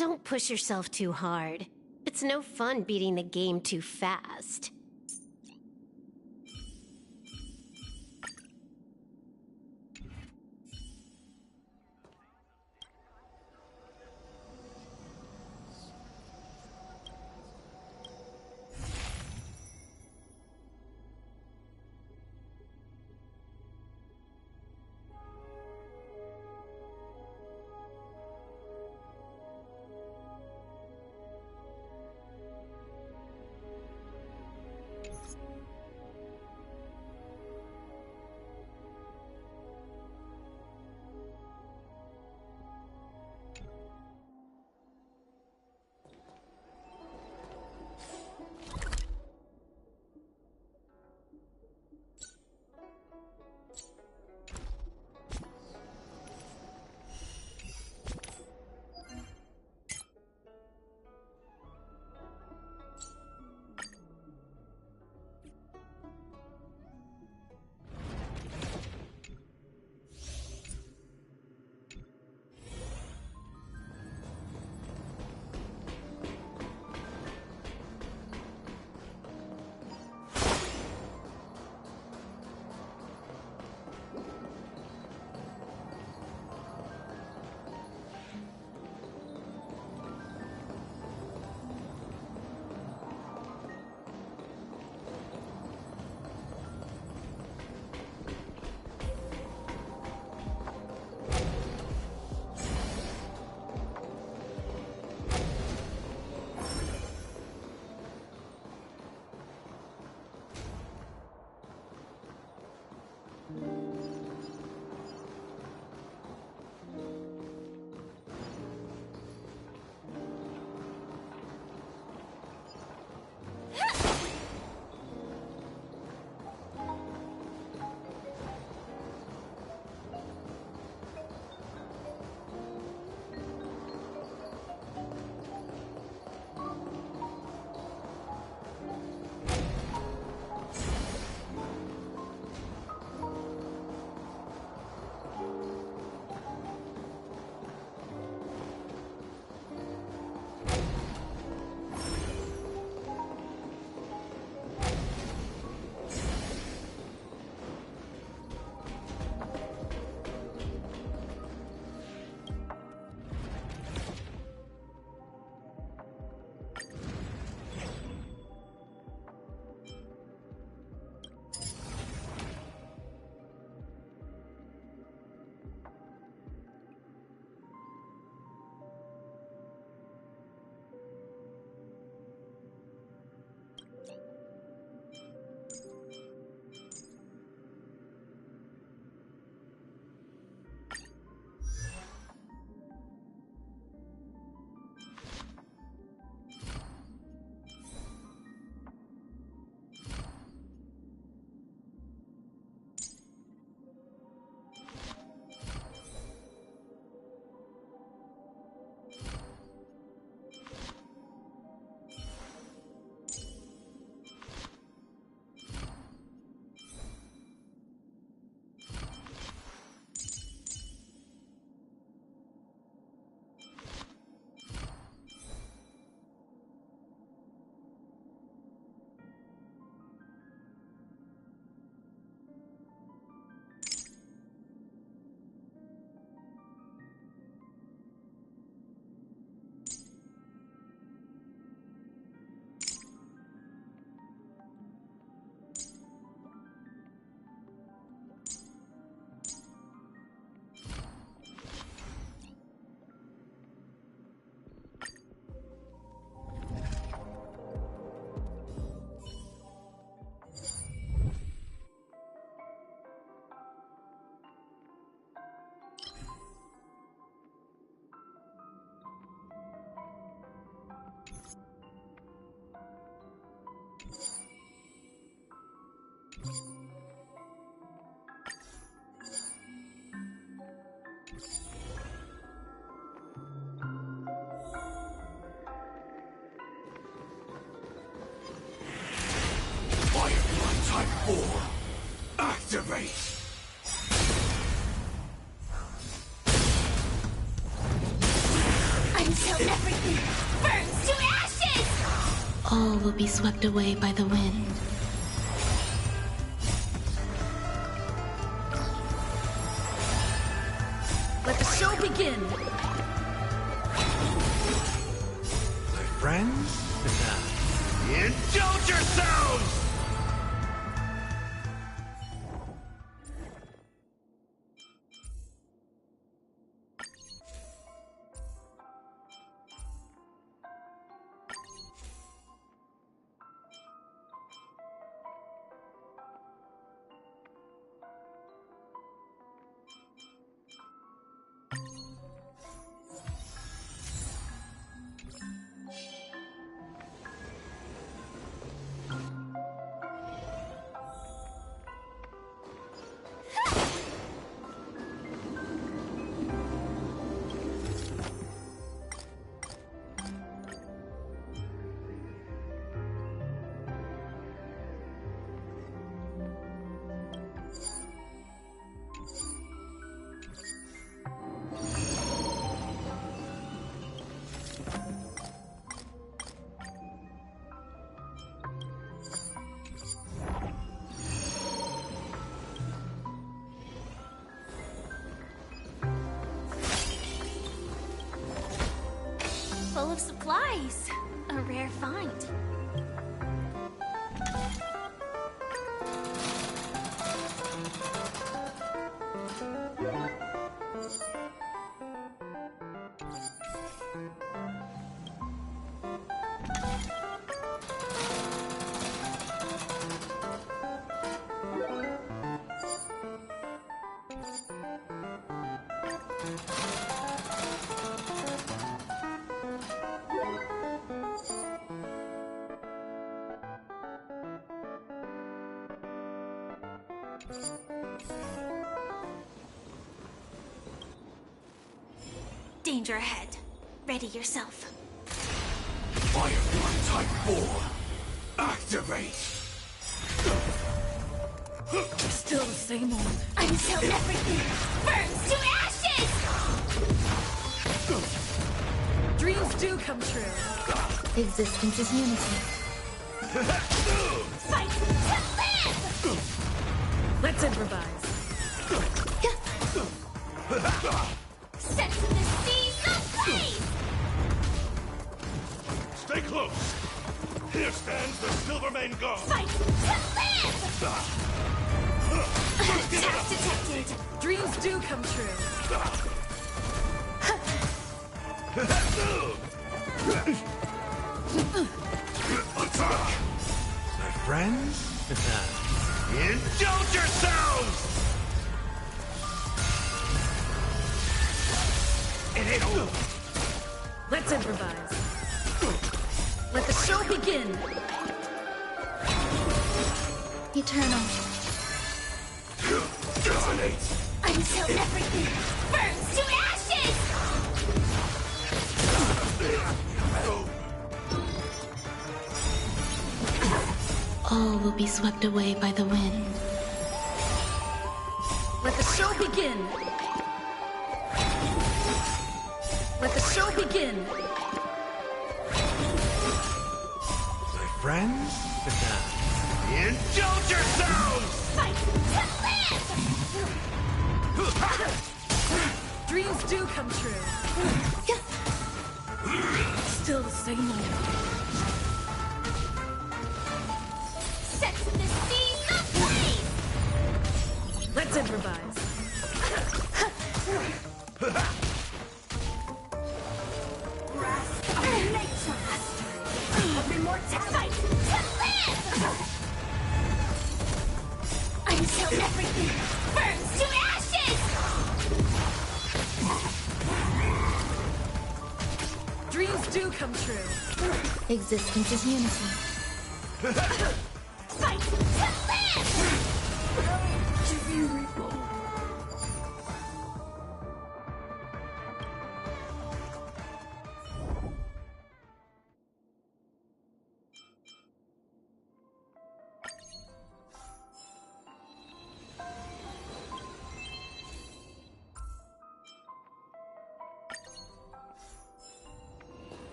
Don't push yourself too hard. It's no fun beating the game too fast. Activate! Until every everything burns to ashes! All will be swept away by the wind. Let the show begin! My friends? Indulge yourselves! Full of supplies. A rare find. Danger ahead. Ready yourself. Firefly Type 4. Activate! Still the same old. Until everything burns to ashes! Dreams do come true. Existence is unity. Fight to live! Let's improvise. Set to the seas ablaze! Stay close! Here stands the Silvermane God! Fight to live! Attack detected! Dreams do come true. Attack! My friends? Indulge yourselves! It ain't over. Let's improvise. Let the show begin! Eternal. Detonate! Until everything burns to ashes! All will be swept away by the wind. Let the show begin! Let the show begin! My friends? Indulge yourselves! Fight to live! Dreams do come true. Still the same old. Set the seas ablaze! Let's improvise. Grasp of nature! Of immortality! To live! Until everything burns to ashes! Dreams do come true. Existence is unity. Fight to live! To be reborn.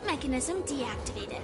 Mechanism deactivated.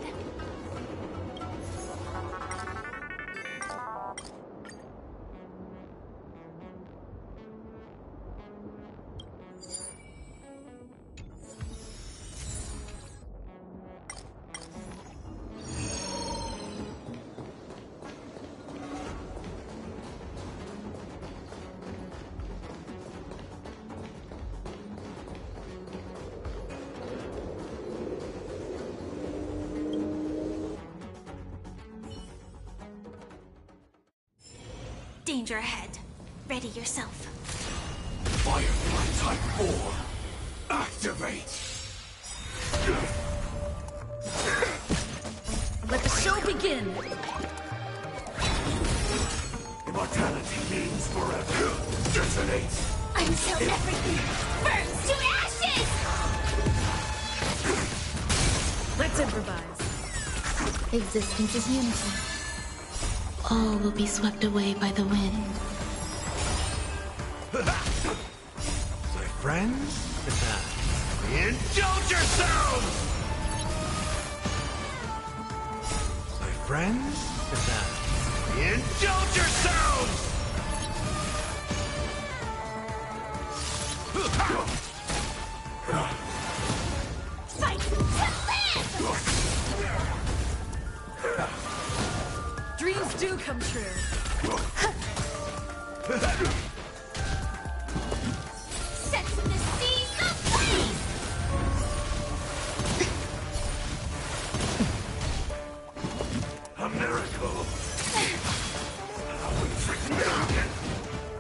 Danger ahead. Ready yourself. Firefly Type 4. Activate! Let the show begin! Immortality means forever. Detonate! Until everything burns to ashes! Let's improvise. Existence is unity. All will be swept away by the wind. My friends? Indulge yourselves! My friends? Indulge yourselves! Fight to live! Dreams do come true. Sets the seas ablaze! A miracle!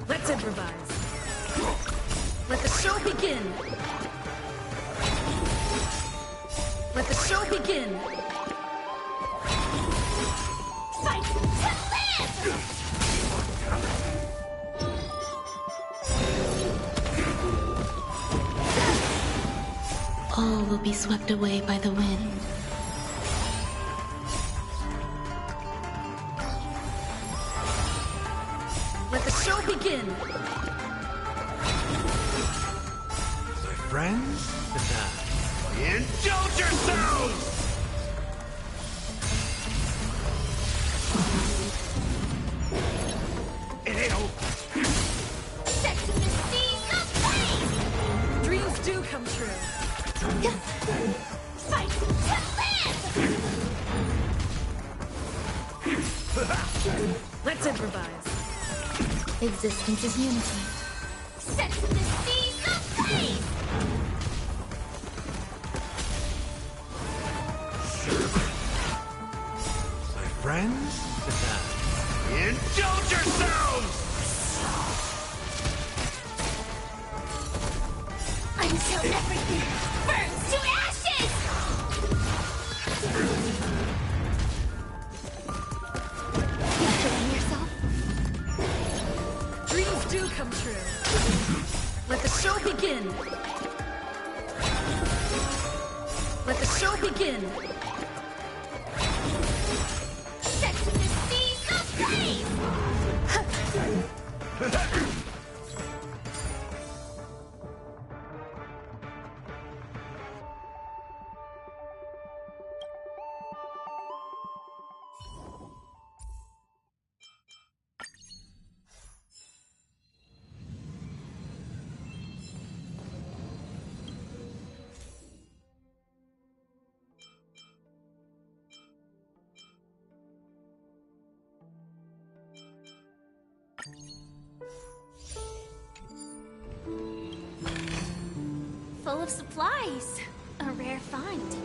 Let's improvise. Let the show begin. Let the show begin. Fight to live! All will be swept away by the wind. Let the show begin. My friends? Indulge yourselves! It ain't over. Sets the seas ablaze! Dreams do come true. Fight to live! Let's improvise. Existence is unity. Sets the seas ablaze! My friends? Indulge yourselves! Until everything burns to ashes! Enjoying yourself? begin! Set to the seas of flame! Full of supplies. A rare find.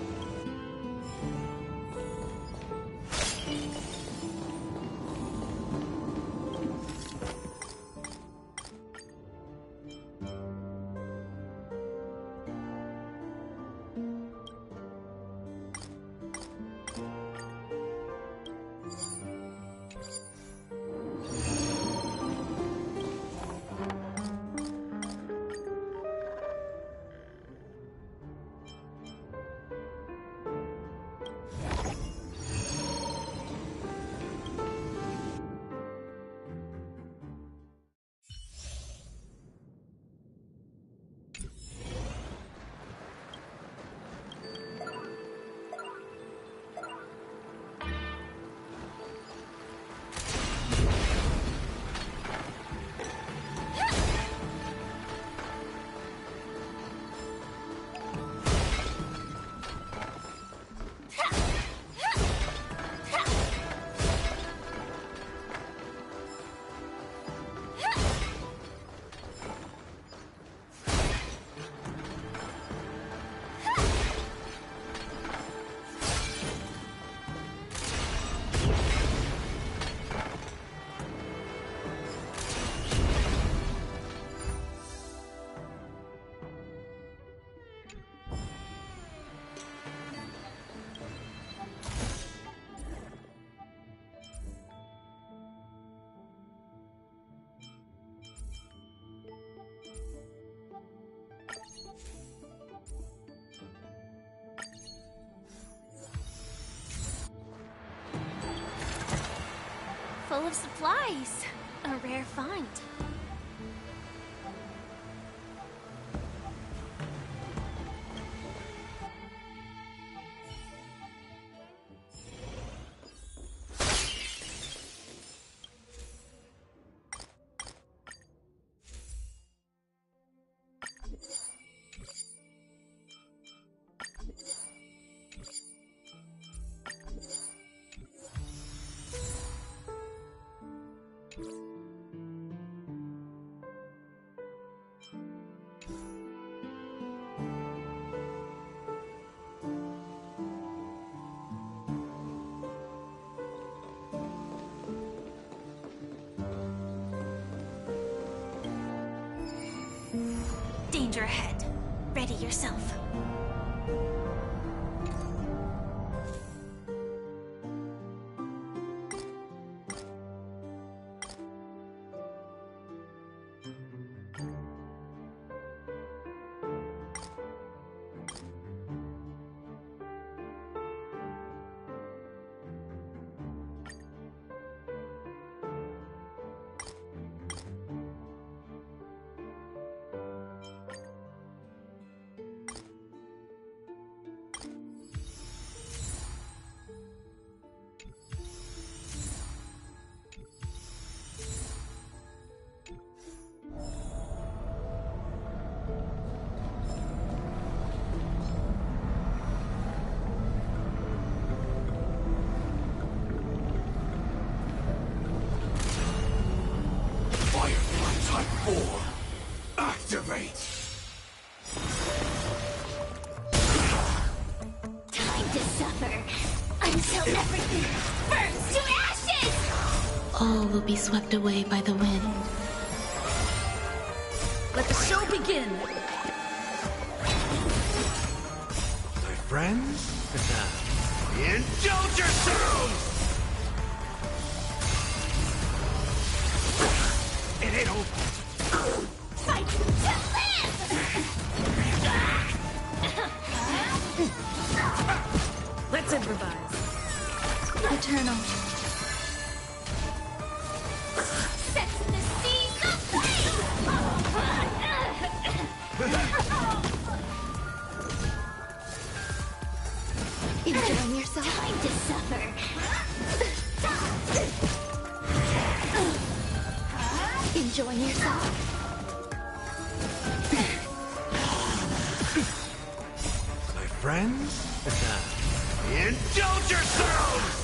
Full of supplies. A rare find. Danger ahead. Ready yourself. Activate! Time to suffer until everything burns to ashes! All will be swept away by the wind. Let the show begin! My friends? Indulge yourselves! It ain't over. Fight to live! improvise. Eternal. Set the seas aflame! Enjoying yourself? Time to suffer. Enjoying yourself? My friends? Indulge yourselves!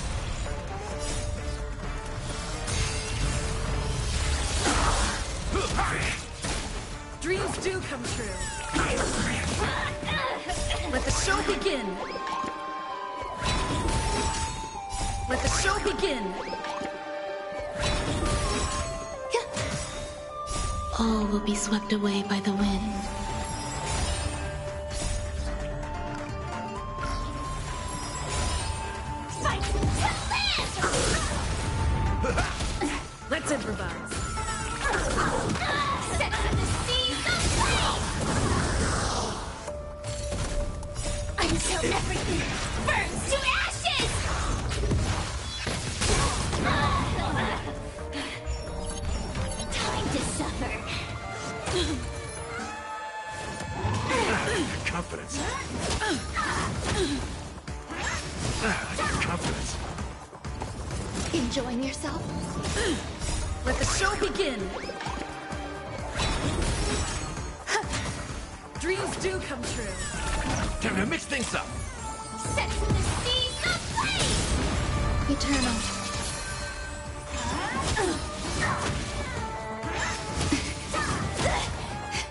Dreams do come true. Let the show begin. Let the show begin. All will be swept away by the wind. Fight to live! Let's improvise. Set the seas aflame! Until everything burns to ashes! Time to suffer. Confidence. Confidence. Enjoying yourself? Let the show begin. Dreams do come true. Time to mix things up. Set the seas aflame! Eternal.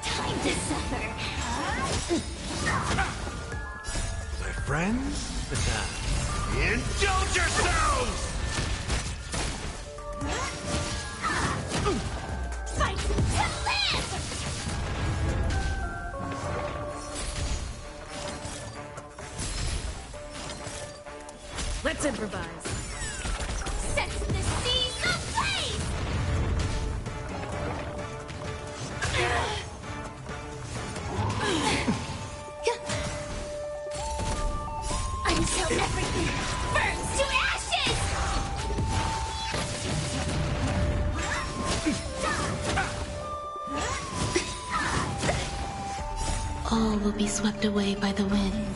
Time to suffer. My friends? Indulge yourselves! Fight to live! Let's improvise. Set the seas aflame! Until everything burns to ashes! All will be swept away by the wind.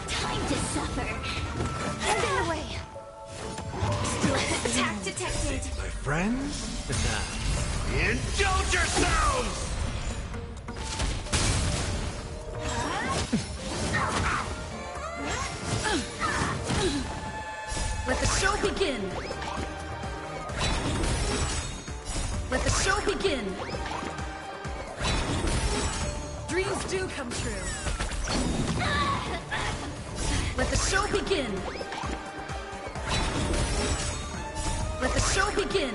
Time to suffer. Get away. Attack detected. My friends? Indulge yourselves! Let the show begin. Let the show begin. Dreams do come true. Let the show begin. Let the show begin.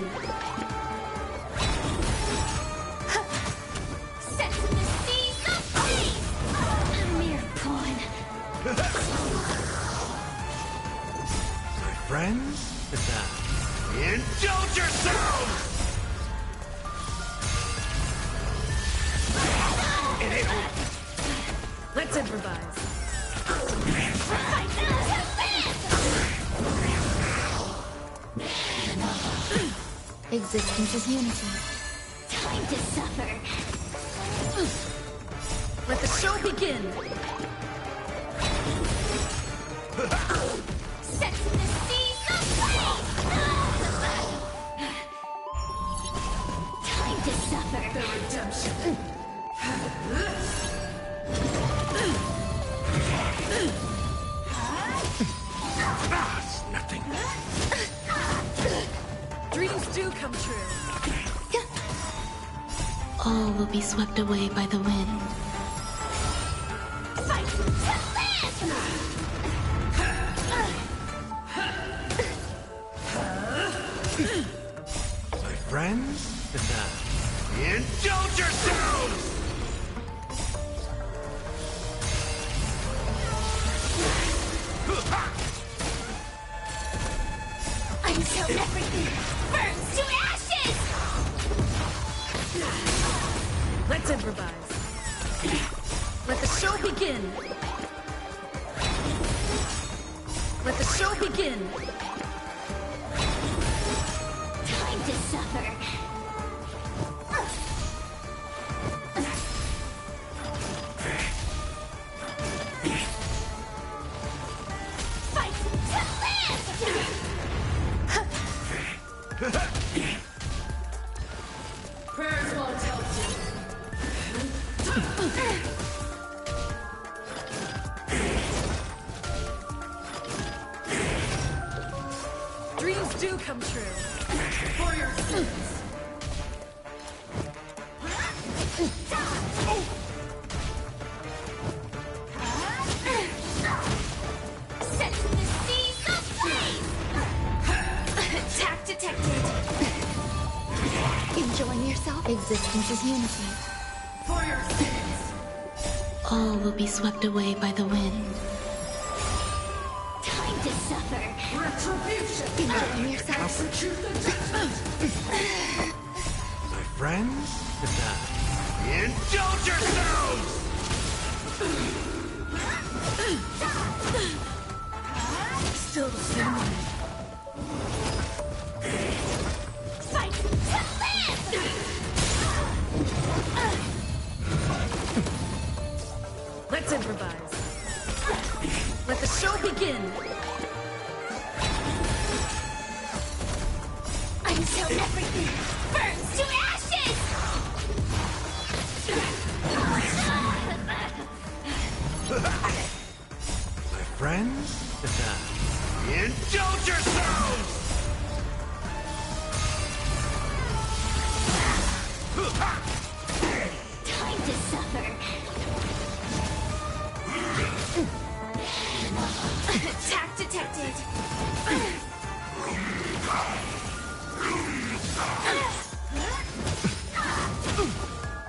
Set the seas aflame! A mere pawn. My friends? Indulge yourselves! Let's improvise. Fight to live! Existence is unity. Time to suffer. Let the show begin. Set the seas aflame! Time to suffer. The redemption. It's nothing. Dreams do come true. All will be swept away by the wind. Fight to live! My friends? Indulge yourselves! Until everything burns to ashes! improvise. Let the show begin. Let the show begin. Time to suffer. Fight to live! Prayers won't help you. Dreams do come true. For your sins. Set to the seas of flame! Attack detected! Enjoying yourself? Existence is unity. For your sins. All will be swept away by the wind. Time to suffer! Retribution. Enjoying yourself? Execute the judgment. My friends? Indulge yourselves! Still the same way. Fight to live! Let's improvise. Let the show begin. Until everything burns to ashes! My friends? Indulge yourselves! Time to suffer! Attack detected!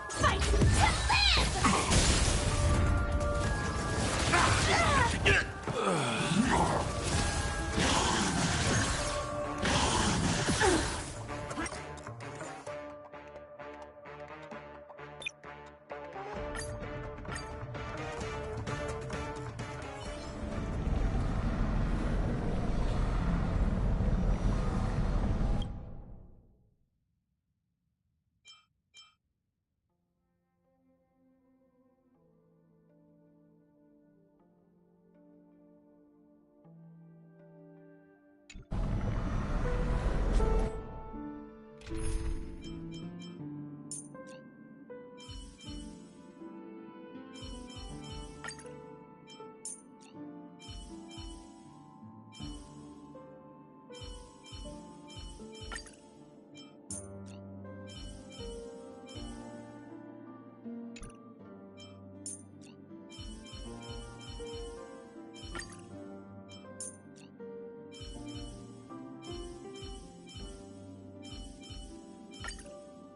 Fight to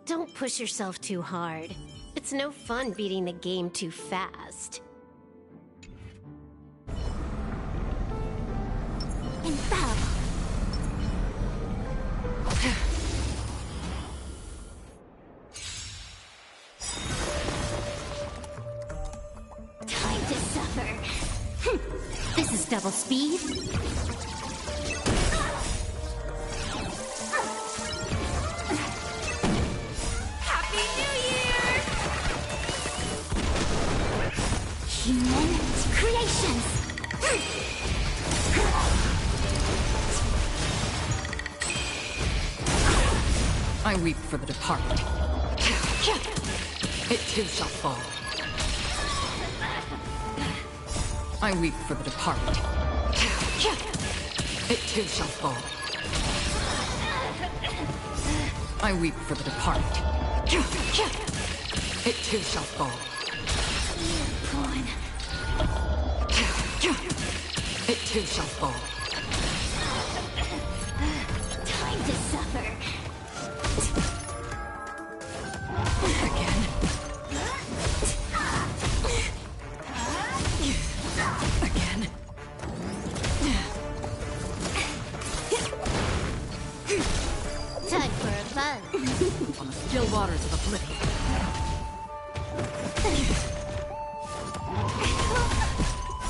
Don't push yourself too hard. It's no fun beating the game too fast. infallible! Time to suffer! This is double speed. Happy New Year! Human creations! I weep for the departed. It too shall fall. I weep for the departed. It too shall fall. I weep for the departed. It too shall fall. Pawn. It too shall fall. Time to suffer. Again. Again. Time for a fun. On the still waters of oblivion.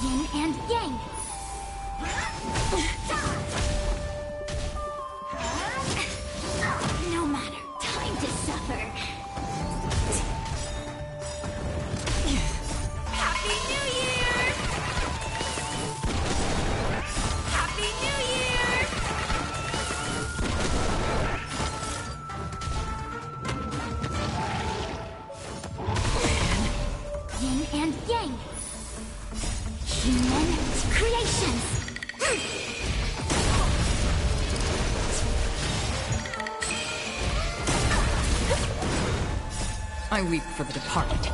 Yin and yang. No matter. Time to suffer. Happy New Year! Happy New Year! Yin and yang. Human creations. I weep for the departed.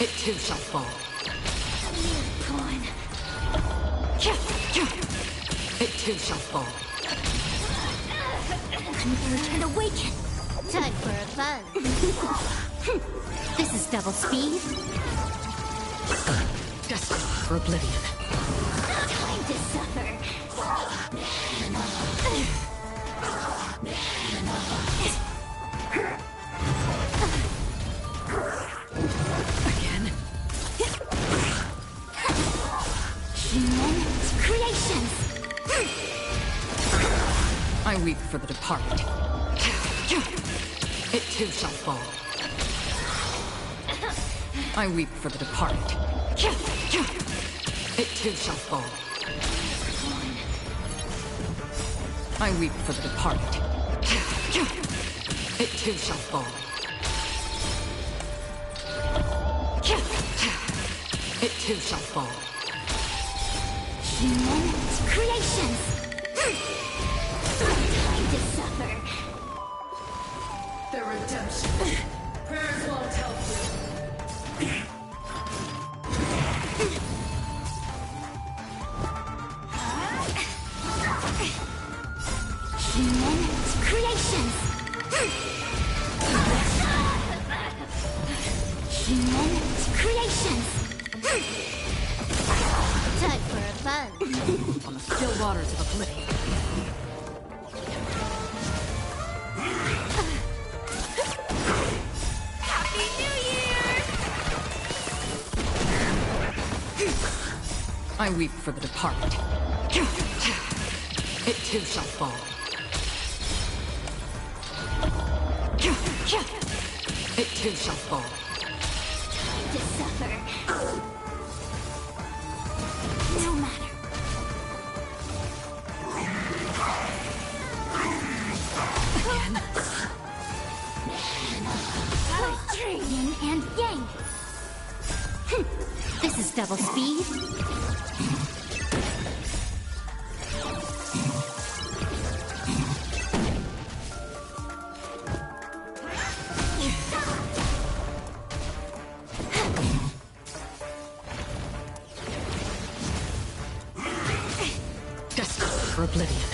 It too shall fall. Pawn. It too shall fall. Converge and awaken. Time for a fun. This is double speed. Destined for oblivion. Time to suffer. Again. Human creations. I weep for the departed. It too shall fall. I weep for the departed. It too shall fall. I weep for the departed. It too shall fall. It too shall fall. Human creations. Time to suffer. The redemption. Prayers won't help you. Human creations. Human creations. Time for a fun. On the still waters of oblivion. Happy New Year! I weep for the departed. It too shall fall. It too shall fall. Time to suffer. No matter. Again. Yin and yang. This is double speed. Destined for oblivion.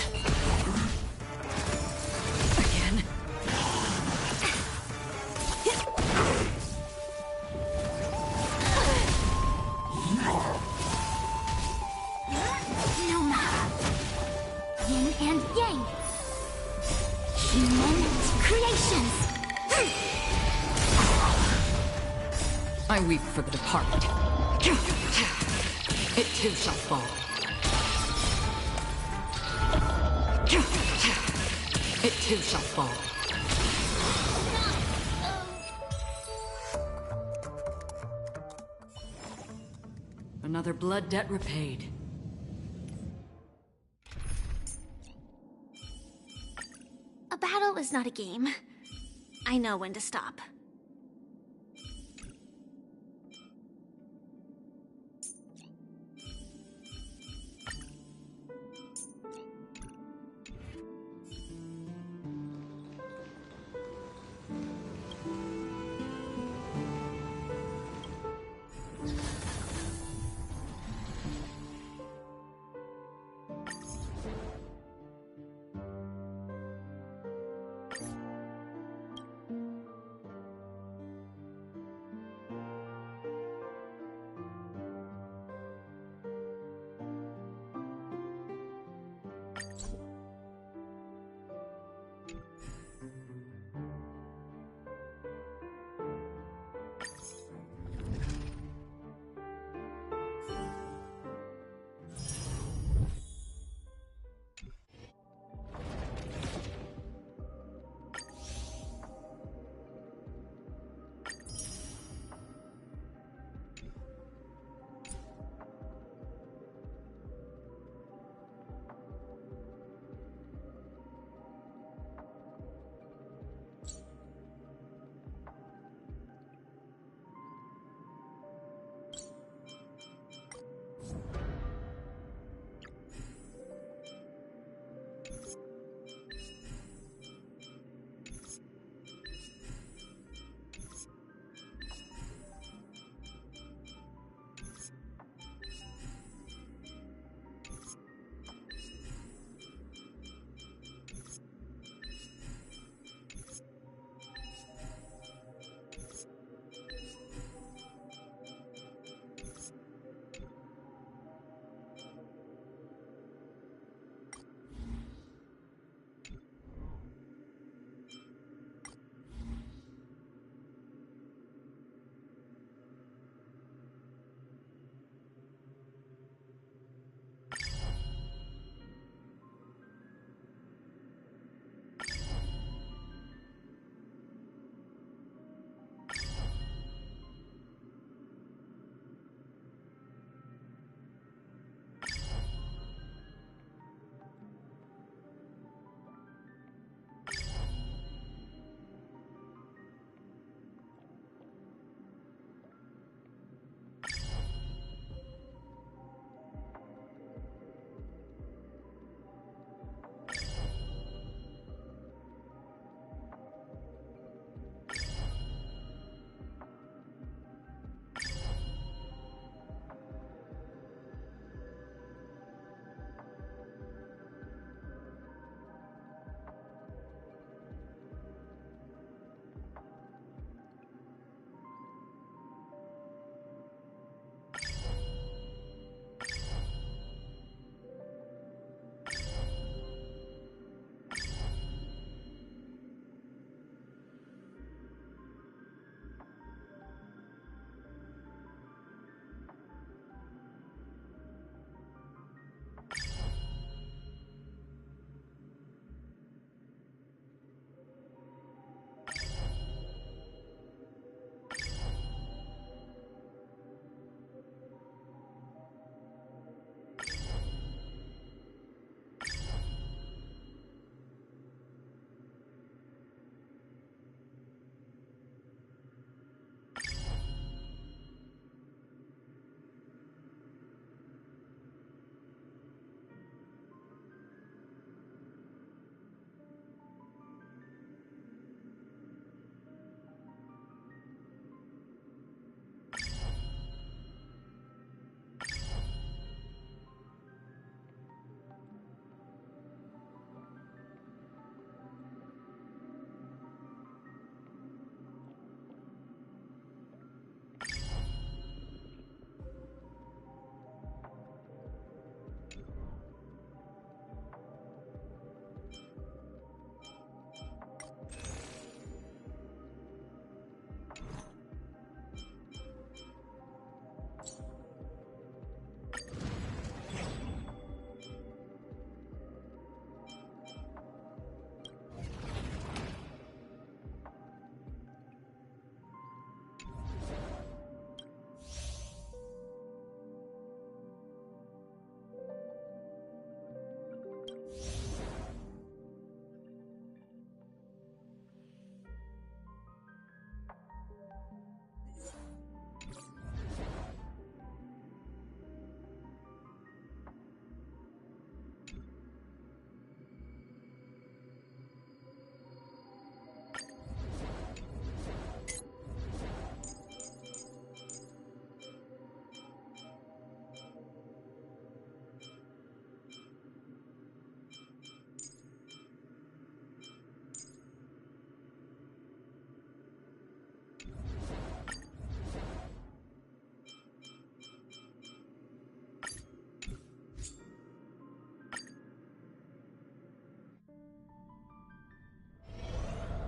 Again. No matter. Yin and yang. Human creations. I weep for the departed. It too shall fall. It too shall fall. Another blood debt repaid. A battle is not a game. I know when to stop.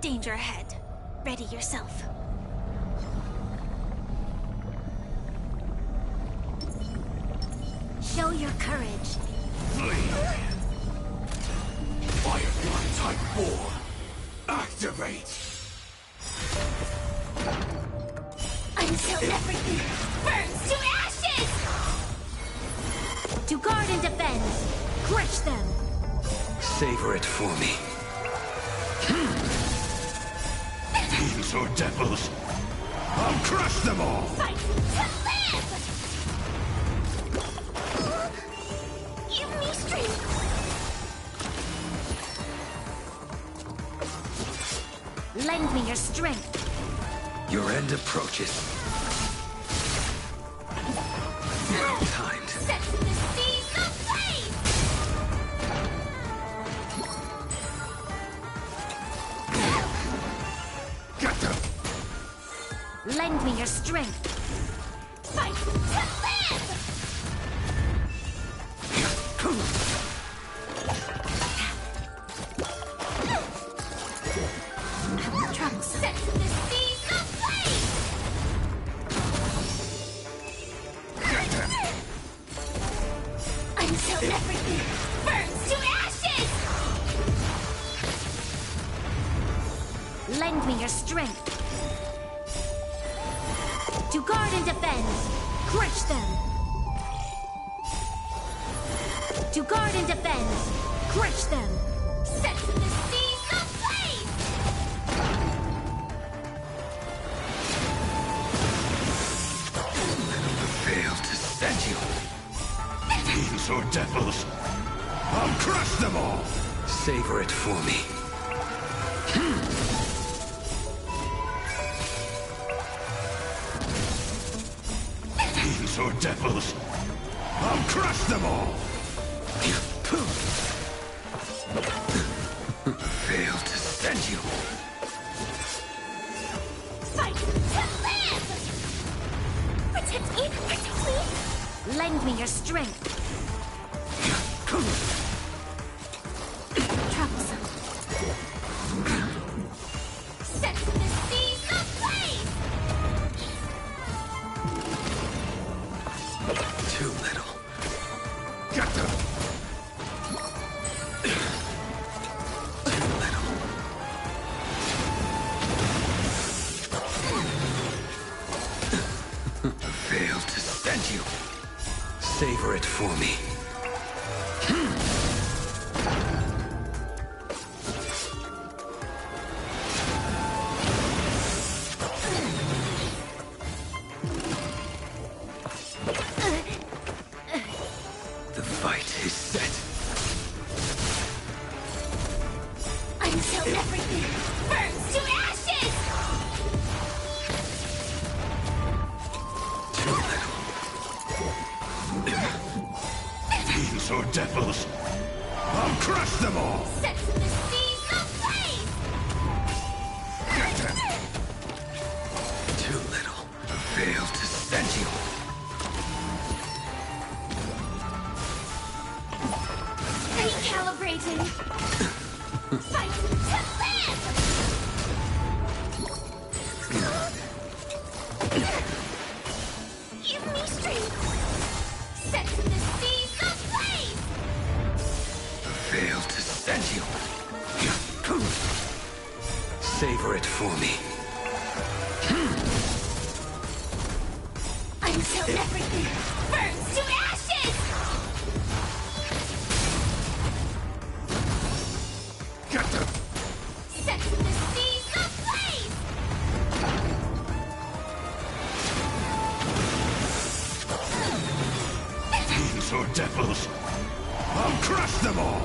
Danger ahead. Ready yourself. Show your courage. Flee! Firefly Type 4. Activate! Until everything burns to ashes! To guard and defend. Crush them. Savor it for me. Fiends or devils, I'll crush them all! Fight to live! Give me strength! Lend me your strength. Your end approaches. Well timed. Set the seas ablaze! Get them! Lend me your strength. Fight to live! Trouble set the seas ablaze! Get them! Until everything burns to ashes! Lend me your strength. To guard and defend. Crush them. To guard and defend. Crush them. Set the seas ablaze! Fail to send you. Fiends or devils, I'll crush them all! Savor it for me. Fiends or devils, I'll crush them all! Fail to send you. Fight to live! Protect me! Protect me! Lend me your strength. Troublesome. Set the seas ablaze! Too little. Get them! Too little. Fail to send you. Savor it for me. The fight is set. Until everything burns to ashes! Too little. Fiends or devils, I'll crush them all! Set the seas ablaze! Get them! Too little. Fail to send you. Recalibrating! Fight to live! Give me strength! Set the seas ablaze! Fail to send you. Savor it for me. Until everything burns to ashes! Get them! Set the seas ablaze! Fiends or devils, I'll crush them all!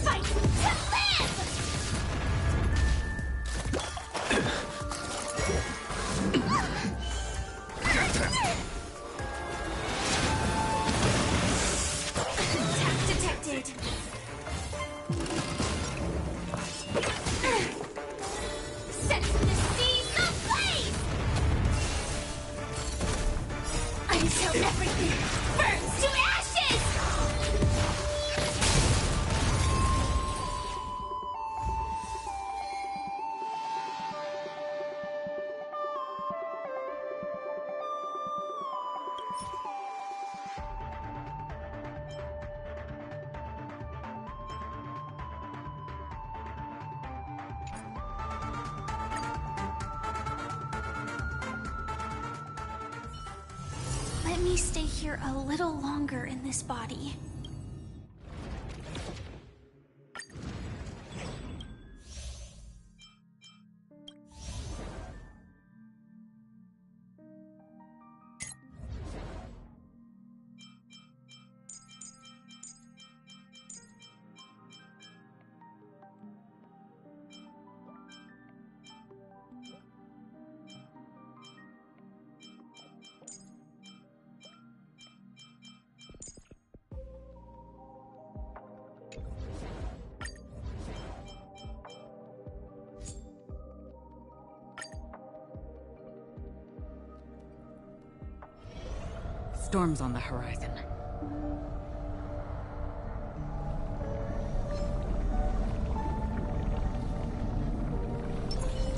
Fight to live! Get them! Attack detected! Set the seas ablaze! Let me stay here a little longer in this body. Storm's on the horizon.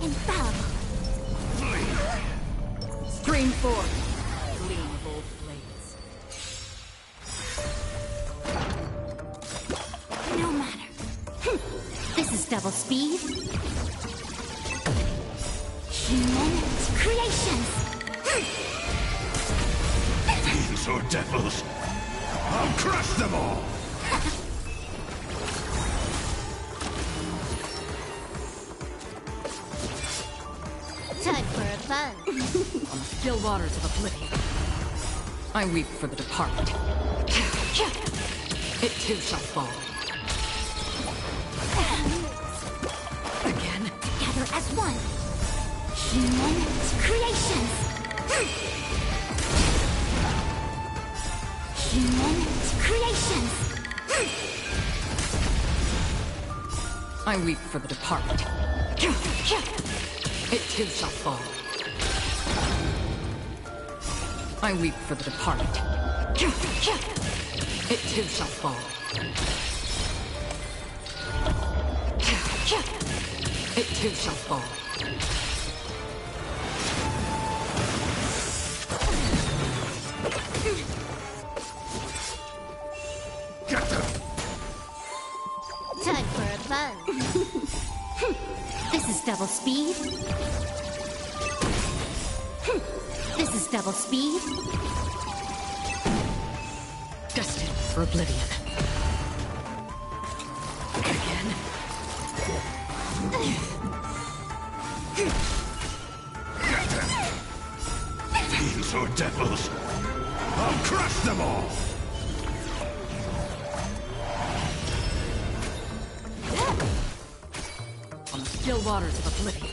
Infallible. Stream forth! Gleam of old blades. No matter. This is double speed. Human creations. Fiends or devils, I'll crush them all! Time for a fun. On the still waters of oblivion, I weep for the departed. It too shall fall. Again. Together as one. Human creations. Human creations. I weep for the departed. It too shall fall. I weep for the departed. It too shall fall. It too shall fall. Get them! Time for a fun. This is double speed. This is double speed. Destined for oblivion. Again. Get them! Fiends or devils, I'll crush them all! On the still waters of oblivion.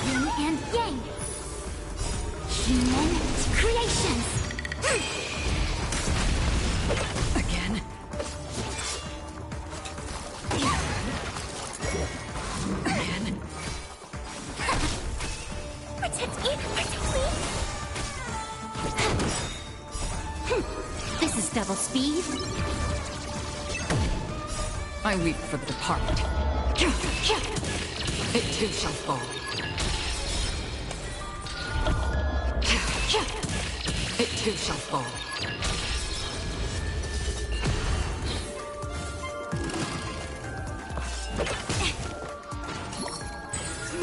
Yin and yang. Human creations. Again. Again. Protect me. This is double speed. I weep for the departed. It too shall fall. It too shall fall.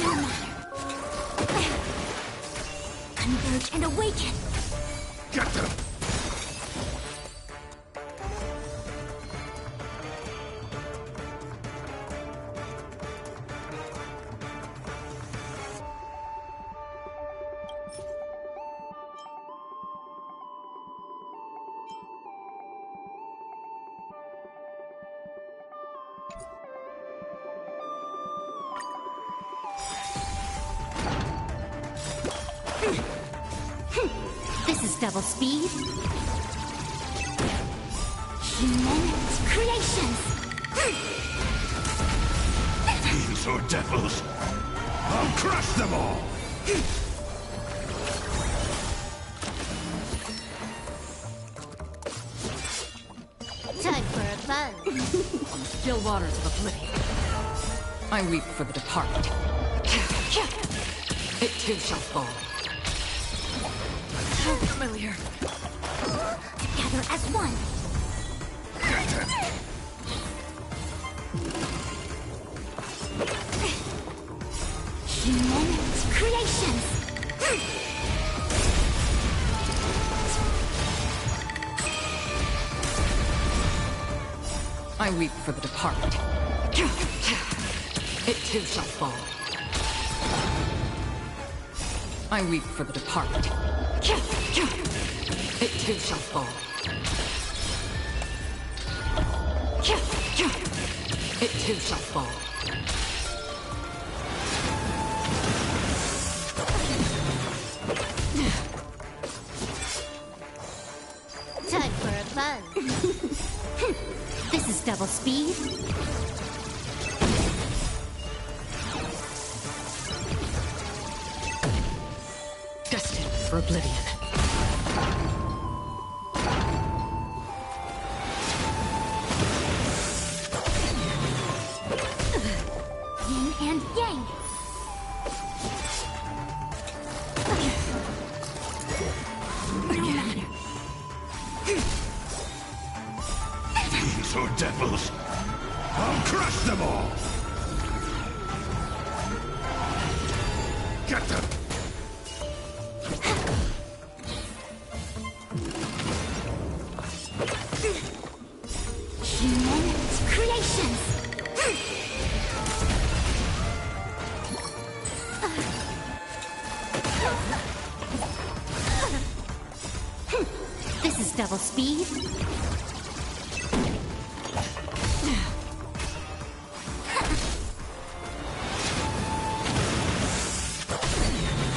No matter. Converge and awaken. Get them! This is double speed. Human creations. Fiends or devils, I'll crush them all! Time for a fun. On the still waters of oblivion. I weep for the departed. It too shall fall. So familiar. Together as one. Get them! I weep for the departed. It too shall fall. I weep for the departed. It too shall fall. It too shall fall. Time for a fun. This is double speed. Destined for oblivion. Yin and yang. Fiends or devils, I'll crush them all! Get them! Human creations. This is double speed.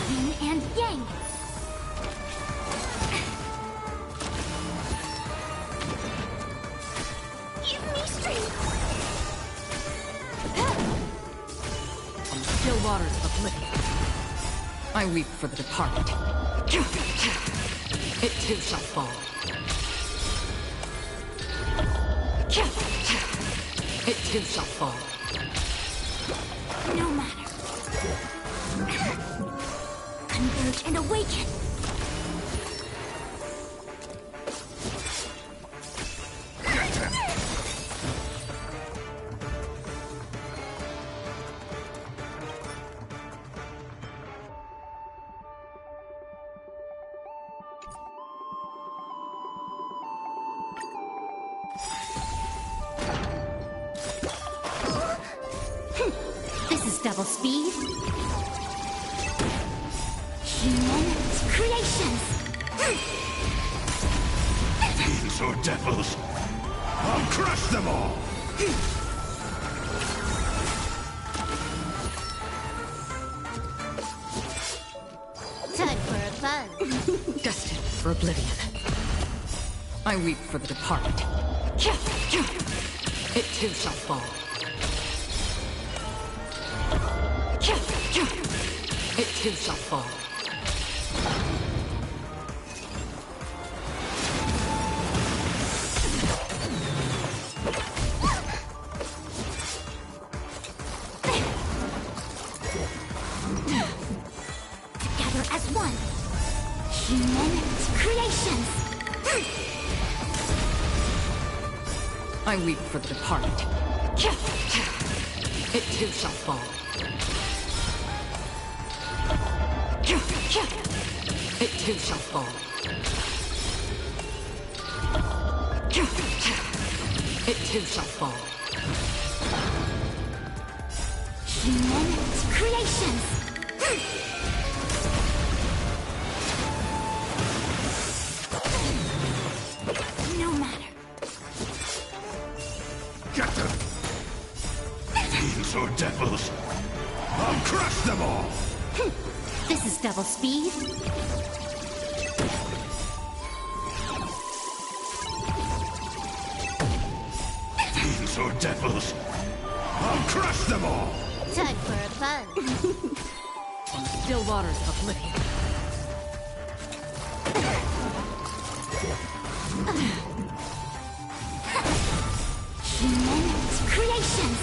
Yin and yang. Give me strength. On the still waters of oblivion. I weep for the departed. It too shall fall. It too shall fall. No matter. Converge and awaken. Get them! This is double speed. Human creations. Fiends or devils, I'll crush them all! Time for a fun. Destined for oblivion. I weep for the departed. It too shall fall. It too shall fall. Together as one. Human creations. I weep for the departed. It too shall fall. It too shall fall. It too shall fall. Human creations. No matter. Get them! Fiends or devils, I'll crush them all! This is double speed. Fiends or devils, I'll crush them all! Time for a fun. On the still waters of oblivion. Human creations.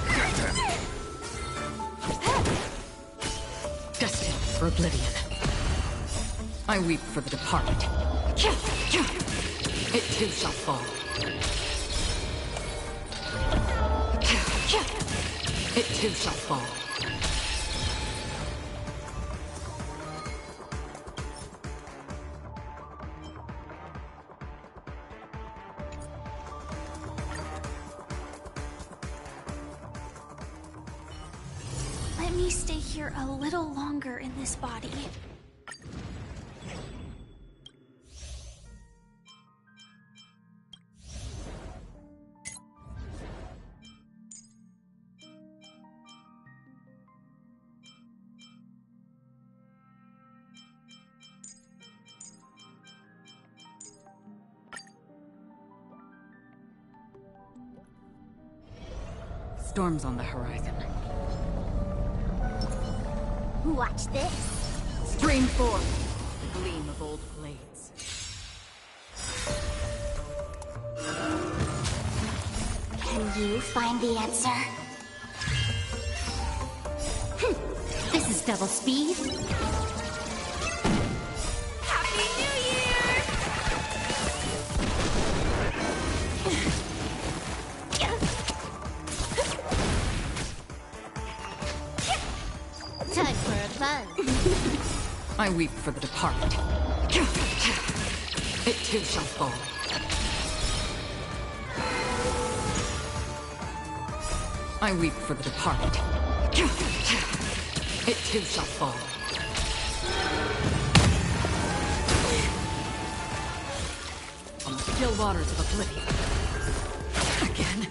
Get them! Destined for oblivion. I weep for the departed. It too shall fall. It too shall fall. me stay here a little longer in this body. Storm's on the horizon. Watch this. Stream forth, the gleam of old blades. Can you find the answer? This is double speed. Happy New Year! Time for a fun. I weep for the departed. It too shall fall. I weep for the departed. It too shall fall. On the still waters of oblivion. Again.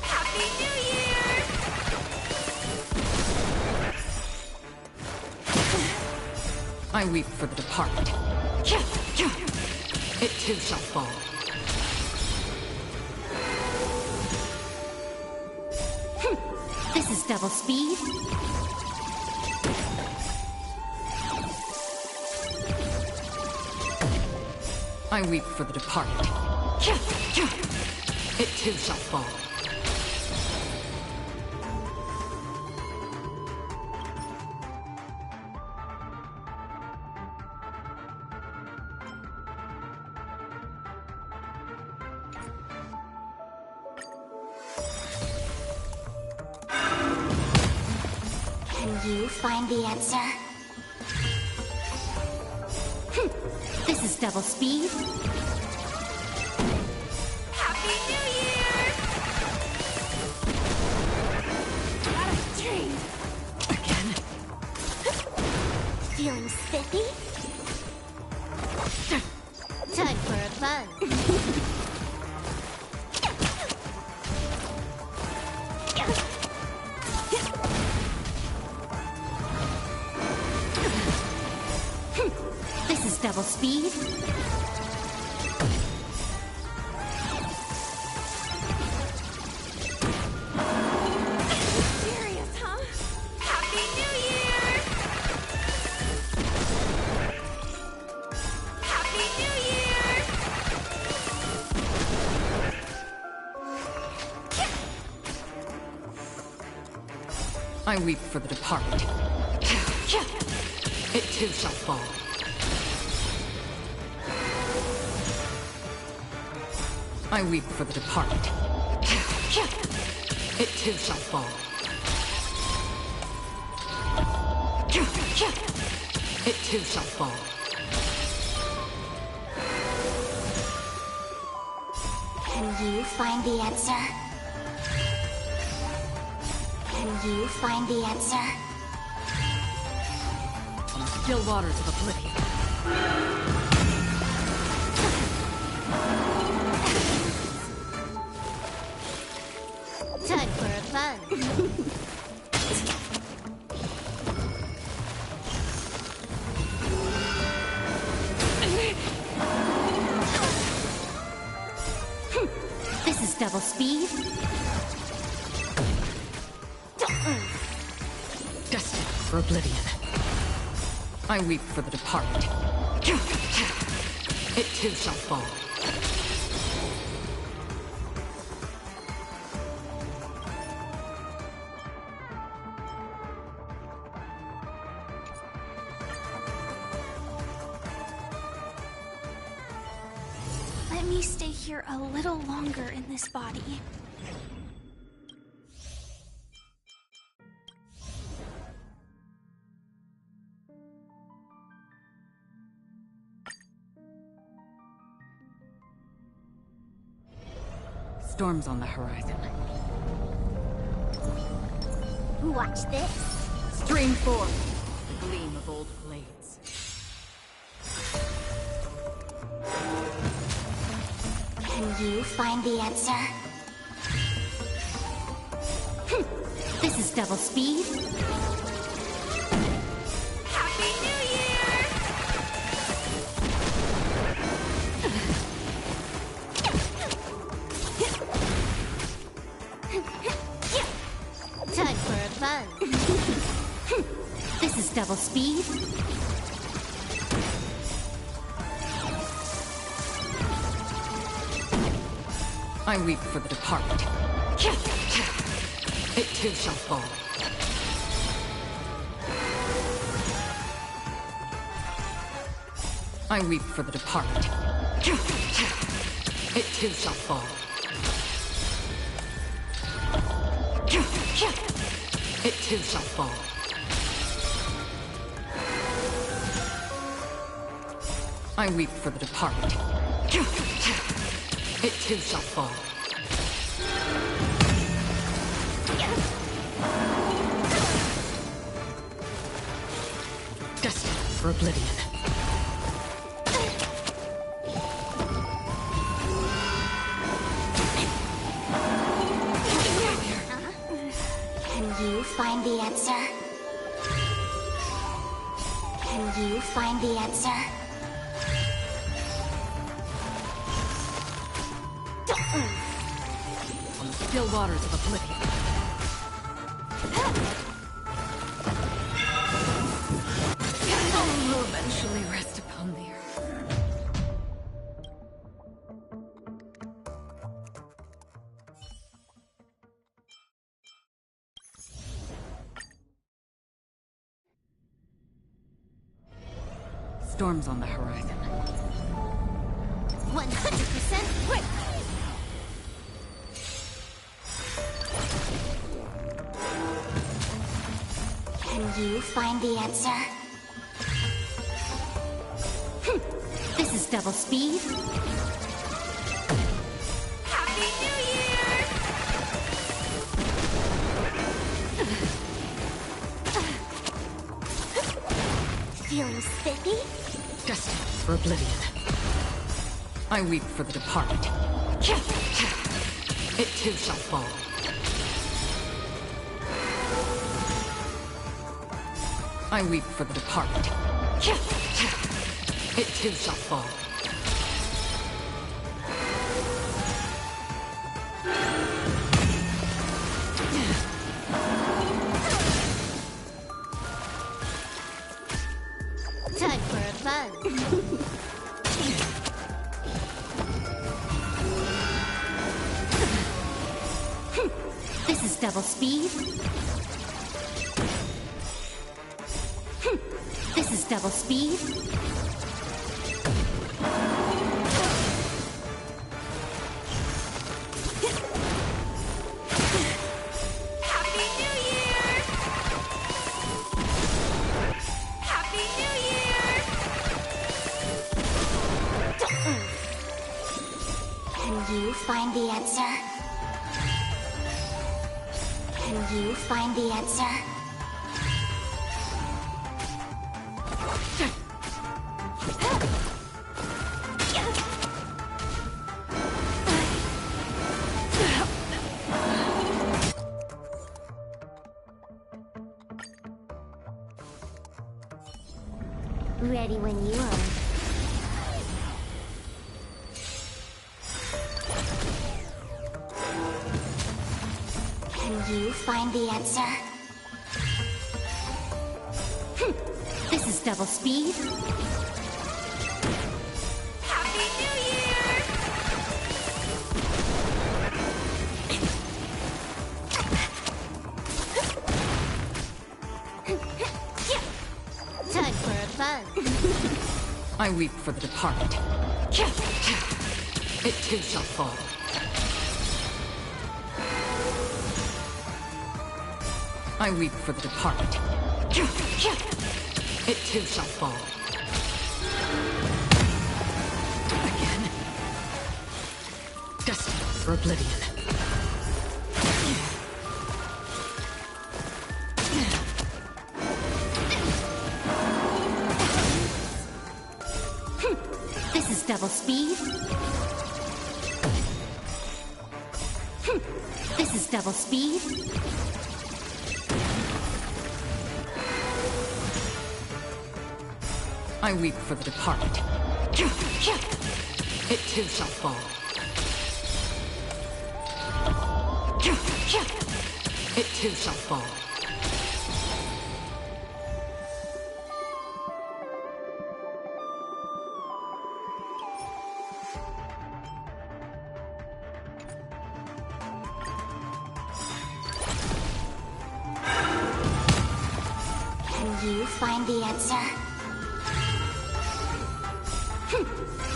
Happy New Year! I weep for the departed. It too shall fall. This is double speed. I weep for the departed. It too shall fall. Can you find the answer? This is double speed. Happy New Year! Out of dream. Again. Feeling spiffy? Time for a fun. This is double speed. Serious, huh? Happy New Year! Happy New Year! I weep for the departed. It too shall fall. I weep for the departed. It too shall fall. It too shall fall. Can you find the answer? Can you find the answer? On the still waters of oblivion. Time for a fun. This is double speed. Destined for oblivion. I weep for the departed. It too shall fall. Let me stay here a little longer in this body. Storms on the horizon. Watch this. Stream forth the gleam of old blades. Can you find the answer? This is double speed. Happy New Year! Time for a buzz. This is double speed. I weep for the departed. It too shall fall. I weep for the departed. It too shall fall. It too shall fall. I weep for the departed. It too shall fall. Destined for oblivion. Can you find the answer? Can you find the answer? On the still waters of oblivion. All will eventually rest upon the earth. Storms on the horizon. 100% quick! Can you find the answer? This is double speed. Happy New Year! Feeling spiffy? Destined for oblivion. I weep for the departed. It too shall fall. I weep for the departed. It too shall fall. Time for a buzz. This is double speed. This is double speed. Happy New Year! Happy New Year! Can you find the answer? Can you find the answer? Ready when you are. Can you find the answer? This is double speed. Happy New Year! Time for a buzz. I weep for the departed. It too shall fall. I weep for the departed. It too shall fall. Again. Destined for oblivion. double speed. This is double speed. I weep for the departed. It too shall fall. It too shall fall. Can you find the answer?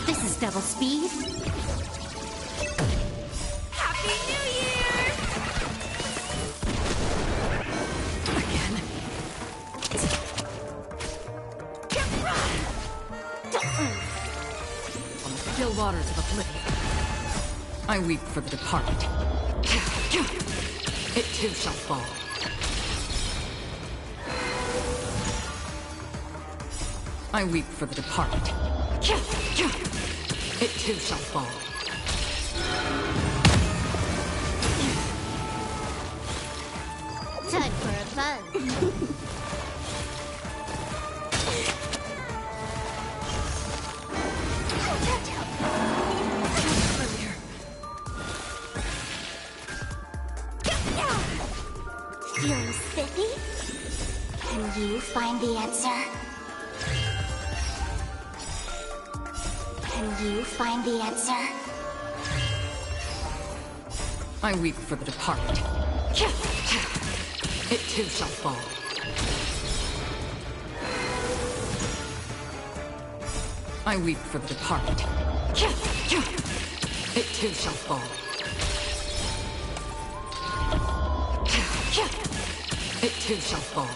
This is double speed. Happy New Year! Again. On the still waters of oblivion, I weep for the departed. It too shall fall. I weep for the departed. It too shall fall. Time for a fun. Feeling spiffy? Can you find the answer? Can you find the answer? I weep for the departed. It too shall fall. I weep for the departed. It too shall fall. It too shall fall.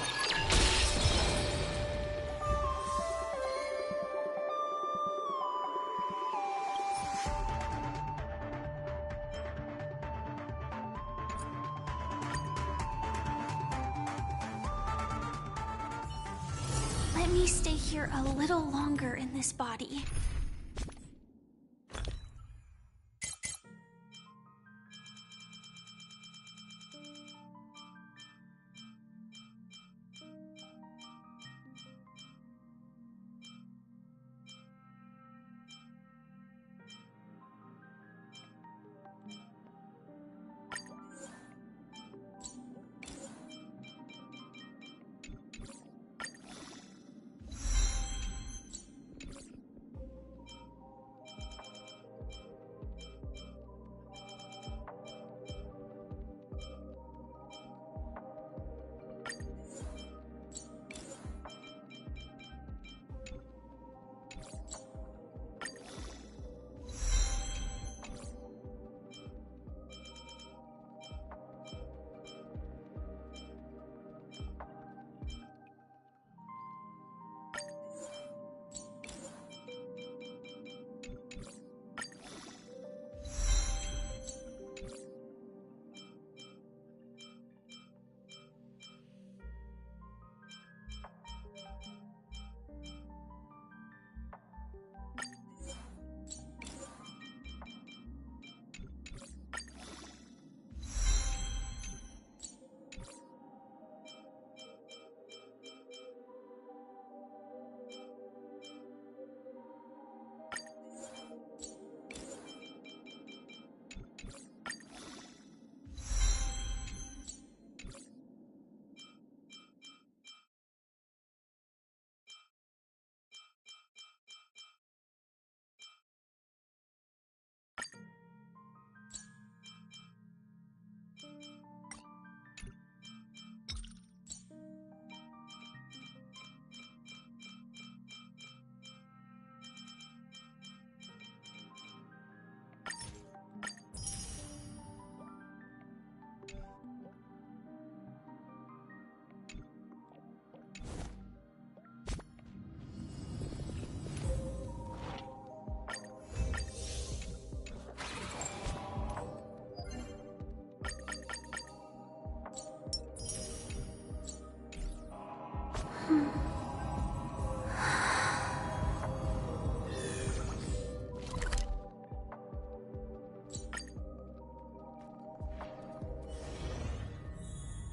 Let me stay here a little longer in this body.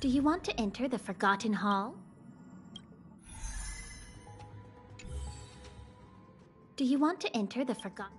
Do you want to enter the Forgotten Hall? Do you want to enter the Forgotten...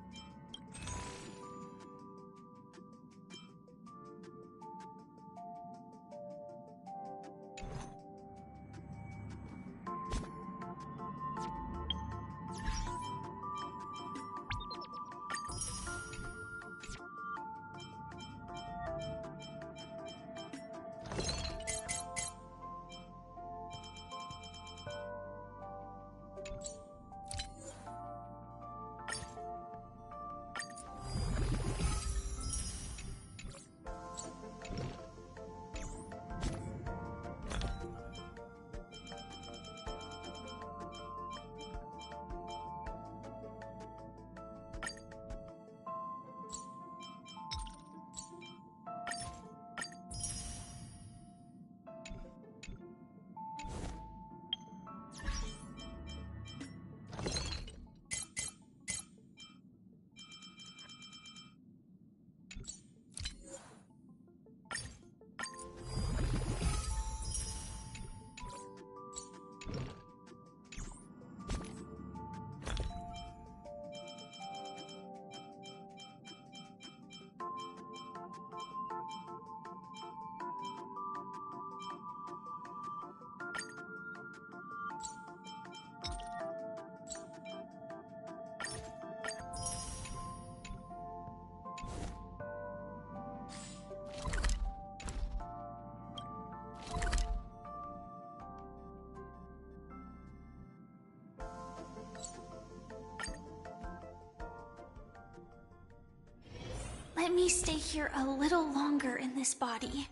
Let me stay here a little longer in this body.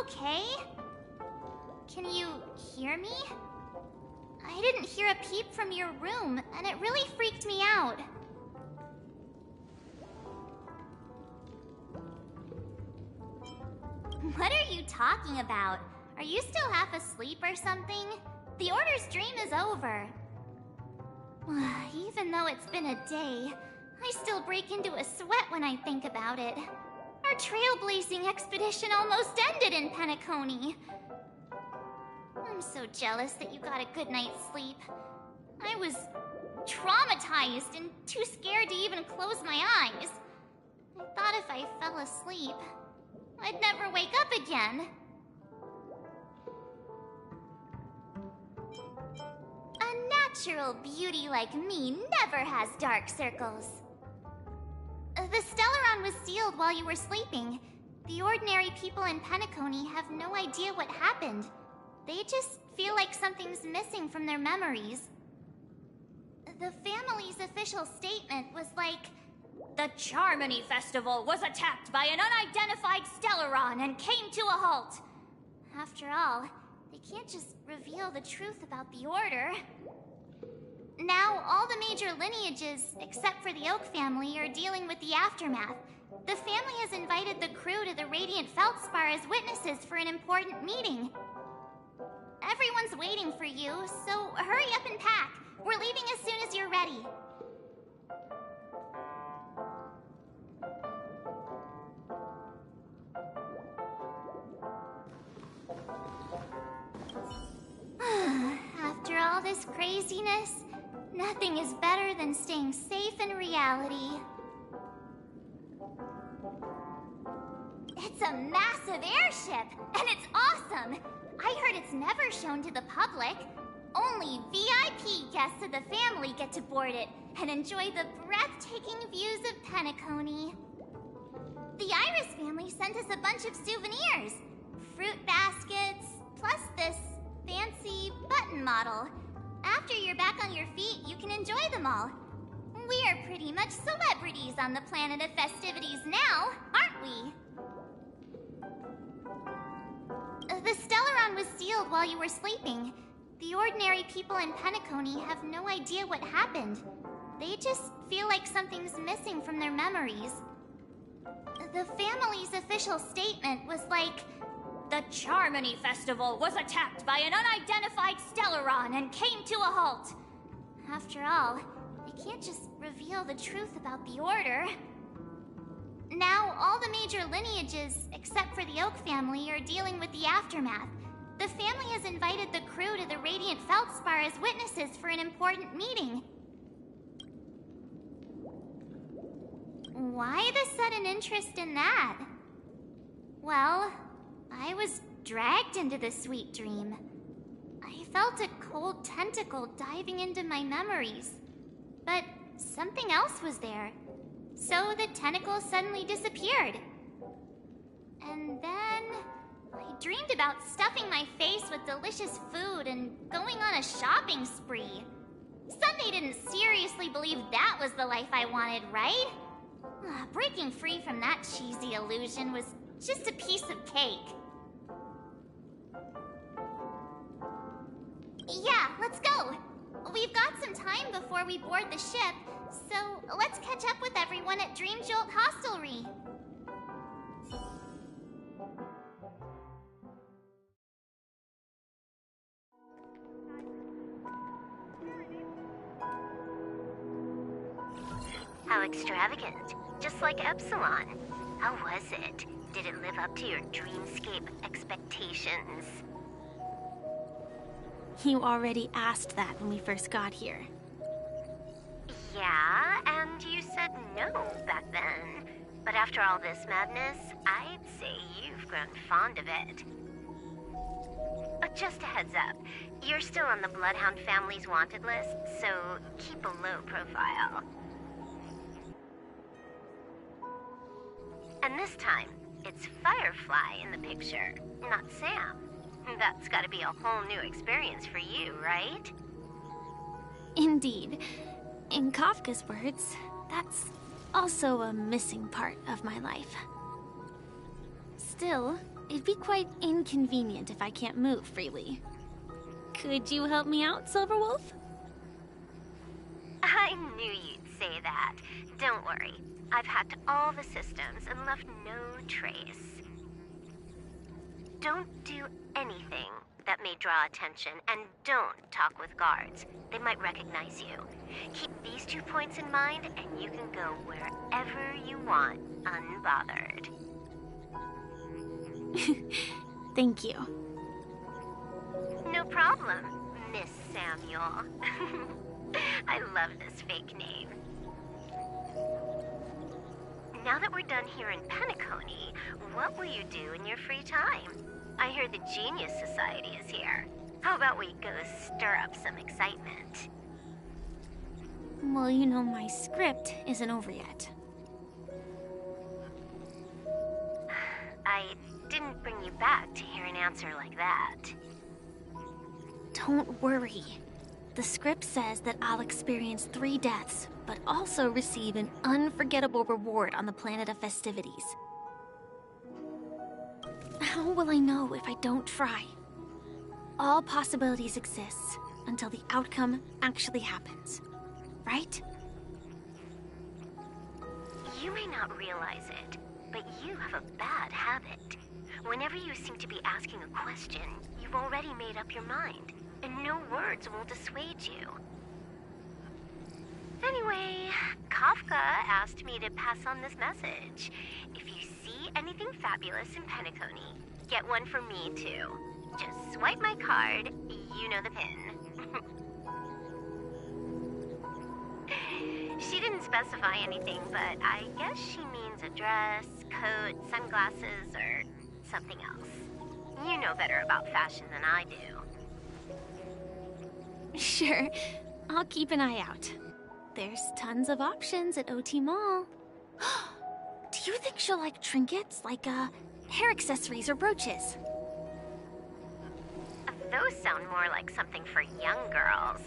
Okay? Can you hear me? I didn't hear a peep from your room, and it really freaked me out. What are you talking about? Are you still half asleep or something? The Order's dream is over. Even though it's been a day, I still break into a sweat when I think about it. Our trailblazing expedition almost ended in Penacony. I'm so jealous that you got a good night's sleep. I was traumatized and too scared to even close my eyes. I thought if I fell asleep, I'd never wake up again. A natural beauty like me never has dark circles. The Stellaron was sealed while you were sleeping. The ordinary people in Penacony have no idea what happened. They just feel like something's missing from their memories. The family's official statement was like, "The Charmony Festival was attacked by an unidentified Stellaron and came to a halt." After all, they can't just reveal the truth about the Order. Now, all the major lineages, except for the Oak family, are dealing with the aftermath. The family has invited the crew to the Radiant Feldspar as witnesses for an important meeting. Everyone's waiting for you, so hurry up and pack. We're leaving as soon as you're ready. After all this craziness, nothing is better than staying safe in reality. It's a massive airship, and it's awesome! I heard it's never shown to the public. Only VIP guests of the family get to board it and enjoy the breathtaking views of Penacony. The Iris family sent us a bunch of souvenirs. Fruit baskets, plus this fancy button model. After you're back on your feet, you can enjoy them all. We are pretty much celebrities on the planet of festivities now, aren't we? The Stellaron was sealed while you were sleeping. The ordinary people in Penacony have no idea what happened. They just feel like something's missing from their memories. The family's official statement was like, "The Charmony Festival was attacked by an unidentified Stellaron and came to a halt." After all, they can't just reveal the truth about the Order. Now, all the major lineages, except for the Oak family, are dealing with the aftermath. The family has invited the crew to the Radiant Feldspar as witnesses for an important meeting. Why the sudden interest in that? Well, I was dragged into the sweet dream. I felt a cold tentacle diving into my memories. But something else was there. So the tentacle suddenly disappeared. And then I dreamed about stuffing my face with delicious food and going on a shopping spree. Sunday didn't seriously believe that was the life I wanted, right? Breaking free from that cheesy illusion was just a piece of cake. Yeah, let's go. We've got some time before we board the ship, so let's catch up with everyone at Dream Jolt Hostelry. How extravagant. Just like Epsilon. How was it? Did it live up to your dreamscape expectations? You already asked that when we first got here. Yeah, and you said no back then. But after all this madness, I'd say you've grown fond of it. Just a heads up, you're still on the Bloodhound family's wanted list, so keep a low profile. And this time, it's Firefly in the picture, not Sam. That's gotta be a whole new experience for you, right? Indeed. In Kafka's words, that's also a missing part of my life. Still, it'd be quite inconvenient if I can't move freely. Could you help me out, Silverwolf? I knew you'd say that. Don't worry. I've hacked all the systems and left no trace. Don't do anything that may draw attention, and don't talk with guards. They might recognize you. Keep these 2 points in mind, and you can go wherever you want, unbothered. Thank you. No problem, Miss Samuel. I love this fake name. Now that we're done here in Penacony, what will you do in your free time? I hear the Genius Society is here. How about we go stir up some excitement? Well, you know, my script isn't over yet. I didn't bring you back to hear an answer like that. Don't worry. The script says that I'll experience 3 deaths, but also receive an unforgettable reward on the planet of festivities. How will I know if I don't try? All possibilities exist until the outcome actually happens, right? You may not realize it, but you have a bad habit. Whenever you seem to be asking a question, you've already made up your mind, and no words will dissuade you. Anyway, Kafka asked me to pass on this message. If you see anything fabulous in Penacony, get one for me too. Just swipe my card, you know the pin. She didn't specify anything, but I guess she means a dress, coat, sunglasses, or something else. You know better about fashion than I do. Sure, I'll keep an eye out. There's tons of options at OT Mall. Do you think she'll like trinkets, like hair accessories or brooches? those sound more like something for young girls.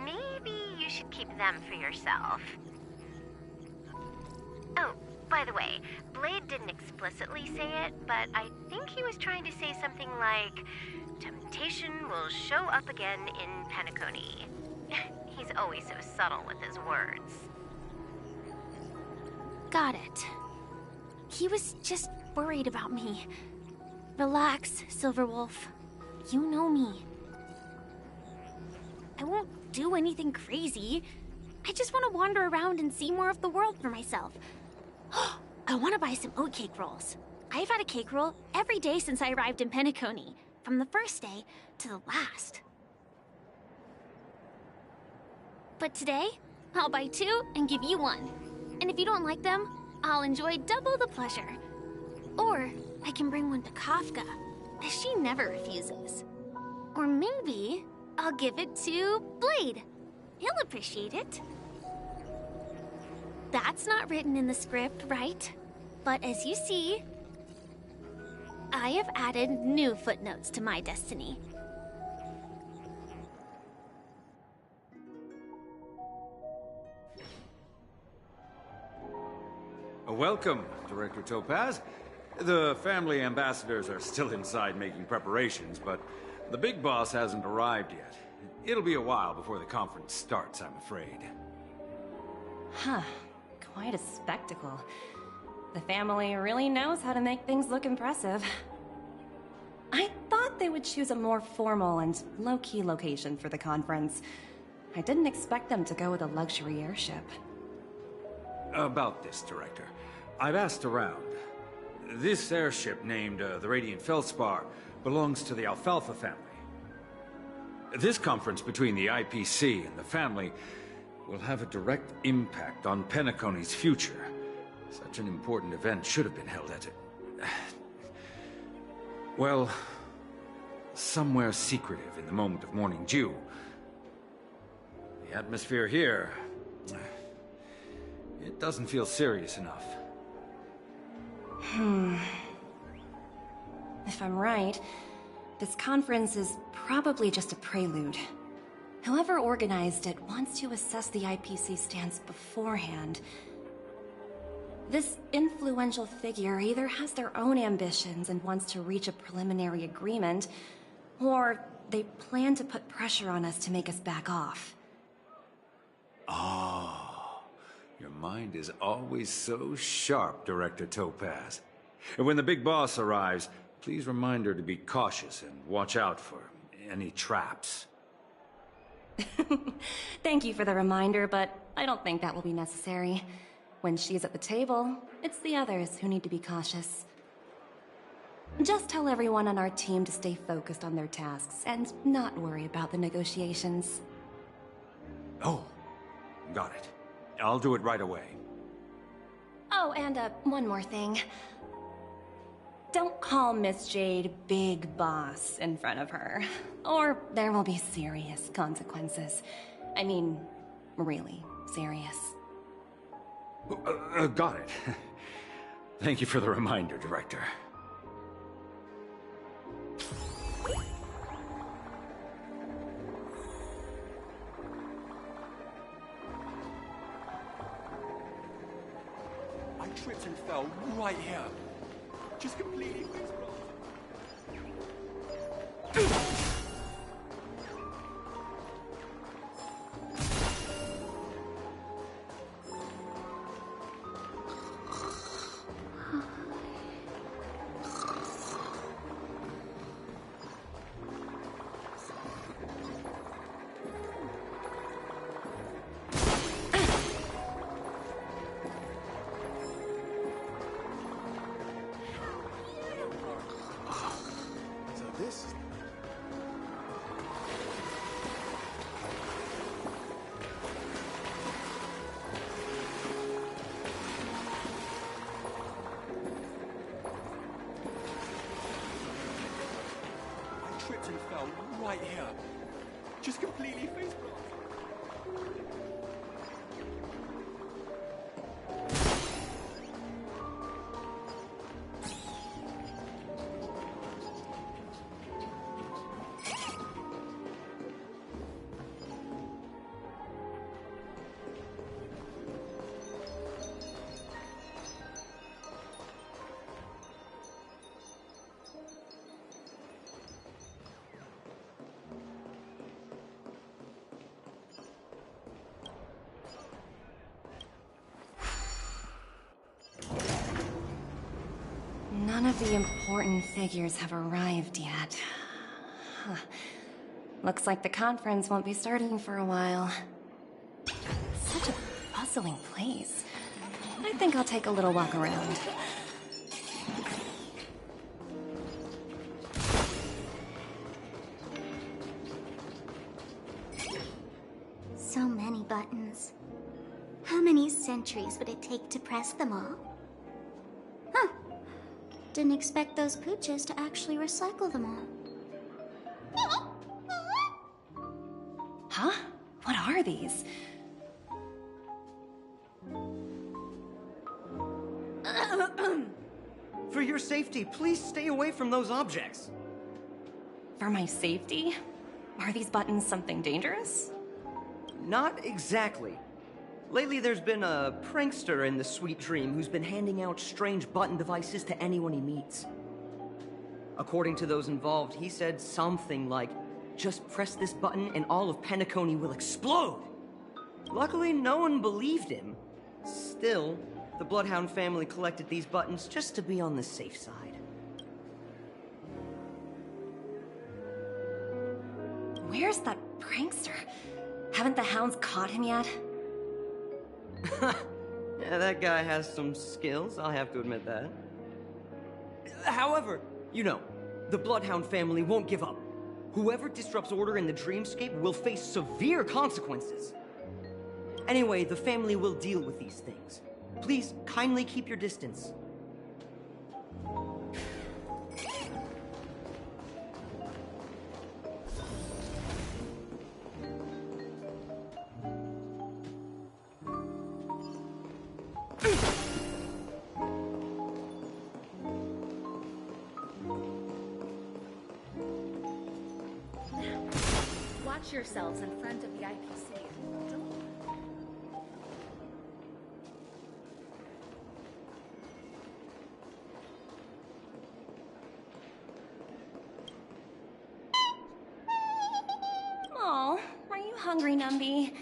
Maybe you should keep them for yourself. Oh, by the way, Blade didn't explicitly say it, but I think he was trying to say something like, temptation will show up again in Penacony. He's always so subtle with his words. Got it. He was just worried about me. Relax, Silverwolf. You know me. I won't do anything crazy. I just want to wander around and see more of the world for myself. I want to buy some oatcake rolls. I've had a cake roll every day since I arrived in Penacony, from the first day to the last. But today, I'll buy 2 and give you 1. And if you don't like them, I'll enjoy double the pleasure. Or I can bring one to Kafka, as she never refuses. Or maybe I'll give it to Blade. He'll appreciate it. That's not written in the script, right? But as you see, I have added new footnotes to my destiny. Welcome, Director Topaz. The family ambassadors are still inside making preparations, but the big boss hasn't arrived yet. It'll be a while before the conference starts, I'm afraid. Huh. Quite a spectacle. The family really knows how to make things look impressive. I thought they would choose a more formal and low-key location for the conference. I didn't expect them to go with a luxury airship. About this, Director. I've asked around. This airship, named the Radiant Feldspar, belongs to the Alfalfa family. This conference between the IPC and the family will have a direct impact on Penacony's future. Such an important event should have been held at well, somewhere secretive in the moment of morning dew. The atmosphere here, it doesn't feel serious enough. If I'm right, this conference is probably just a prelude. Whoever organized it wants to assess the IPC stance beforehand. This influential figure either has their own ambitions and wants to reach a preliminary agreement, or they plan to put pressure on us to make us back off. Oh, your mind is always so sharp, Director Topaz. And when the big boss arrives, please remind her to be cautious and watch out for any traps. Thank you for the reminder, but I don't think that will be necessary. When she's at the table, it's the others who need to be cautious. Just tell everyone on our team to stay focused on their tasks and not worry about the negotiations. Oh, got it. I'll do it right away. Oh, and one more thing. Don't call Miss Jade Big Boss in front of her, or there will be serious consequences. I mean, really serious. Got it. Thank you for the reminder, Director. I tripped and fell right here. Just completely and fell right here. Just completely face planted. of the important figures have arrived yet. Huh. Looks like the conference won't be starting for a while. Such a bustling place. I think I'll take a little walk around. So many buttons. How many centuries would it take to press them all? Huh. Didn't expect those pooches to actually recycle them all. Huh? What are these? For your safety, please stay away from those objects. For my safety? Are these buttons something dangerous? Not exactly. Lately, there's been a prankster in the Sweet Dream who's been handing out strange button devices to anyone he meets. According to those involved, he said something like, "Just press this button and all of Penacony will explode!" Luckily, no one believed him. Still, the Bloodhound family collected these buttons just to be on the safe side. Where's that prankster? Haven't the hounds caught him yet? Yeah, that guy has some skills, I'll have to admit that. However, you know, the Bloodhound family won't give up. Whoever disrupts order in the dreamscape will face severe consequences. Anyway, the family will deal with these things. Please, kindly keep your distance. Watch yourselves in front of the IPC. Oh, are you hungry, Numby?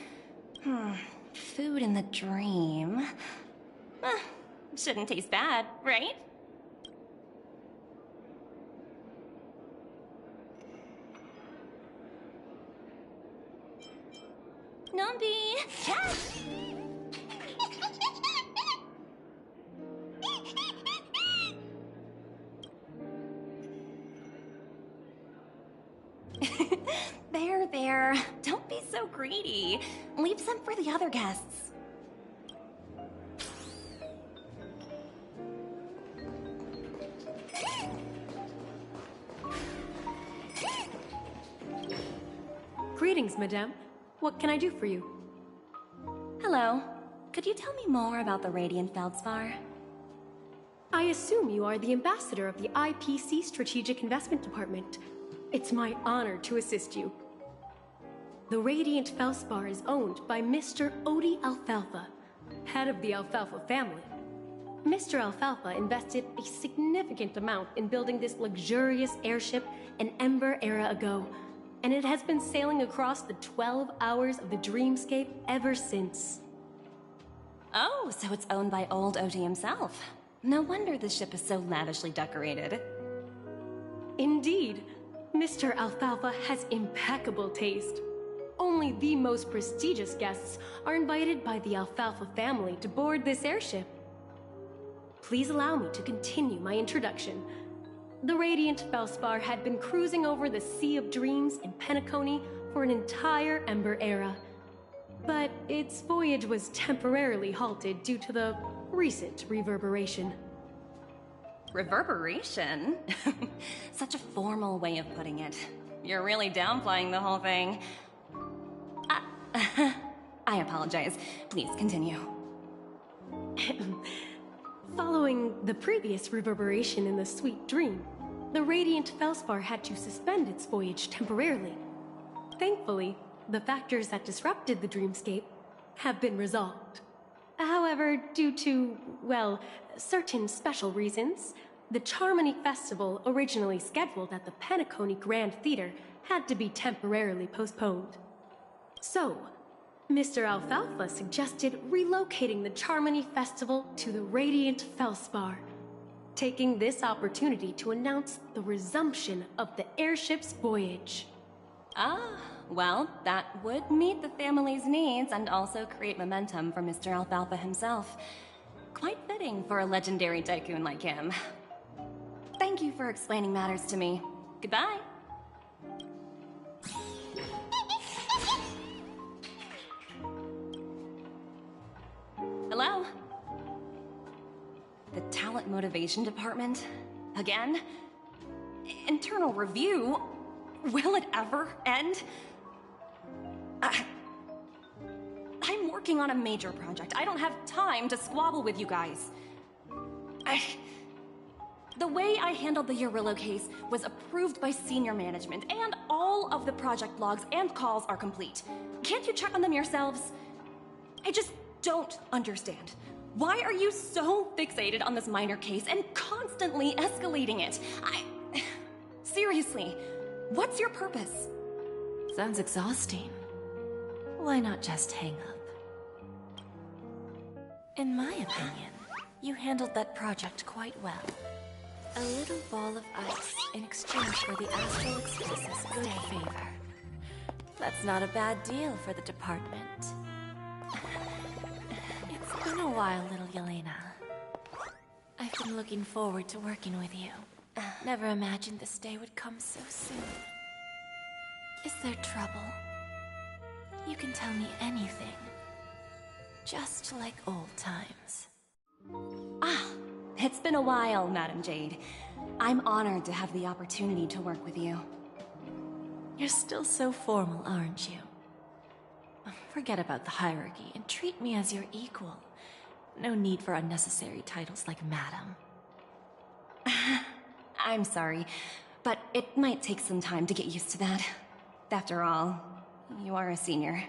Food in the dream. Shouldn't taste bad, right? Numby! Yes! There. Don't be so greedy. Leave some for the other guests. Greetings, madame. What can I do for you? Hello. Could you tell me more about the Radiant Feldspar? I assume you are the ambassador of the IPC Strategic Investment Department. It's my honor to assist you. The Radiant Feldspar is owned by Mr. Odie Alfalfa, head of the Alfalfa family. Mr. Alfalfa invested a significant amount in building this luxurious airship an Ember era ago, and it has been sailing across the 12 hours of the dreamscape ever since. Oh, so it's owned by old Odie himself. No wonder the ship is so lavishly decorated. Indeed. Mr. Alfalfa has impeccable taste. Only the most prestigious guests are invited by the Alfalfa family to board this airship. Please allow me to continue my introduction. The Radiant Feldspar had been cruising over the Sea of Dreams in Penacony for an entire Ember era. But its voyage was temporarily halted due to the recent reverberation. Reverberation? Such a formal way of putting it. You're really downplaying the whole thing. I apologize. Please continue. Following the previous reverberation in the Sweet Dream, the Radiant Feldspar had to suspend its voyage temporarily. Thankfully, the factors that disrupted the dreamscape have been resolved. However, due to, well, certain special reasons, the Charmony Festival, originally scheduled at the Penacony Grand Theater, had to be temporarily postponed. So, Mr. Alfalfa suggested relocating the Charmony Festival to the Radiant Feldspar. taking this opportunity to announce the resumption of the airship's voyage. Ah, well, that would meet the family's needs and also create momentum for Mr. Alfalfa himself. Quite fitting for a legendary tycoon like him. Thank you for explaining matters to me. Goodbye. Hello? The Talent Motivation Department? Again? Internal review? Will it ever end? I'm working on a major project. I don't have time to squabble with you guys. The way I handled the Urillo case was approved by senior management, and all of the project logs and calls are complete. Can't you check on them yourselves? I just don't understand. Why are you so fixated on this minor case and constantly escalating it? Seriously, what's your purpose? Sounds exhausting. Why not just hang up? In my opinion, you handled that project quite well. A little ball of ice in exchange for the Astral Express's good favor. That's not a bad deal for the department. It's been a while, little Yelena. I've been looking forward to working with you. Never imagined this day would come so soon. Is there trouble? You can tell me anything. Just like old times. Ah, it's been a while, Madam Jade. I'm honored to have the opportunity to work with you. You're still so formal, aren't you? Forget about the hierarchy and treat me as your equal. No need for unnecessary titles like Madam. I'm sorry, but it might take some time to get used to that. After all, you are a senior.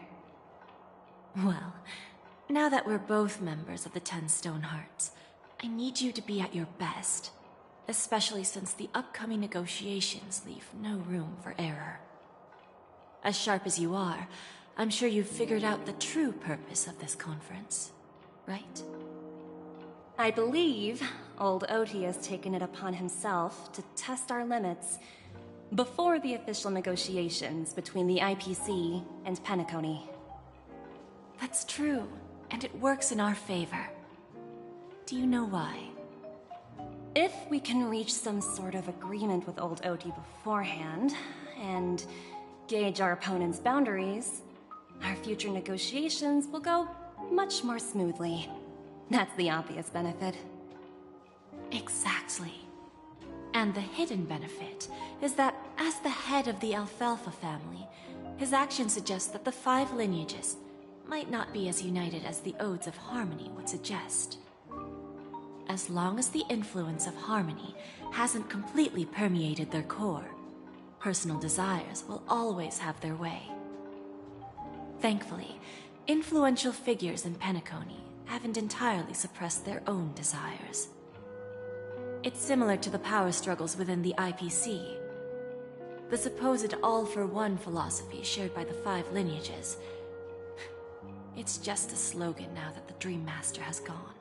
Well, now that we're both members of the 10 Stone Hearts, I need you to be at your best, especially since the upcoming negotiations leave no room for error. As sharp as you are, I'm sure you've figured out the true purpose of this conference, right? I believe old Oti has taken it upon himself to test our limits before the official negotiations between the IPC and Penacony. That's true, and it works in our favor. Do you know why? If we can reach some sort of agreement with old Oti beforehand, and gauge our opponent's boundaries, our future negotiations will go much more smoothly. That's the obvious benefit. Exactly. And the hidden benefit is that, as the head of the Alfalfa family, his actions suggest that the 5 lineages might not be as united as the Odes of Harmony would suggest. As long as the influence of Harmony hasn't completely permeated their core, personal desires will always have their way. Thankfully, influential figures in Penacony haven't entirely suppressed their own desires. It's similar to the power struggles within the IPC. The supposed all-for-one philosophy shared by the 5 lineages. It's just a slogan now that the Dream Master has gone.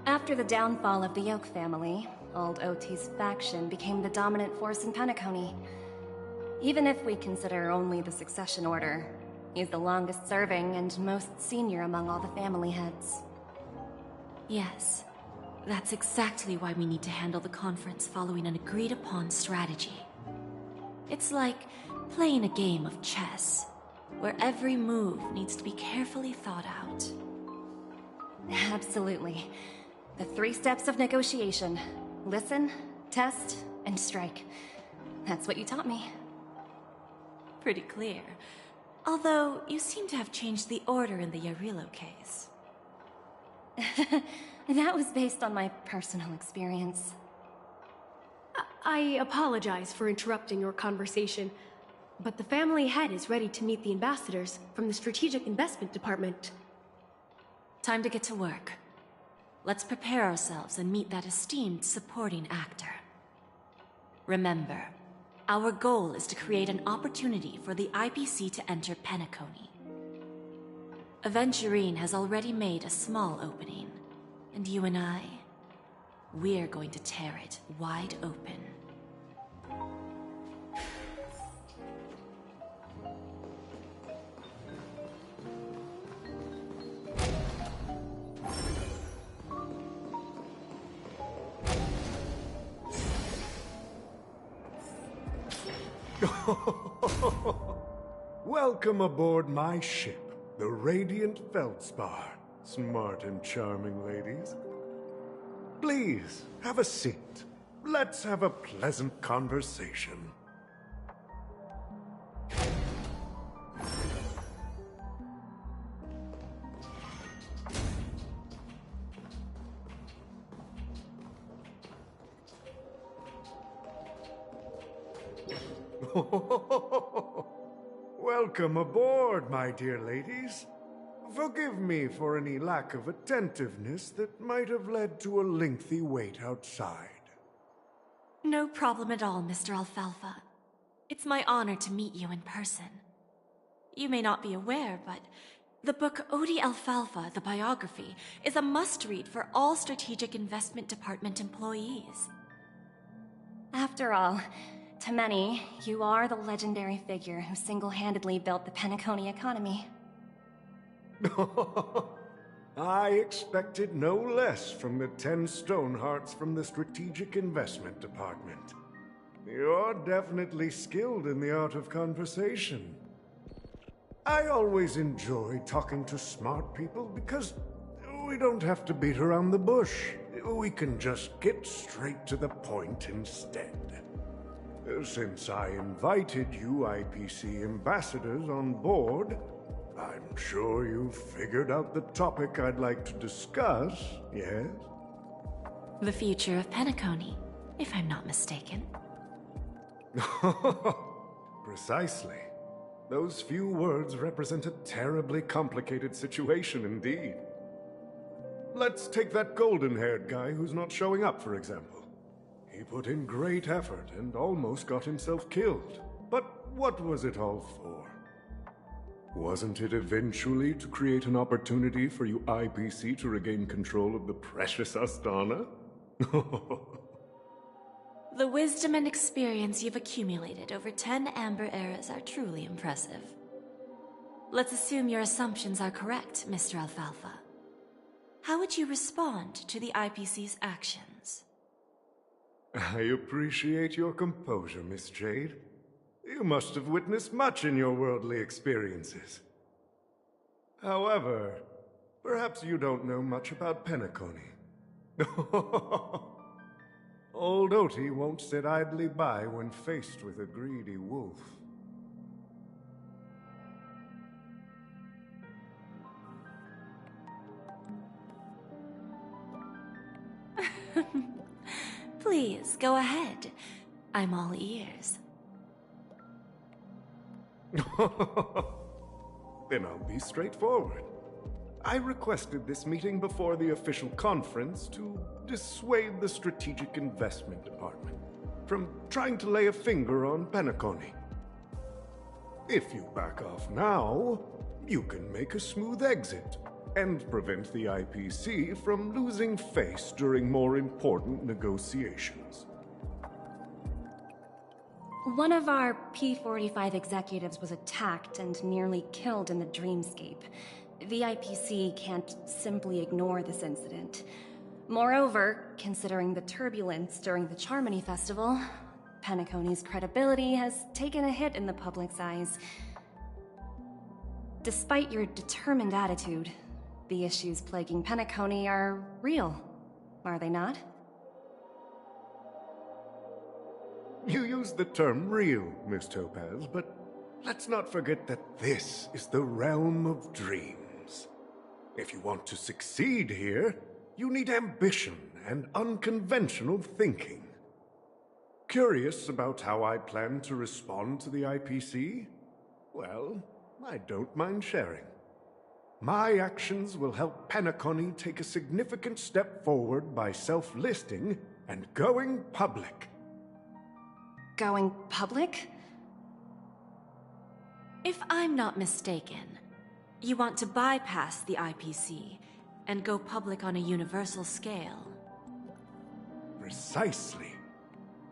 After the downfall of the Yoke family, old Oti's faction became the dominant force in Penacony. Even if we consider only the succession order, he's the longest serving and most senior among all the family heads. Yes, that's exactly why we need to handle the conference following an agreed-upon strategy. It's like playing a game of chess, where every move needs to be carefully thought out. Absolutely. The 3 steps of negotiation. Listen, test, and strike. That's what you taught me. Pretty clear. Although, you seem to have changed the order in the Yarillo case. That was based on my personal experience. I apologize for interrupting your conversation, but the family head is ready to meet the ambassadors from the Strategic Investment Department. Time to get to work. Let's prepare ourselves and meet that esteemed supporting actor. Remember, our goal is to create an opportunity for the IPC to enter Penacony. Aventurine has already made a small opening, and you and I, we're going to tear it wide open. Welcome aboard my ship, the Radiant Feldspar. Smart and charming ladies. Please, have a seat. Let's have a pleasant conversation. Welcome aboard, my dear ladies. Forgive me for any lack of attentiveness that might have led to a lengthy wait outside. No problem at all, Mr. Alfalfa. It's my honor to meet you in person. You may not be aware, but the book Odie Alfalfa, the biography, is a must-read for all Strategic Investment Department employees. After all, to many, you are the legendary figure who single-handedly built the Penacony economy. I expected no less from the 10 Stonehearts from the Strategic Investment Department. You're definitely skilled in the art of conversation. I always enjoy talking to smart people because we don't have to beat around the bush. We can just get straight to the point instead. Since I invited you IPC ambassadors on board, I'm sure you've figured out the topic I'd like to discuss, yes? The future of Penacony, if I'm not mistaken. Precisely. Those few words represent a terribly complicated situation indeed. Let's take that golden-haired guy who's not showing up, for example. He put in great effort and almost got himself killed. But what was it all for? Wasn't it eventually to create an opportunity for you IPC to regain control of the precious Astana? The wisdom and experience you've accumulated over 10 Amber Eras are truly impressive. Let's assume your assumptions are correct, Mr. Alfalfa. How would you respond to the IPC's actions? I appreciate your composure, Miss Jade. You must have witnessed much in your worldly experiences. However, perhaps you don't know much about Penacony. Old Oti won't sit idly by when faced with a greedy wolf. Please, go ahead. I'm all ears. Then I'll be straightforward. I requested this meeting before the official conference to dissuade the Strategic Investment Department from trying to lay a finger on Penacony. If you back off now, you can make a smooth exit and prevent the IPC from losing face during more important negotiations. One of our P-45 executives was attacked and nearly killed in the Dreamscape. The IPC can't simply ignore this incident. Moreover, considering the turbulence during the Charmony Festival, Penacony's credibility has taken a hit in the public's eyes. Despite your determined attitude, the issues plaguing Penacony are real, are they not? You use the term real, Miss Topaz, but let's not forget that this is the realm of dreams. If you want to succeed here, you need ambition and unconventional thinking. Curious about how I plan to respond to the IPC? Well, I don't mind sharing. My actions will help Penacony take a significant step forward by self-listing and going public. Going public? If I'm not mistaken, you want to bypass the IPC and go public on a universal scale. Precisely.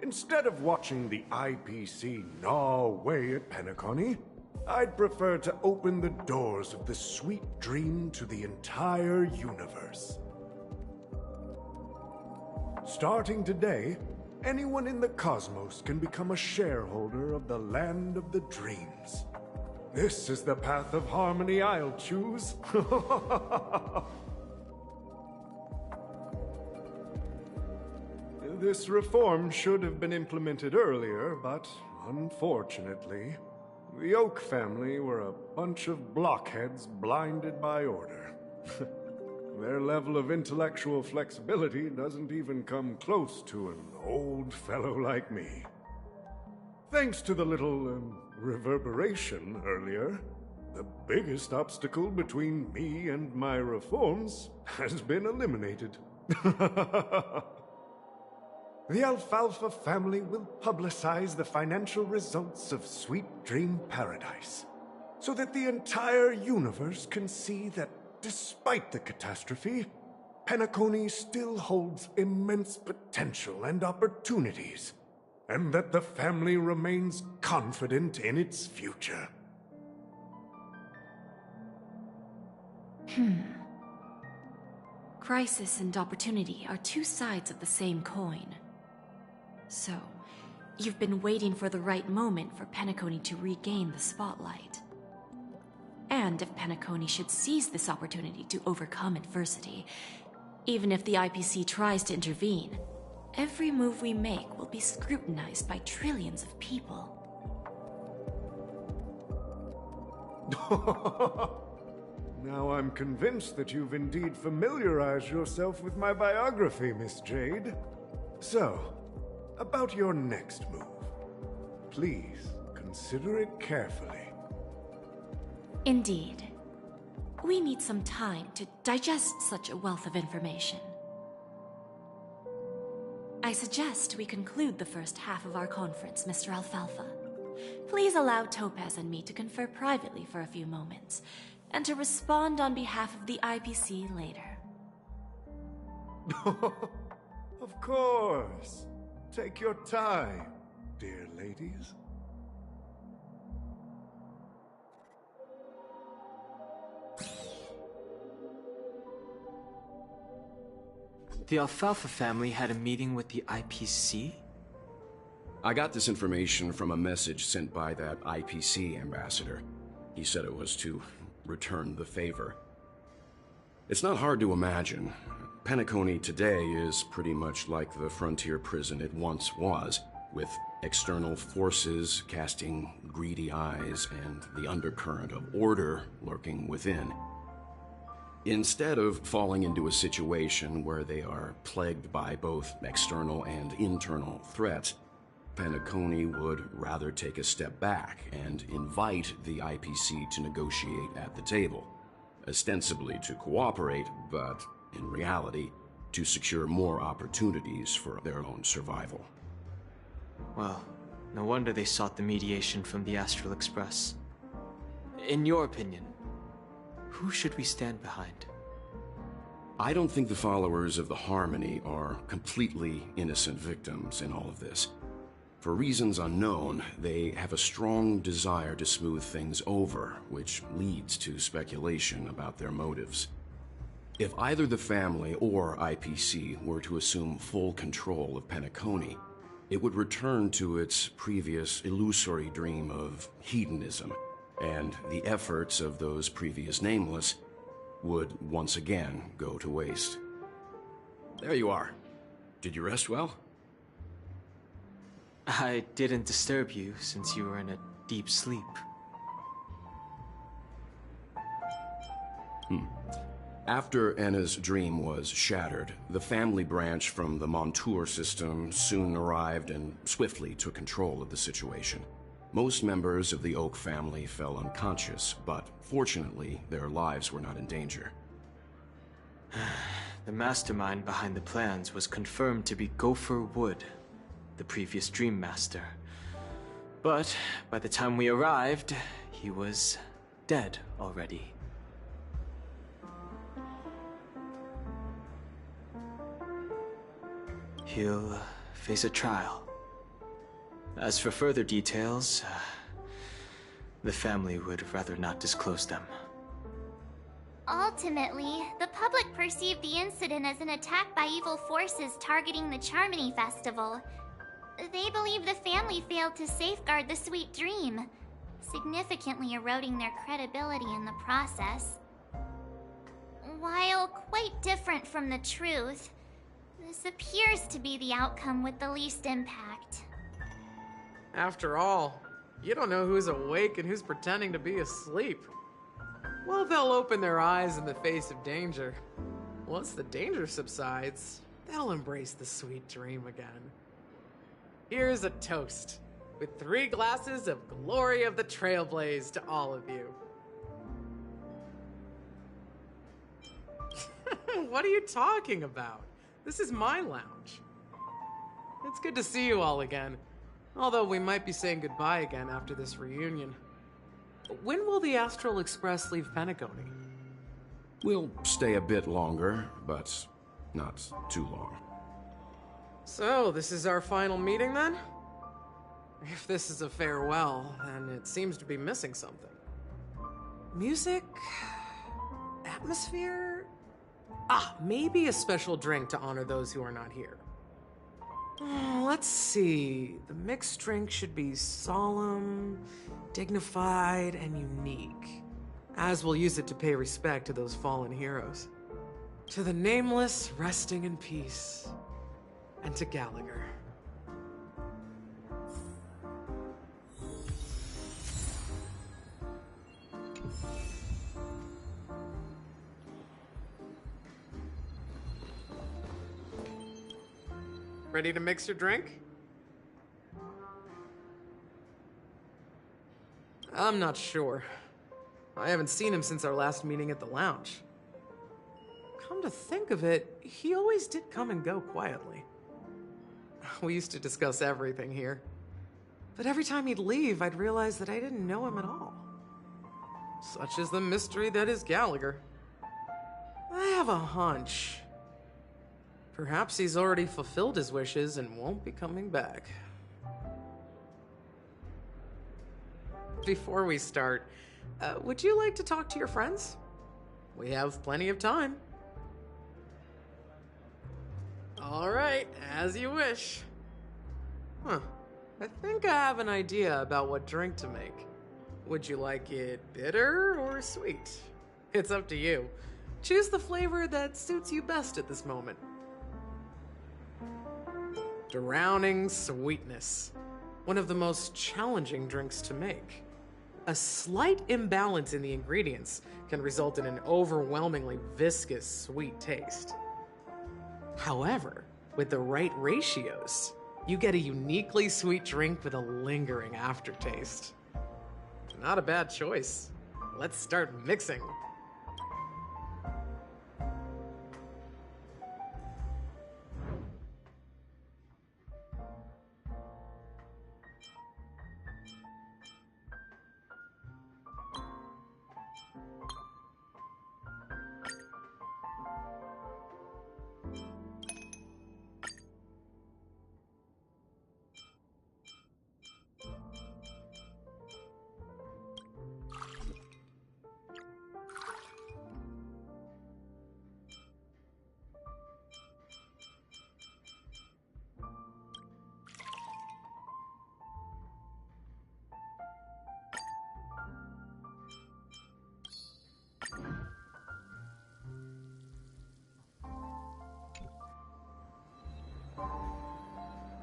Instead of watching the IPC gnaw away at Penacony, I'd prefer to open the doors of the sweet dream to the entire universe. Starting today, anyone in the cosmos can become a shareholder of the Land of the Dreams. This is the path of harmony I'll choose. This reform should have been implemented earlier, but unfortunately, the Oak family were a bunch of blockheads blinded by order. Their level of intellectual flexibility doesn't even come close to an old fellow like me. Thanks to the little, reverberation earlier, the biggest obstacle between me and my reforms has been eliminated. The Alfalfa family will publicize the financial results of Sweet Dream Paradise, so that the entire universe can see that despite the catastrophe, Penacony still holds immense potential and opportunities, and that the family remains confident in its future. Crisis and opportunity are two sides of the same coin. So, you've been waiting for the right moment for Penacony to regain the spotlight. And if Penacony should seize this opportunity to overcome adversity, even if the IPC tries to intervene, every move we make will be scrutinized by trillions of people. Now I'm convinced that you've indeed familiarized yourself with my biography, Miss Jade. So, about your next move. Please, consider it carefully. Indeed. We need some time to digest such a wealth of information. I suggest we conclude the first half of our conference, Mr. Alfalfa. Please allow Topaz and me to confer privately for a few moments, and to respond on behalf of the IPC later. Of course. Take your time, dear ladies. The Alfalfa family had a meeting with the IPC? I got this information from a message sent by that IPC ambassador. He said it was to return the favor. It's not hard to imagine. Penacony today is pretty much like the frontier prison it once was, with external forces casting greedy eyes and the undercurrent of order lurking within. Instead of falling into a situation where they are plagued by both external and internal threats, Penacony would rather take a step back and invite the IPC to negotiate at the table, ostensibly to cooperate, but in reality, to secure more opportunities for their own survival. Well, no wonder they sought the mediation from the Astral Express. In your opinion, who should we stand behind? I don't think the followers of the Harmony are completely innocent victims in all of this. For reasons unknown, they have a strong desire to smooth things over, which leads to speculation about their motives. If either the family or IPC were to assume full control of Penacony, it would return to its previous illusory dream of hedonism, and the efforts of those previous nameless would once again go to waste. There you are. Did you rest well? I didn't disturb you since you were in a deep sleep. After Enna's dream was shattered, the family branch from the Montour system soon arrived and swiftly took control of the situation. Most members of the Oak family fell unconscious, but fortunately, their lives were not in danger. The mastermind behind the plans was confirmed to be Gopher Wood, the previous Dream Master. But by the time we arrived, he was dead already. he'll face a trial. As for further details, the family would rather not disclose them. Ultimately, the public perceived the incident as an attack by evil forces targeting the Charmony Festival. They believe the family failed to safeguard the sweet dream, significantly eroding their credibility in the process. While quite different from the truth, this appears to be the outcome with the least impact. After all, you don't know who's awake and who's pretending to be asleep. Well, they'll open their eyes in the face of danger. Once the danger subsides, they'll embrace the sweet dream again. Here's a toast, with 3 glasses of Glory of the Trailblaze to all of you. What are you talking about? This is my lounge. It's good to see you all again, although we might be saying goodbye again after this reunion. When will the Astral Express leave Penacony? We'll stay a bit longer, but not too long. So, this is our final meeting then? If this is a farewell, then it seems to be missing something. Music? Atmosphere? Maybe a special drink to honor those who are not here. Let's see. The mixed drink should be solemn, dignified, and unique, as we'll use it to pay respect to those fallen heroes. To the Nameless, resting in peace, and to Gallagher. Ready to mix your drink? I'm not sure. I haven't seen him since our last meeting at the lounge. Come to think of it, he always did come and go quietly. We used to discuss everything here. But every time he'd leave, I'd realize that I didn't know him at all. Such is the mystery that is Gallagher. I have a hunch. Perhaps he's already fulfilled his wishes and won't be coming back. Before we start, would you like to talk to your friends? We have plenty of time. All right, as you wish. I think I have an idea about what drink to make. Would you like it bitter or sweet? It's up to you. Choose the flavor that suits you best at this moment. Drowning sweetness. One of the most challenging drinks to make. A slight imbalance in the ingredients can result in an overwhelmingly viscous sweet taste. However, with the right ratios, you get a uniquely sweet drink with a lingering aftertaste. Not a bad choice. Let's start mixing.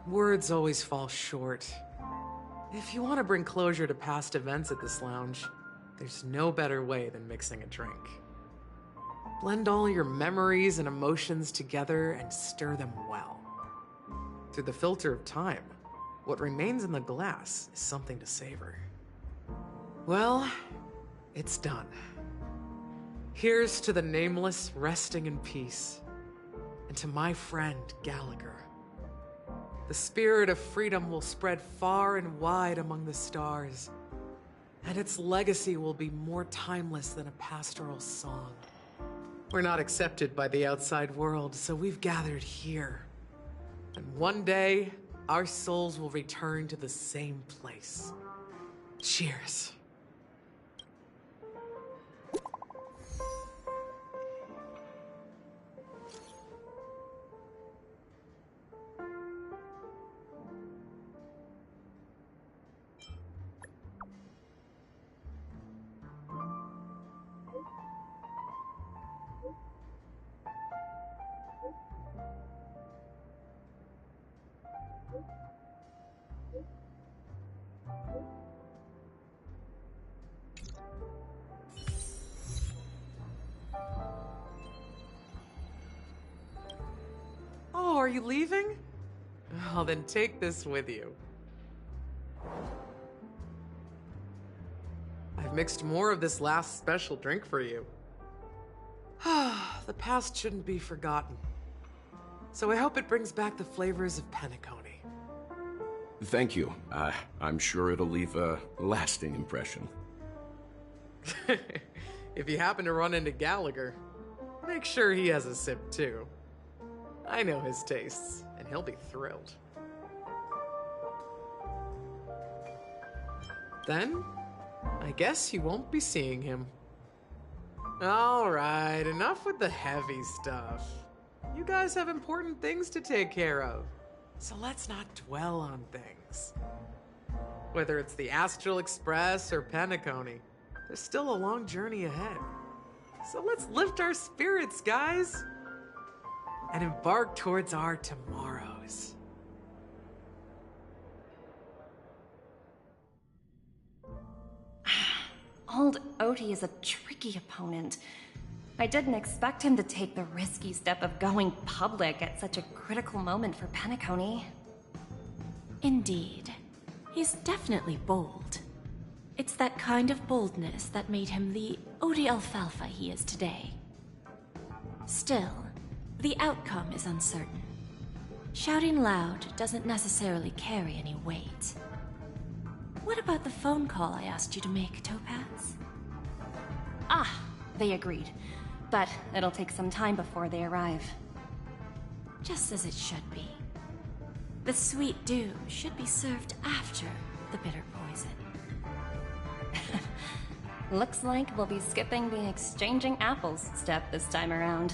Words always fall short. If you want to bring closure to past events at this lounge, there's no better way than mixing a drink. Blend all your memories and emotions together and stir them well. Through the filter of time, what remains in the glass is something to savor. Well, it's done. Here's to the Nameless resting in peace, and to my friend Gallagher. The spirit of freedom will spread far and wide among the stars, and its legacy will be more timeless than a pastoral song. We're not accepted by the outside world, so we've gathered here, And one day, our souls will return to the same place. Cheers. Oh, are you leaving? Oh, then take this with you. I've mixed more of this last special drink for you. The past shouldn't be forgotten. So I hope it brings back the flavors of Penacony. Thank you. I'm sure it'll leave a lasting impression. If you happen to run into Gallagher, make sure he has a sip too. I know his tastes, and he'll be thrilled. Then, I guess you won't be seeing him. Alright, enough with the heavy stuff. You guys have important things to take care of, so let's not dwell on things. Whether it's the Astral Express or Penacony, there's still a long journey ahead. So let's lift our spirits, guys, and embark towards our tomorrows. Old Odie is a tricky opponent. I didn't expect him to take the risky step of going public at such a critical moment for Penacony. Indeed. He's definitely bold. It's that kind of boldness that made him the Odie Alfalfa he is today. Still, the outcome is uncertain. Shouting loud doesn't necessarily carry any weight. What about the phone call I asked you to make, Topaz? Ah, they agreed. But it'll take some time before they arrive. Just as it should be. The sweet dew should be served after the bitter poison. Looks like we'll be skipping the exchanging apples step this time around.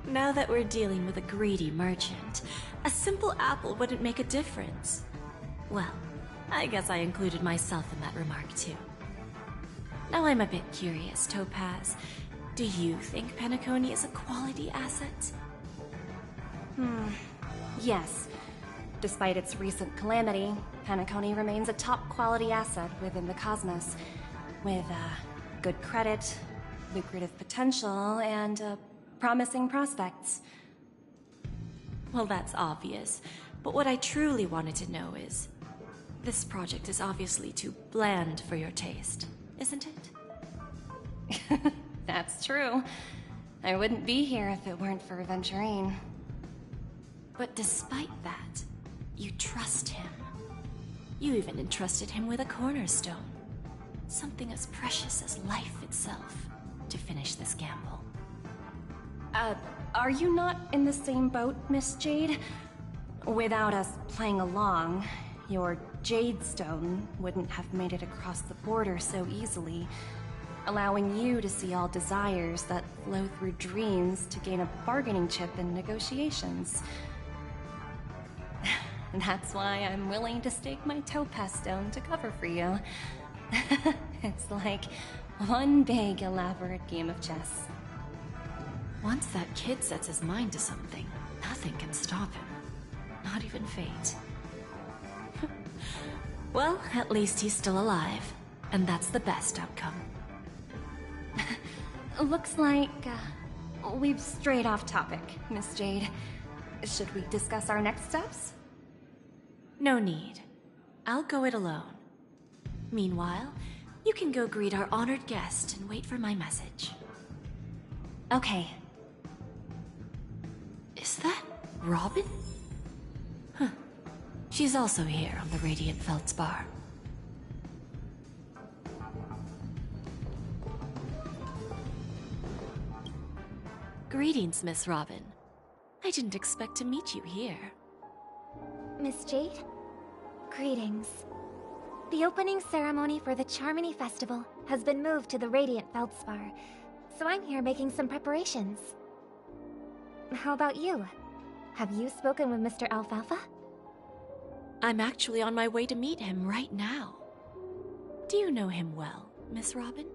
Now that we're dealing with a greedy merchant, a simple apple wouldn't make a difference. Well, I guess I included myself in that remark too. Now I'm a bit curious, Topaz. Do you think Penacony is a quality asset? Yes. Despite its recent calamity, Penacony remains a top-quality asset within the cosmos, with good credit, lucrative potential, and promising prospects. Well, that's obvious, but what I truly wanted to know is, this project is obviously too bland for your taste, isn't it? That's true. I wouldn't be here if it weren't for Venturine. But despite that, you trust him. You even entrusted him with a cornerstone. Something as precious as life itself, to finish this gamble. Are you not in the same boat, Miss Jade? Without us playing along, your Jade Stone wouldn't have made it across the border so easily, allowing you to see all desires that flow through dreams to gain a bargaining chip in negotiations. That's why I'm willing to stake my Topaz Stone to cover for you. It's like one big, elaborate game of chess. Once that kid sets his mind to something, nothing can stop him. Not even fate. Well, at least he's still alive, and that's the best outcome. Looks like we've strayed off topic, Miss Jade. Should we discuss our next steps? No need. I'll go it alone. Meanwhile, you can go greet our honored guest and wait for my message. Okay. Is that Robin? Huh. She's also here on the Radiant Feldspar. Greetings, Miss Robin. I didn't expect to meet you here. Miss Jade? Greetings. The opening ceremony for the Charmony Festival has been moved to the Radiant Feldspar, so I'm here making some preparations. How about you? Have you spoken with Mr. Alfalfa? I'm actually on my way to meet him right now. Do you know him well, Miss Robin?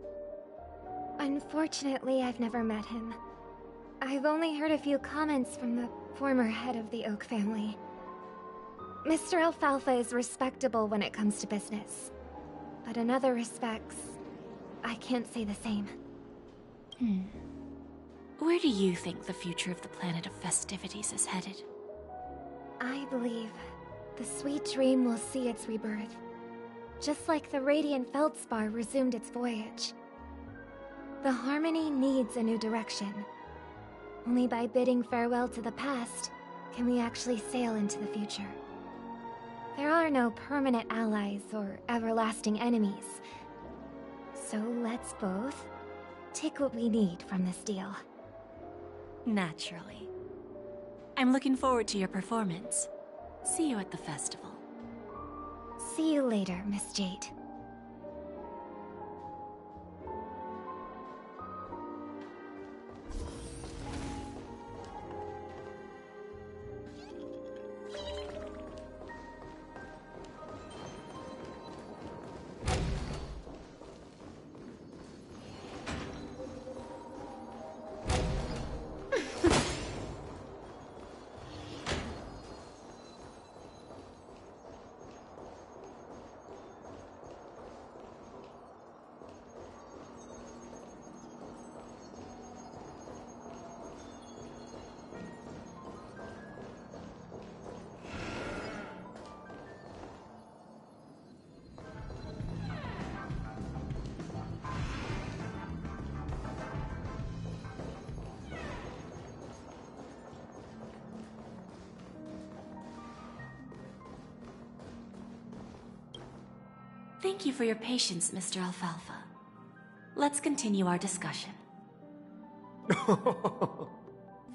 Unfortunately, I've never met him. I've only heard a few comments from the former head of the Oak family. Mr. Alfalfa is respectable when it comes to business. But in other respects, I can't say the same. Where do you think the future of the planet of festivities is headed? I believe the sweet dream will see its rebirth, just like the Radiant Feldspar resumed its voyage. The Harmony needs a new direction. Only by bidding farewell to the past can we actually sail into the future. There are no permanent allies or everlasting enemies. So let's both take what we need from this deal. Naturally. I'm looking forward to your performance. See you at the festival. See you later, Miss Jade. Thank you for your patience, Mr. Alfalfa. Let's continue our discussion.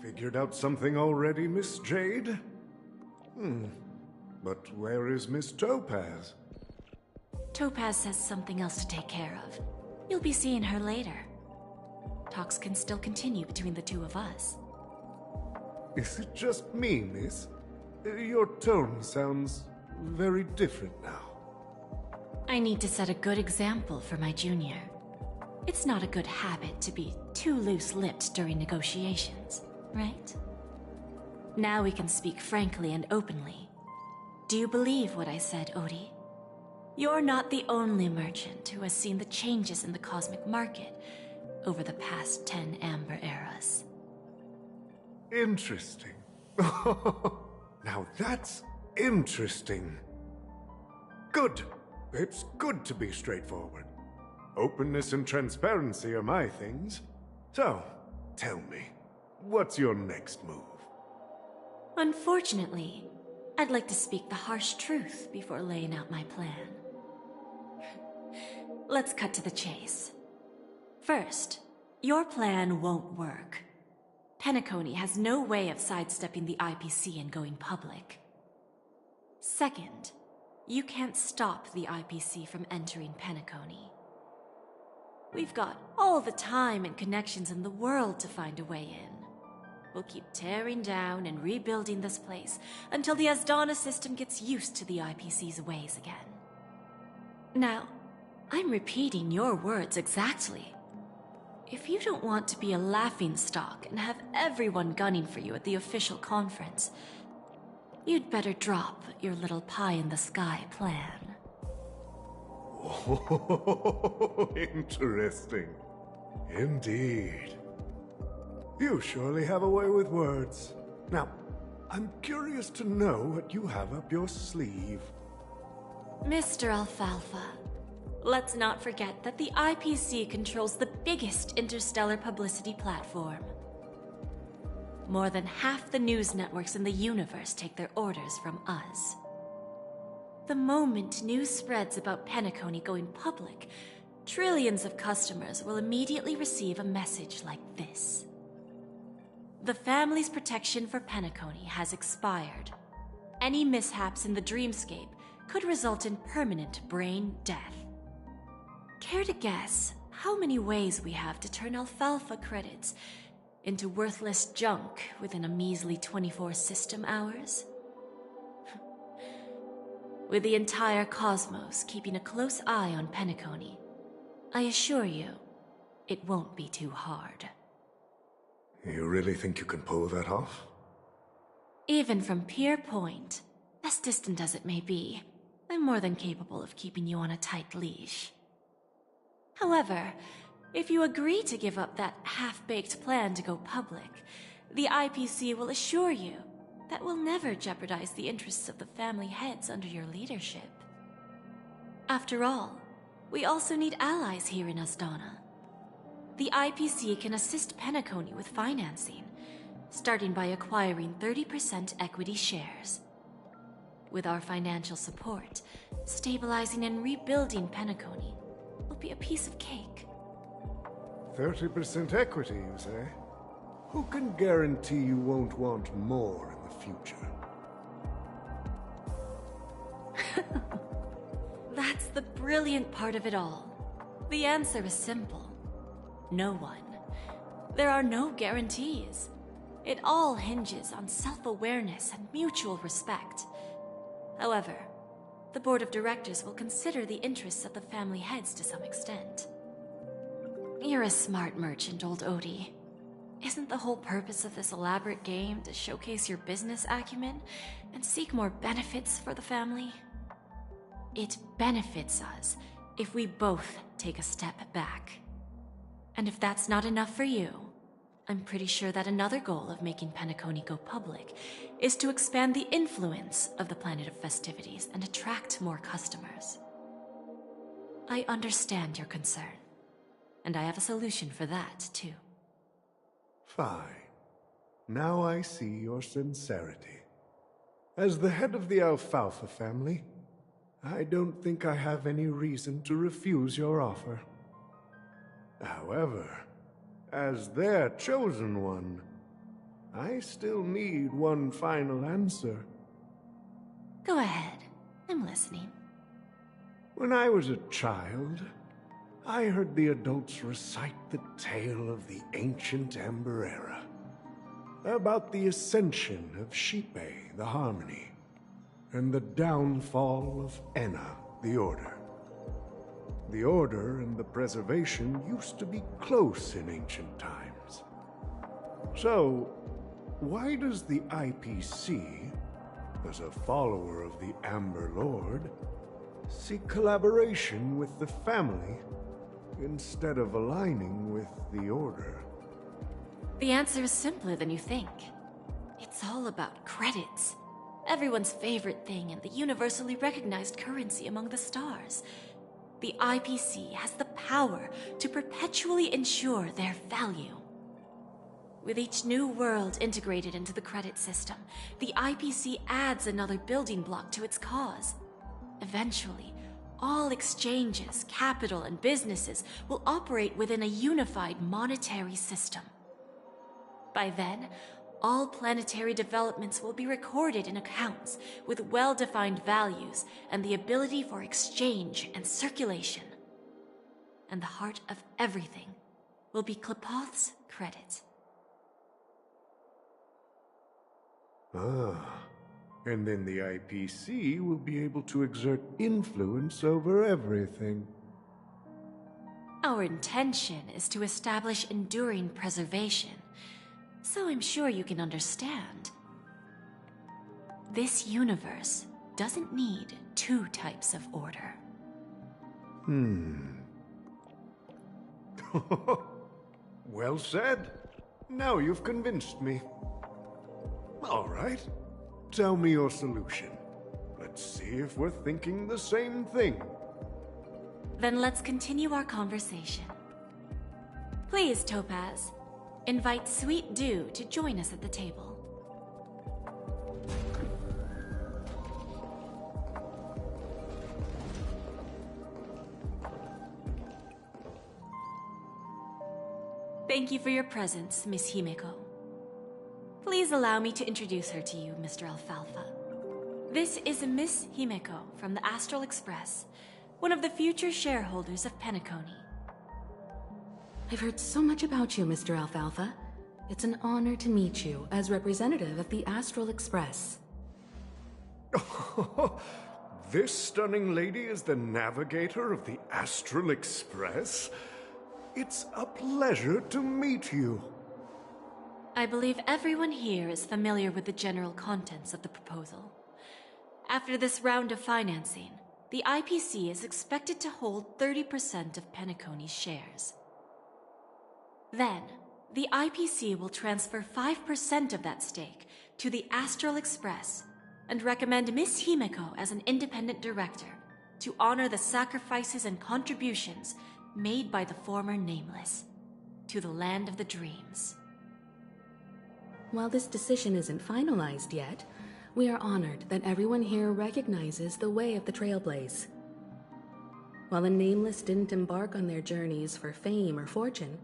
Figured out something already, Miss Jade? But where is Miss Topaz? Topaz has something else to take care of. You'll be seeing her later. Talks can still continue between the two of us. Is it just me, miss? Your tone sounds very different now. I need to set a good example for my junior. It's not a good habit to be too loose-lipped during negotiations, right? Now we can speak frankly and openly. Do you believe what I said, Odie? You're not the only merchant who has seen the changes in the cosmic market over the past 10 Amber Eras. Interesting. Now that's interesting. Good. It's good to be straightforward. Openness and transparency are my things. So, tell me, what's your next move? Unfortunately, I'd like to speak the harsh truth before laying out my plan. Let's cut to the chase. First, your plan won't work. Penacony has no way of sidestepping the IPC and going public. Second, you can't stop the IPC from entering Penacony. We've got all the time and connections in the world to find a way in. We'll keep tearing down and rebuilding this place until the Asdana system gets used to the IPC's ways again. Now, I'm repeating your words exactly. If you don't want to be a laughingstock and have everyone gunning for you at the official conference, you'd better drop your little pie-in-the-sky plan. Oh, interesting. Indeed. You surely have a way with words. Now, I'm curious to know what you have up your sleeve. Mr. Alfalfa, let's not forget that the IPC controls the biggest interstellar publicity platform. More than half the news networks in the universe take their orders from us. The moment news spreads about Penacony going public, trillions of customers will immediately receive a message like this. The family's protection for Penacony has expired. Any mishaps in the dreamscape could result in permanent brain death. Care to guess how many ways we have to turn alfalfa credits into worthless junk within a measly 24 system hours? With the entire cosmos keeping a close eye on Penacony, I assure you, it won't be too hard. You really think you can pull that off? Even from Pier Point, as distant as it may be, I'm more than capable of keeping you on a tight leash. However, if you agree to give up that half-baked plan to go public, the IPC will assure you that we'll never jeopardize the interests of the family heads under your leadership. After all, we also need allies here in Asdana. The IPC can assist Penacony with financing, starting by acquiring 30% equity shares. With our financial support, stabilizing and rebuilding Penacony will be a piece of cake. 30% equity, you say? Who can guarantee you won't want more in the future? That's the brilliant part of it all. The answer is simple. No one. There are no guarantees. It all hinges on self-awareness and mutual respect. However, the board of directors will consider the interests of the family heads to some extent. You're a smart merchant, old Odie. Isn't the whole purpose of this elaborate game to showcase your business acumen and seek more benefits for the family? It benefits us if we both take a step back. And if that's not enough for you, I'm pretty sure that another goal of making Penacony go public is to expand the influence of the Planet of Festivities and attract more customers. I understand your concern, and I have a solution for that, too. Fine. Now I see your sincerity. As the head of the Alfalfa family, I don't think I have any reason to refuse your offer. However, as their chosen one, I still need one final answer. Go ahead. I'm listening. When I was a child, I heard the adults recite the tale of the ancient Ember Era, about the ascension of Shipe, the Harmony, and the downfall of Enna, the Order. The Order and the Preservation used to be close in ancient times. So, why does the IPC, as a follower of the Amber Lord, seek collaboration with the family instead of aligning with the Order? The answer is simpler than you think. It's all about credits. Everyone's favorite thing and the universally recognized currency among the stars. The IPC has the power to perpetually ensure their value. With each new world integrated into the credit system, the IPC adds another building block to its cause. Eventually, all exchanges, capital, and businesses will operate within a unified monetary system. By then, all planetary developments will be recorded in accounts with well-defined values and the ability for exchange and circulation. And the heart of everything will be Klepoth's credit. Ah, and then the IPC will be able to exert influence over everything. Our intention is to establish enduring preservation, so I'm sure you can understand. This universe doesn't need two types of order. Well said. Now you've convinced me. All right. Tell me your solution. Let's see if we're thinking the same thing. Then let's continue our conversation. Please, Topaz, invite Sweet Dew to join us at the table. Thank you for your presence, Miss Himeko. Please allow me to introduce her to you, Mr. Alfalfa. This is Miss Himeko from the Astral Express, one of the future shareholders of Penacony. I've heard so much about you, Mr. Alfalfa. It's an honor to meet you as representative of the Astral Express. This stunning lady is the navigator of the Astral Express? It's a pleasure to meet you. I believe everyone here is familiar with the general contents of the proposal. After this round of financing, the IPC is expected to hold 30% of Penacony's shares. Then, the IPC will transfer 5% of that stake to the Astral Express and recommend Miss Himeko as an independent director to honor the sacrifices and contributions made by the former Nameless to the Land of the Dreams. While this decision isn't finalized yet, we are honored that everyone here recognizes the way of the Trailblaze. While the Nameless didn't embark on their journeys for fame or fortune,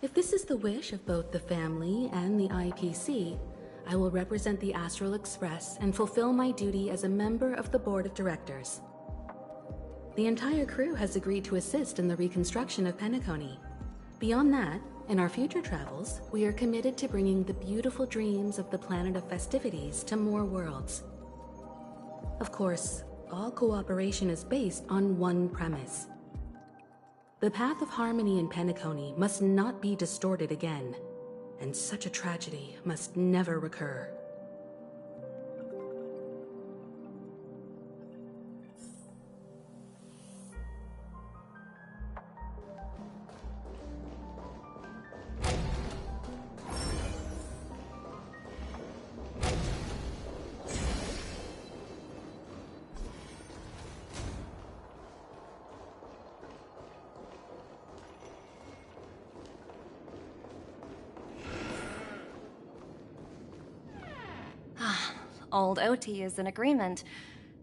if this is the wish of both the family and the IPC, I will represent the Astral Express and fulfill my duty as a member of the board of directors. The entire crew has agreed to assist in the reconstruction of Penacony. Beyond that, in our future travels, we are committed to bringing the beautiful dreams of the planet of festivities to more worlds. Of course, all cooperation is based on one premise. The path of harmony in Penacony must not be distorted again, and such a tragedy must never recur. Old OT is in agreement,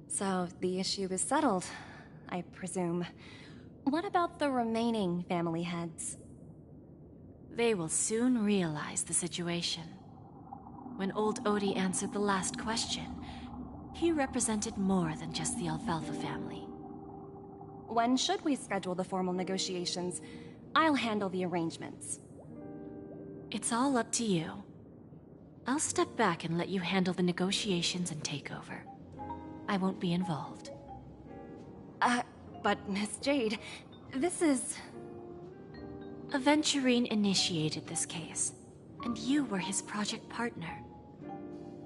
so the issue is settled, I presume. What about the remaining family heads? They will soon realize the situation. When old Odie answered the last question, he represented more than just the Alfalfa family. When should we schedule the formal negotiations? I'll handle the arrangements. It's all up to you. I'll step back and let you handle the negotiations and takeover. I won't be involved. But Miss Jade, this is... Aventurine initiated this case, and you were his project partner.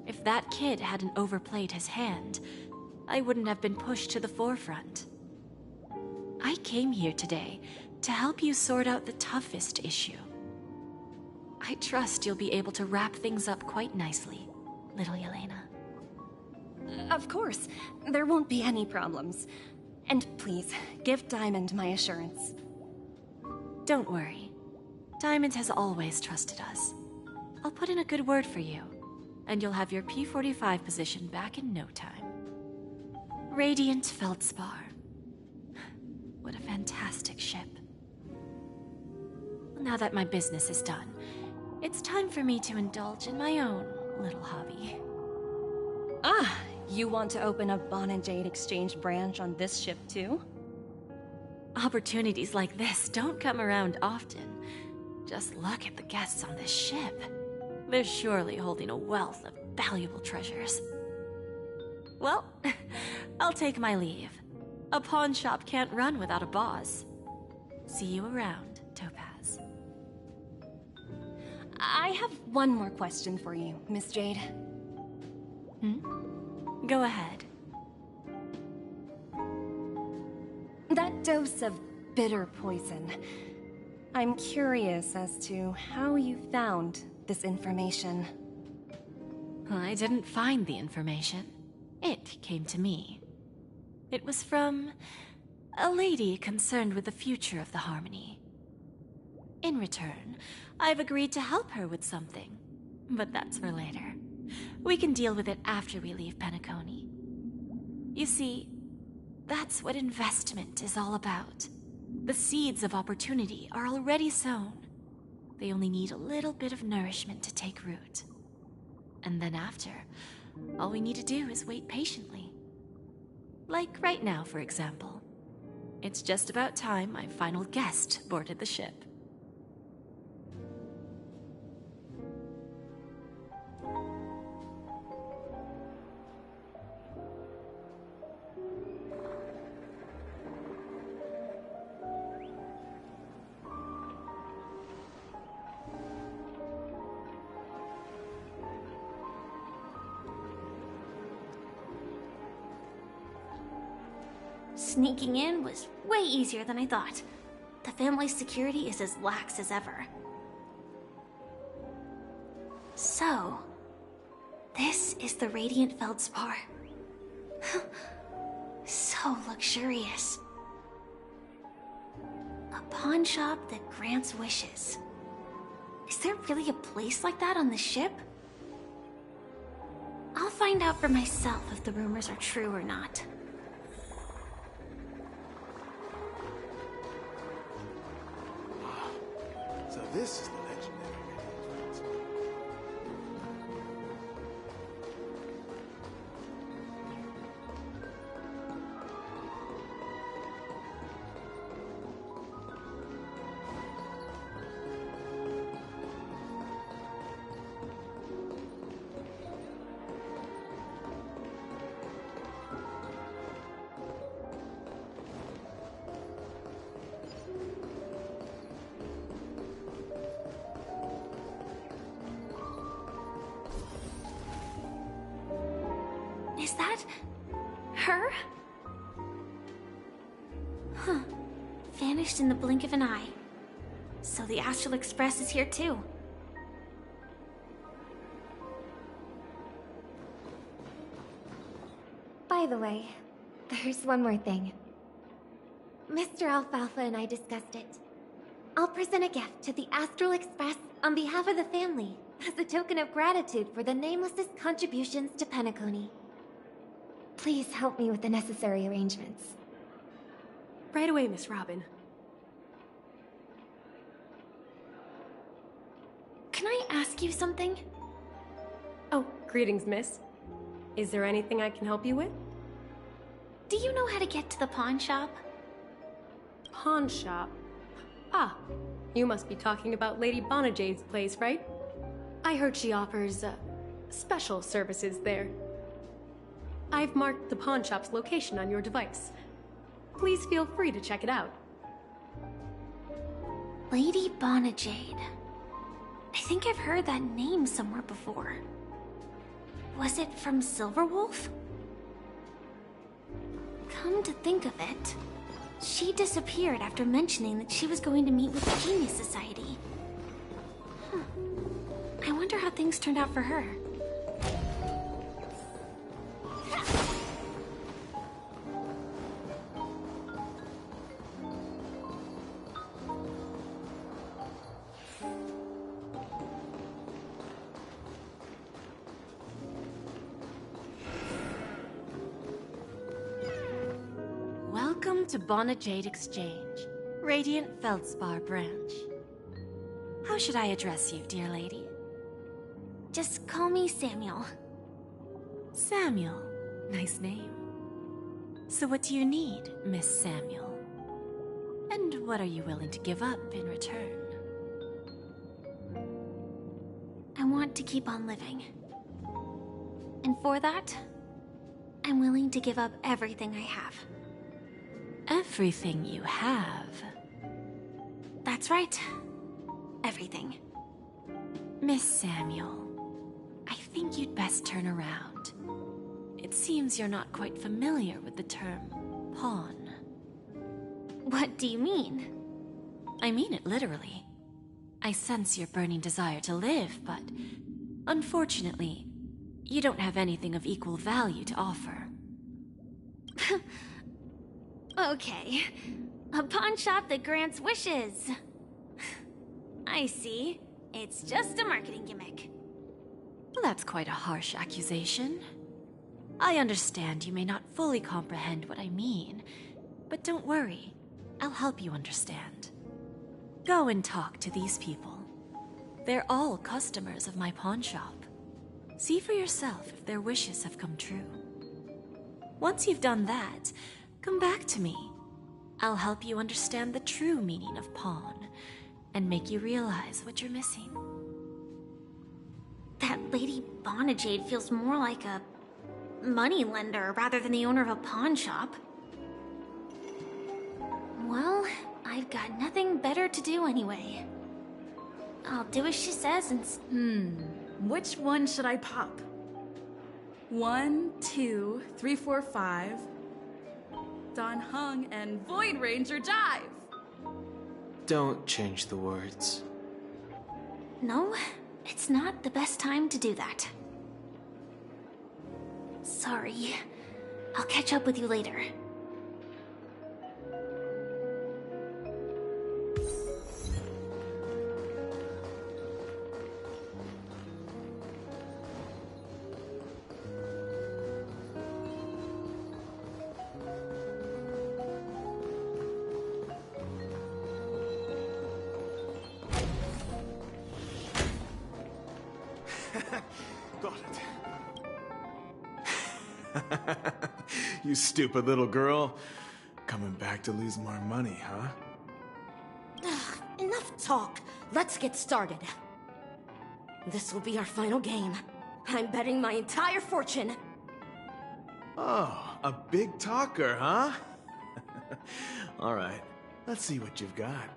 If that kid hadn't overplayed his hand, I wouldn't have been pushed to the forefront. I came here today to help you sort out the toughest issue. I trust you'll be able to wrap things up quite nicely, little Yelena. Of course. There won't be any problems. And please, give Diamond my assurance. Don't worry. Diamond has always trusted us. I'll put in a good word for you, and you'll have your P-45 position back in no time. Radiant Feldspar. What a fantastic ship. Now that my business is done, it's time for me to indulge in my own little hobby. You want to open a Bon and Jade exchange branch on this ship too? Opportunities like this don't come around often. Just look at the guests on this ship. They're surely holding a wealth of valuable treasures. Well, I'll take my leave. A pawn shop can't run without a boss. See you around, Topaz. I have one more question for you, Miss Jade. Go ahead. That dose of bitter poison. I'm curious as to how you found this information. I didn't find the information. It came to me. It was from a lady concerned with the future of the Harmony. In return, I've agreed to help her with something, but that's for later. We can deal with it after we leave Penacony. You see, that's what investment is all about. The seeds of opportunity are already sown. They only need a little bit of nourishment to take root. And then after, all we need to do is wait patiently. Like right now, for example. It's just about time my final guest boarded the ship. Sneaking in was way easier than I thought. The family's security is as lax as ever. So, this is the Radiant Feldspar. So luxurious. A pawn shop that grants wishes. Is there really a place like that on the ship? I'll find out for myself if the rumors are true or not. So this is the legendary Radiant Feldspar. Is that her? Huh. Vanished in the blink of an eye. So the Astral Express is here too. By the way, there's one more thing. Mr. Alfalfa and I discussed it. I'll present a gift to the Astral Express on behalf of the family as a token of gratitude for the Nameless's contributions to Penacony. Please help me with the necessary arrangements. Right away, Miss Robin. Can I ask you something? Oh, greetings, miss. Is there anything I can help you with? Do you know how to get to the pawn shop? Pawn shop? Ah, you must be talking about Lady Bonajade's place, right? I heard she offers, special services there. I've marked the pawn shop's location on your device. Please feel free to check it out. Lady Bonajade. I think I've heard that name somewhere before. Was it from Silverwolf? Come to think of it, she disappeared after mentioning that she was going to meet with the Genius Society. I wonder how things turned out for her. Welcome to Bonajade Exchange, Radiant Feldspar branch. How should I address you, dear lady? Just call me Samuel. Samuel. Nice name. So what do you need, Miss Samuel? And what are you willing to give up in return? I want to keep on living. And for that, I'm willing to give up everything I have. Everything you have? That's right. Everything. Miss Samuel, I think you'd best turn around. It seems you're not quite familiar with the term pawn. What do you mean? I mean it literally. I sense your burning desire to live, but unfortunately, you don't have anything of equal value to offer. Okay. A pawn shop that grants wishes. I see. It's just a marketing gimmick. Well, that's quite a harsh accusation. I understand you may not fully comprehend what I mean, but don't worry. I'll help you understand. Go and talk to these people. They're all customers of my pawn shop. See for yourself if their wishes have come true. Once you've done that, come back to me. I'll help you understand the true meaning of pawn, and make you realize what you're missing. That Lady Jade feels more like a moneylender rather than the owner of a pawn shop. Well, I've got nothing better to do anyway. I'll do as she says and... Which one should I pop? 1, 2, 3, 4, 5. Don Hung and Void Ranger Jive. Don't change the words. No, it's not the best time to do that. Sorry. I'll catch up with you later. Got it. You stupid little girl. Coming back to lose more money, huh? Enough talk. Let's get started. This will be our final game. I'm betting my entire fortune. Oh, a big talker, huh? All right, let's see what you've got.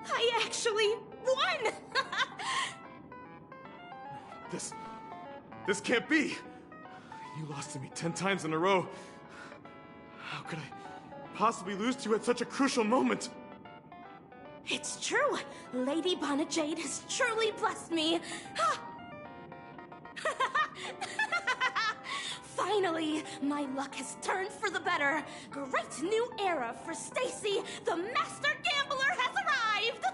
I actually won! This can't be! You lost to me 10 times in a row. How could I possibly lose to you at such a crucial moment? It's true! Lady Jade has truly blessed me! Finally, my luck has turned for the better! Great new era for Stacy! The Master Gambler has arrived!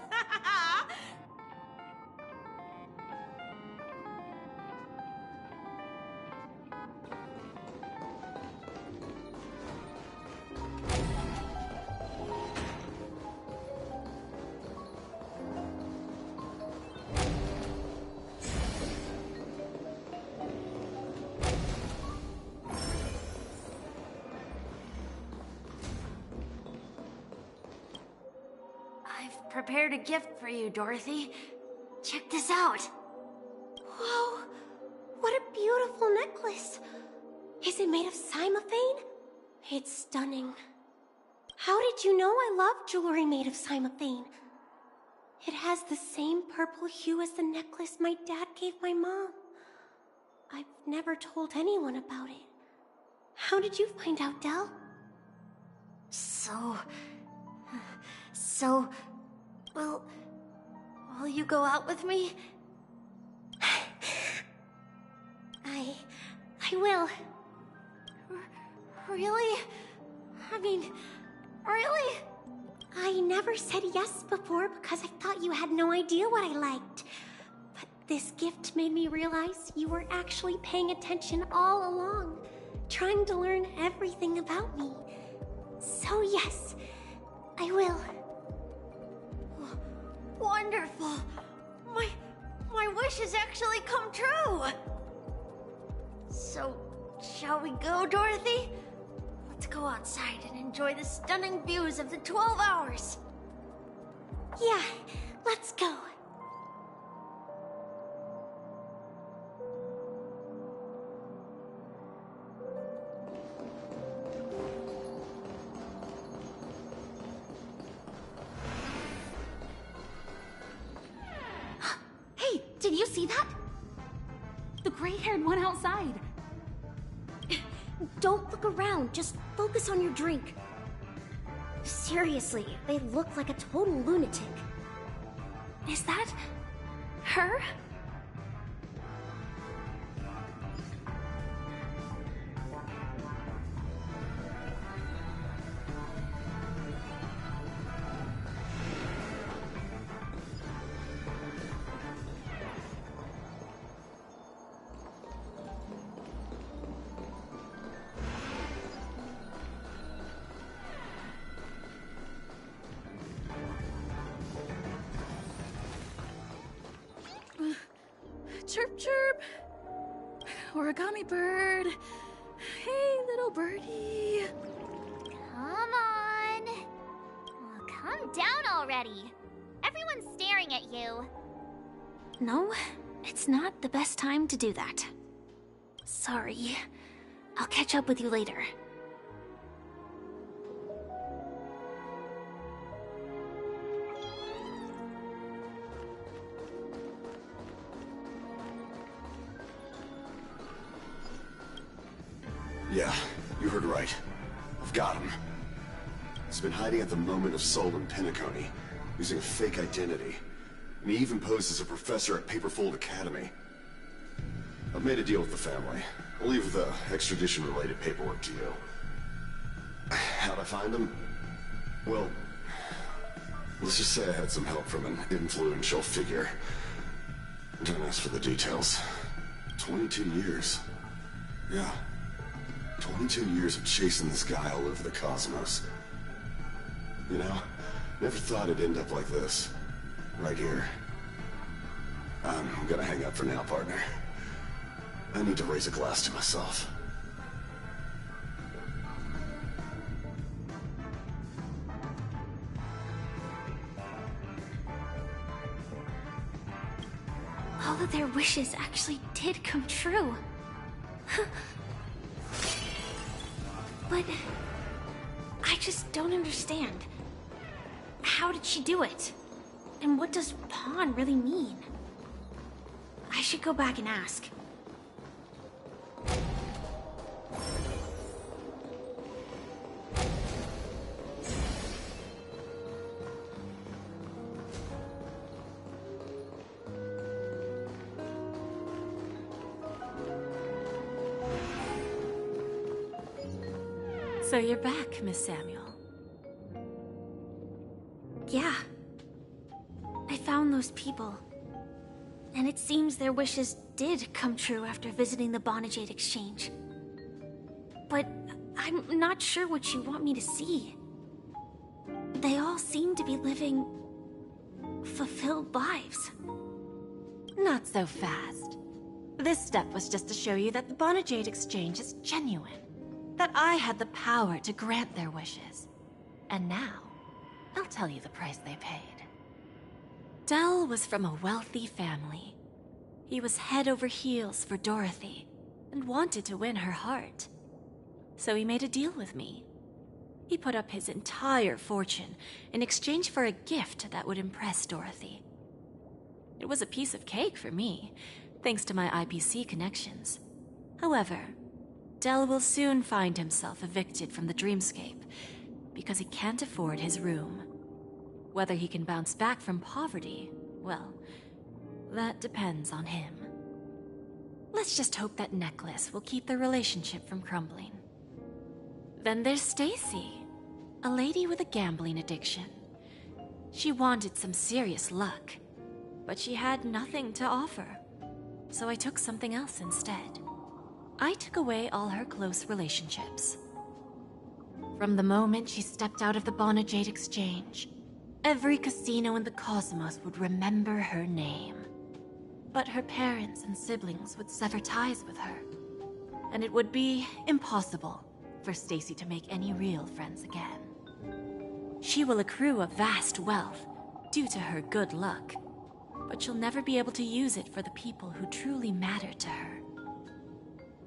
Prepared a gift for you, Dorothy. Check this out. Whoa! What a beautiful necklace! Is it made of cymophane? It's stunning. How did you know I love jewelry made of cymophane? It has the same purple hue as the necklace my dad gave my mom. I've never told anyone about it. How did you find out, Del? Well, will you go out with me? I will. Really? I mean, really? I never said yes before because I thought you had no idea what I liked. But this gift made me realize you were actually paying attention all along, trying to learn everything about me. So yes, I will. Wonderful. wish has actually come true! So, shall we go, Dorothy? Let's go outside and enjoy the stunning views of the 12 hours. Yeah, let's go. Hey, did you see that? The gray-haired one outside. Don't look around, just focus on your drink. Seriously, they look like a total lunatic. Is that her? Chirp, chirp. Origami bird. Hey, little birdie. Come on. Oh, calm down already. Everyone's staring at you. No, it's not the best time to do that. Sorry. I'll catch up with you later. Yeah, you heard right. I've got him. He's been hiding at the Moment of Soul in Penacony, using a fake identity. And he even posed as a professor at Paperfold Academy. I've made a deal with the family. I'll leave the extradition-related paperwork to you. How'd I find him? Well, let's just say I had some help from an influential figure. Don't ask for the details. 22 years. Yeah. 22 years of chasing this guy all over the cosmos. You know, never thought it'd end up like this. Right here. I'm gonna hang up for now, partner. I need to raise a glass to myself. All of their wishes actually did come true. But I just don't understand. How did she do it? And what does pawn really mean? I should go back and ask. So you're back, Miss Samuel. Yeah. I found those people. And it seems their wishes did come true after visiting the Bonajade Exchange. But I'm not sure what you want me to see. They all seem to be living fulfilled lives. Not so fast. This step was just to show you that the Bonajade Exchange is genuine. That I had the power to grant their wishes. And now, I'll tell you the price they paid. Dell was from a wealthy family. He was head over heels for Dorothy, and wanted to win her heart. So he made a deal with me. He put up his entire fortune in exchange for a gift that would impress Dorothy. It was a piece of cake for me, thanks to my IPC connections. However, Dell will soon find himself evicted from the dreamscape because he can't afford his room. Whether he can bounce back from poverty, well, that depends on him. Let's just hope that necklace will keep their relationship from crumbling. Then there's Stacy, a lady with a gambling addiction. She wanted some serious luck, but she had nothing to offer, so I took something else instead. I took away all her close relationships. From the moment she stepped out of the Bonajade Exchange, every casino in the cosmos would remember her name. But her parents and siblings would sever ties with her, and it would be impossible for Stacy to make any real friends again. She will accrue a vast wealth due to her good luck, but she'll never be able to use it for the people who truly matter to her.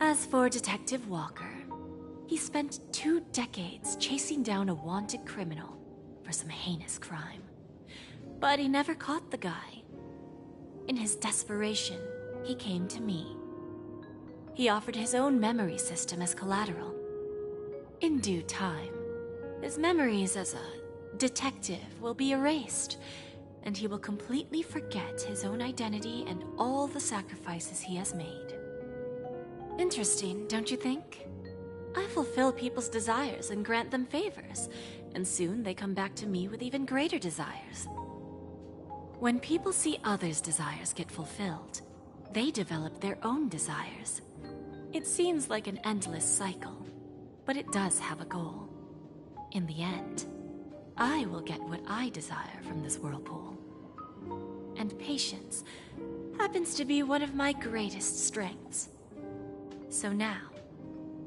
As for Detective Walker, he spent 2 decades chasing down a wanted criminal for some heinous crime. But he never caught the guy. In his desperation, he came to me. He offered his own memory system as collateral. In due time, his memories as a detective will be erased, and he will completely forget his own identity and all the sacrifices he has made. Interesting, don't you think? I fulfill people's desires and grant them favors, and soon they come back to me with even greater desires. When people see others' desires get fulfilled, they develop their own desires. It seems like an endless cycle, but it does have a goal. In the end, I will get what I desire from this whirlpool. And patience happens to be one of my greatest strengths. So now,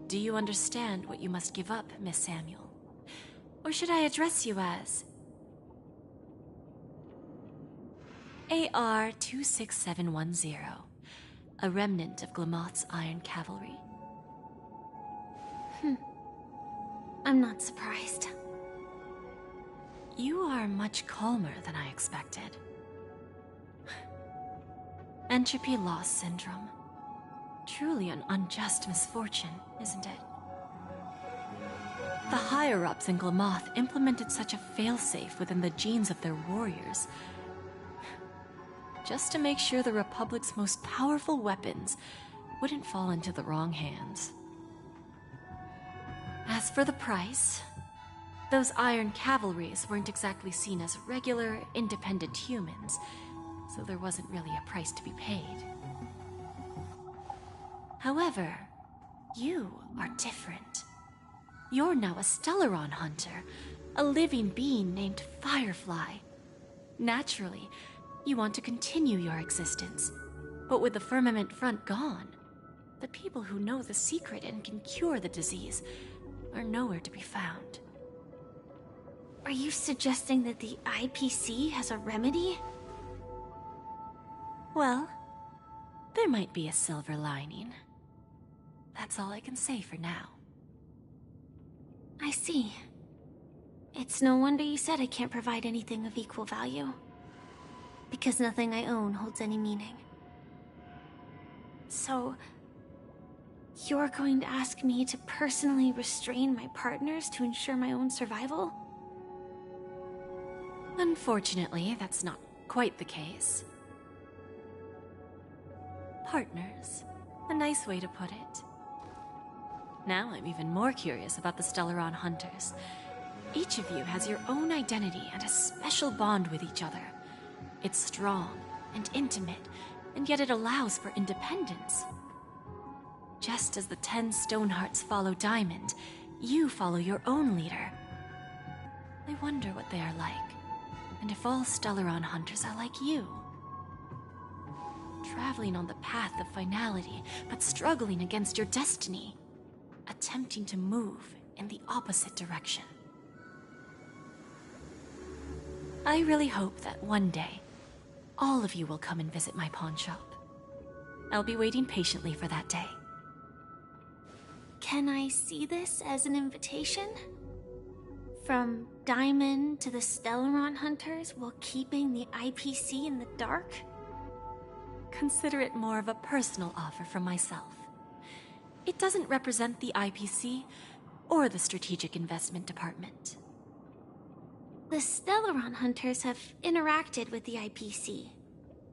do you understand what you must give up, Miss Samuel? Or should I address you as AR-26710, a remnant of Glamoth's Iron Cavalry? I'm not surprised. You are much calmer than I expected. Entropy loss syndrome. Truly an unjust misfortune, isn't it? The higher-ups in Glamoth implemented such a failsafe within the genes of their warriors, just to make sure the Republic's most powerful weapons wouldn't fall into the wrong hands. As for the price, those Iron Cavalries weren't exactly seen as regular, independent humans, so there wasn't really a price to be paid. However, you are different. You're now a Stellaron hunter, a living being named Firefly. Naturally, you want to continue your existence, but with the firmament front gone, the people who know the secret and can cure the disease are nowhere to be found. Are you suggesting that the IPC has a remedy? Well, there might be a silver lining. That's all I can say for now. I see. It's no wonder you said I can't provide anything of equal value. Because nothing I own holds any meaning. So, you're going to ask me to personally restrain my partners to ensure my own survival? Unfortunately, that's not quite the case. Partners. A nice way to put it. Now I'm even more curious about the Stellaron Hunters. Each of you has your own identity and a special bond with each other. It's strong and intimate, and yet it allows for independence. Just as the 10 Stonehearts follow Diamond, you follow your own leader. I wonder what they are like, and if all Stellaron Hunters are like you. Traveling on the path of finality, but struggling against your destiny. Attempting to move in the opposite direction. I really hope that one day, all of you will come and visit my pawn shop. I'll be waiting patiently for that day. Can I see this as an invitation? From Diamond to the Stellaron Hunters while keeping the IPC in the dark? Consider it more of a personal offer from myself. It doesn't represent the IPC or the Strategic Investment Department. The Stellaron Hunters have interacted with the IPC,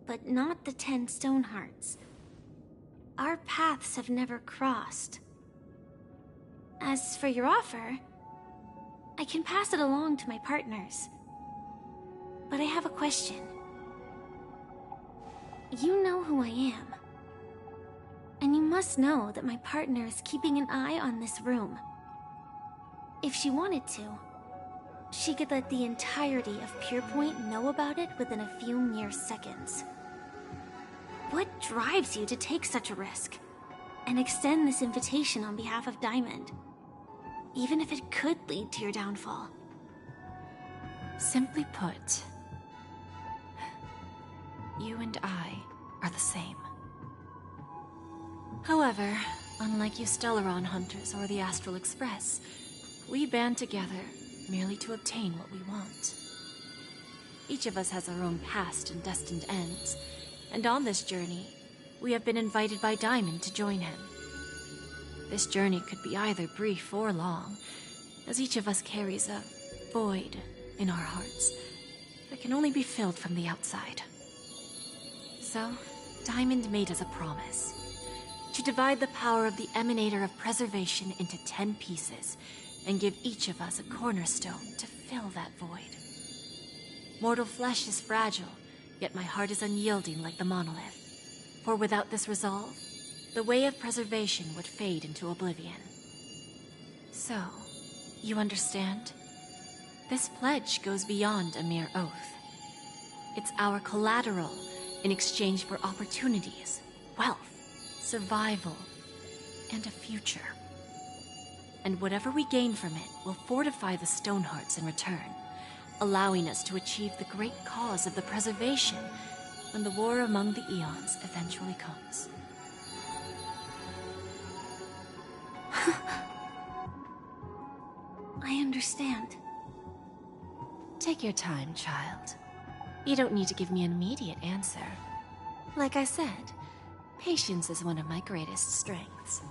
but not the 10 Stonehearts. Our paths have never crossed. As for your offer, I can pass it along to my partners. But I have a question. You know who I am. And you must know that my partner is keeping an eye on this room. If she wanted to, she could let the entirety of Purepoint know about it within a few mere seconds. What drives you to take such a risk? And extend this invitation on behalf of Diamond? Even if it could lead to your downfall. Simply put, you and I are the same. However, unlike you Stellaron hunters or the Astral Express, we band together merely to obtain what we want. Each of us has our own past and destined ends, and on this journey, we have been invited by Diamond to join him. This journey could be either brief or long, as each of us carries a void in our hearts that can only be filled from the outside. So, Diamond made us a promise to divide the power of the Emanator of Preservation into 10 pieces and give each of us a cornerstone to fill that void. Mortal flesh is fragile, yet my heart is unyielding like the monolith. For without this resolve, the way of preservation would fade into oblivion. So, you understand? This pledge goes beyond a mere oath. It's our collateral in exchange for opportunities, wealth, survival, and a future. And whatever we gain from it will fortify the Stonehearts in return, allowing us to achieve the great cause of the preservation when the war among the Eons eventually comes. I understand. Take your time, child. You don't need to give me an immediate answer. Like I said, patience is one of my greatest strengths.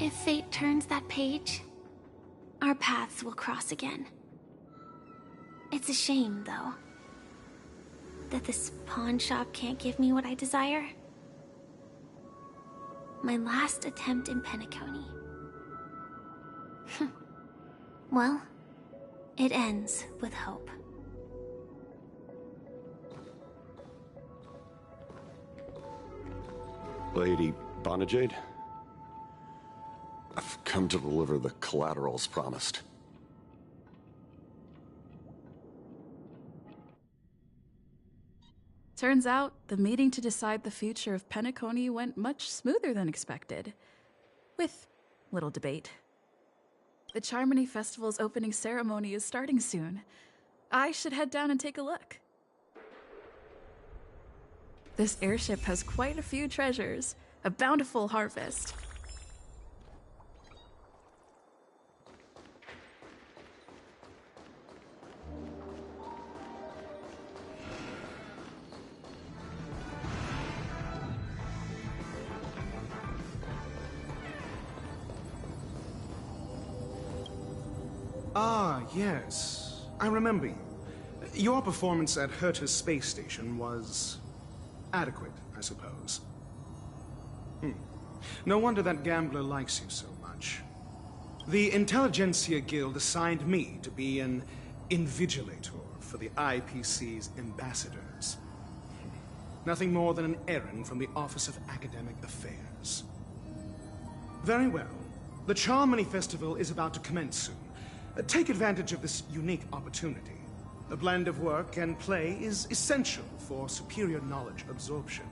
If fate turns that page, our paths will cross again. It's a shame, though, that this pawn shop can't give me what I desire. My last attempt in Penacony. Well, it ends with hope. Lady Jade, I've come to deliver the collaterals promised. Turns out, the meeting to decide the future of Penacony went much smoother than expected. With little debate. The Charmony Festival's opening ceremony is starting soon. I should head down and take a look. This airship has quite a few treasures, a bountiful harvest. Ah, yes. I remember you. Your performance at Herta's space station was adequate, I suppose. No wonder that gambler likes you so much. The Intelligentsia Guild assigned me to be an invigilator for the IPC's ambassadors. Nothing more than an errand from the Office of Academic Affairs. Very well. The Charmony Festival is about to commence soon. Take advantage of this unique opportunity. A blend of work and play is essential for superior knowledge absorption.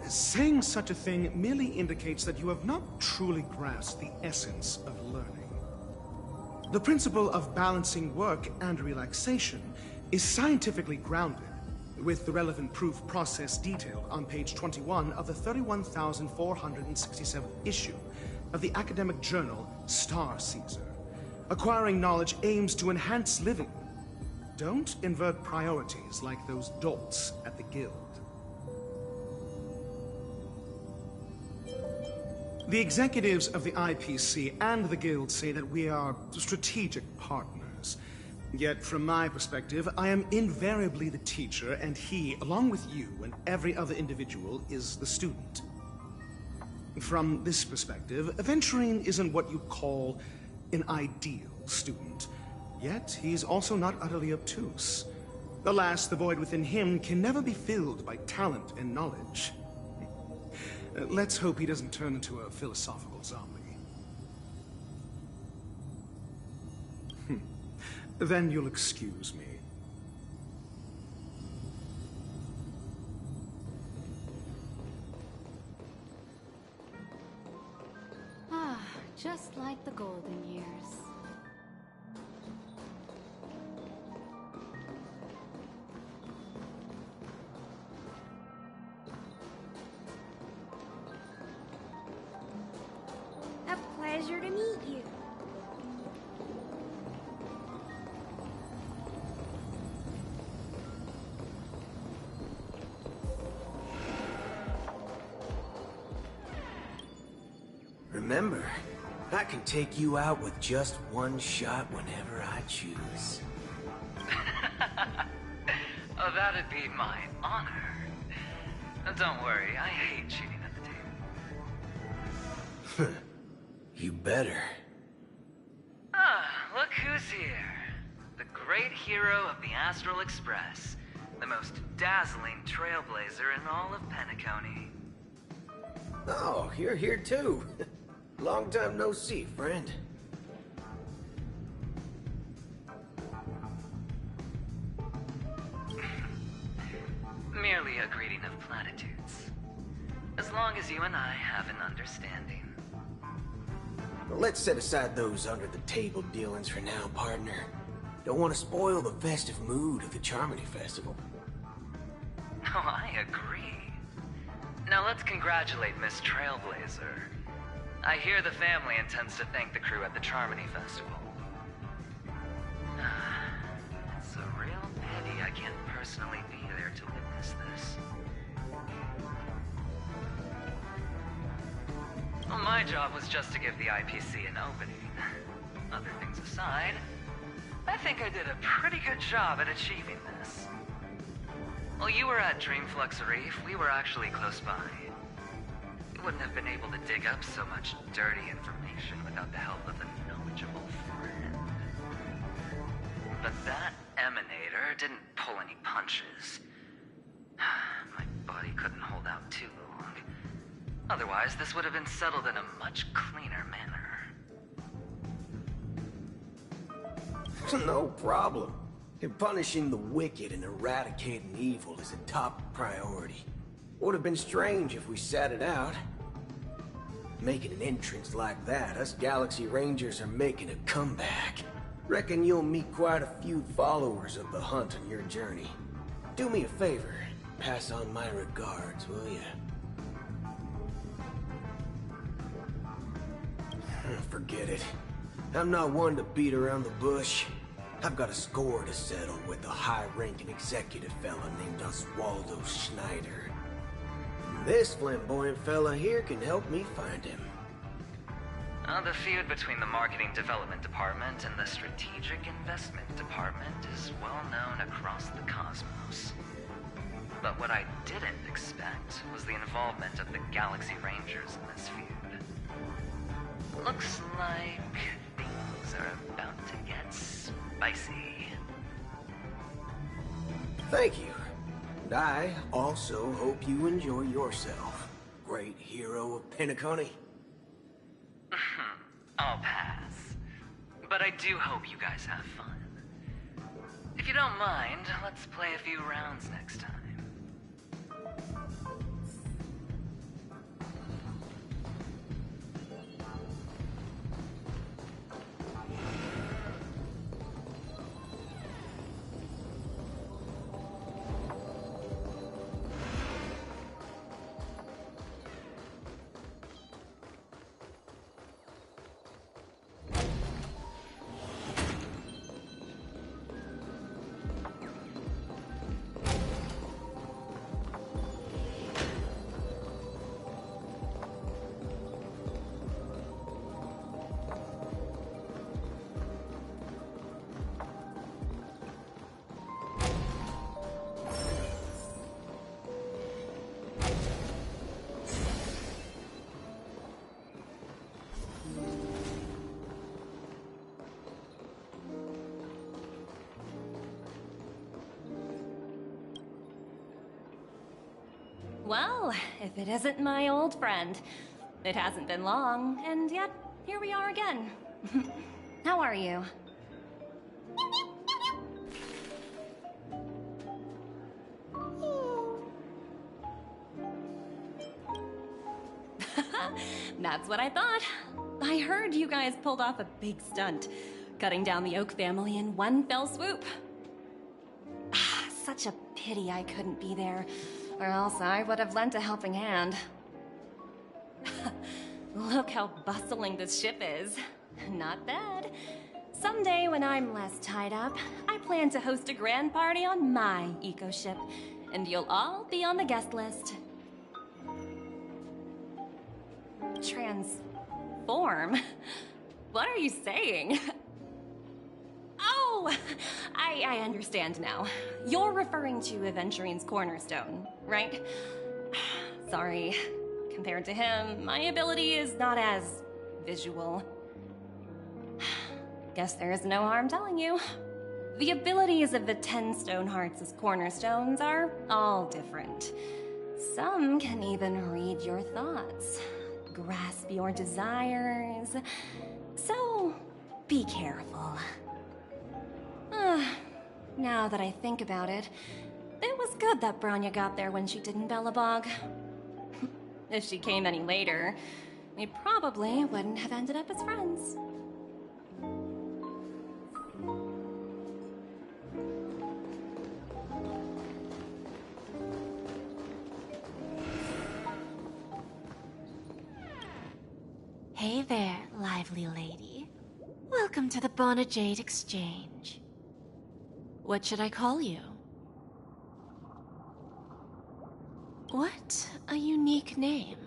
Saying such a thing merely indicates that you have not truly grasped the essence of learning. The principle of balancing work and relaxation is scientifically grounded, with the relevant proof process detailed on page 21 of the 31,467th issue of the academic journal Star Caesar. Acquiring knowledge aims to enhance living. Don't invert priorities like those dolts at the Guild. The executives of the IPC and the Guild say that we are strategic partners. Yet, from my perspective, I am invariably the teacher, and he, along with you and every other individual, is the student. From this perspective, Aventurine isn't what you'd call an ideal student. Yet, he's also not utterly obtuse. Alas, the void within him can never be filled by talent and knowledge. Let's hope he doesn't turn into a philosophical zombie. Then you'll excuse me. Ah, just like the golden years. A pleasure to meet you. Remember, I can take you out with just one shot whenever I choose. Oh, that'd be my honor. Don't worry, I hate cheating at the table. You better. Ah, look who's here. The great hero of the Astral Express. The most dazzling trailblazer in all of Penacony. Oh, you're here too. Long time no see, friend. Merely a greeting of platitudes. As long as you and I have an understanding. Well, let's set aside those under-the-table dealings for now, partner. Don't want to spoil the festive mood of the Charmony Festival. Oh, I agree. Now let's congratulate Miss Trailblazer. I hear the family intends to thank the crew at the Charmony Festival. It's a real pity I can't personally be there to witness this. Well, my job was just to give the IPC an opening. Other things aside, I think I did a pretty good job at achieving this. While you were at Dreamflux Reef, we were actually close by. We wouldn't have been able to dig up so much dirty information without the help of a knowledgeable friend. But that emanator didn't pull any punches. My body couldn't hold out too long. Otherwise, this would have been settled in a much cleaner manner. No problem. And punishing the wicked and eradicating evil is a top priority. Would have been strange if we sat it out. Making an entrance like that, us Galaxy Rangers are making a comeback. Reckon you'll meet quite a few followers of the hunt on your journey. Do me a favor, pass on my regards, will you? Forget it. I'm not one to beat around the bush. I've got a score to settle with a high-ranking executive fella named Oswaldo Schneider. This flamboyant fella here can help me find him. The feud between the Marketing Development Department and the Strategic Investment Department is well known across the cosmos. But what I didn't expect was the involvement of the Galaxy Rangers in this feud. Looks like things are about to get spicy. Thank you. And I also hope you enjoy yourself, great hero of Penacony. I'll pass. But I do hope you guys have fun. If you don't mind, let's play a few rounds next time. Well, if it isn't my old friend. It hasn't been long, and yet, here we are again. How are you? That's what I thought. I heard you guys pulled off a big stunt, cutting down the Oak family in one fell swoop. Such a pity I couldn't be there, or else I would have lent a helping hand. Look how bustling this ship is. Not bad. Someday when I'm less tied up, I plan to host a grand party on my eco-ship, and you'll all be on the guest list. Transform? What are you saying? Oh, I understand now. You're referring to Aventurine's cornerstone, right? Sorry. Compared to him, my ability is not as visual. Guess there is no harm telling you. The abilities of the 10 Stonehearts' cornerstones are all different. Some can even read your thoughts, grasp your desires. So, be careful. Now that I think about it, it was good that Branya got there when she did in Bellabog. If she came any later, we probably wouldn't have ended up as friends. Hey there, lively lady. Welcome to the Bona Jade Exchange. What should I call you? What a unique name.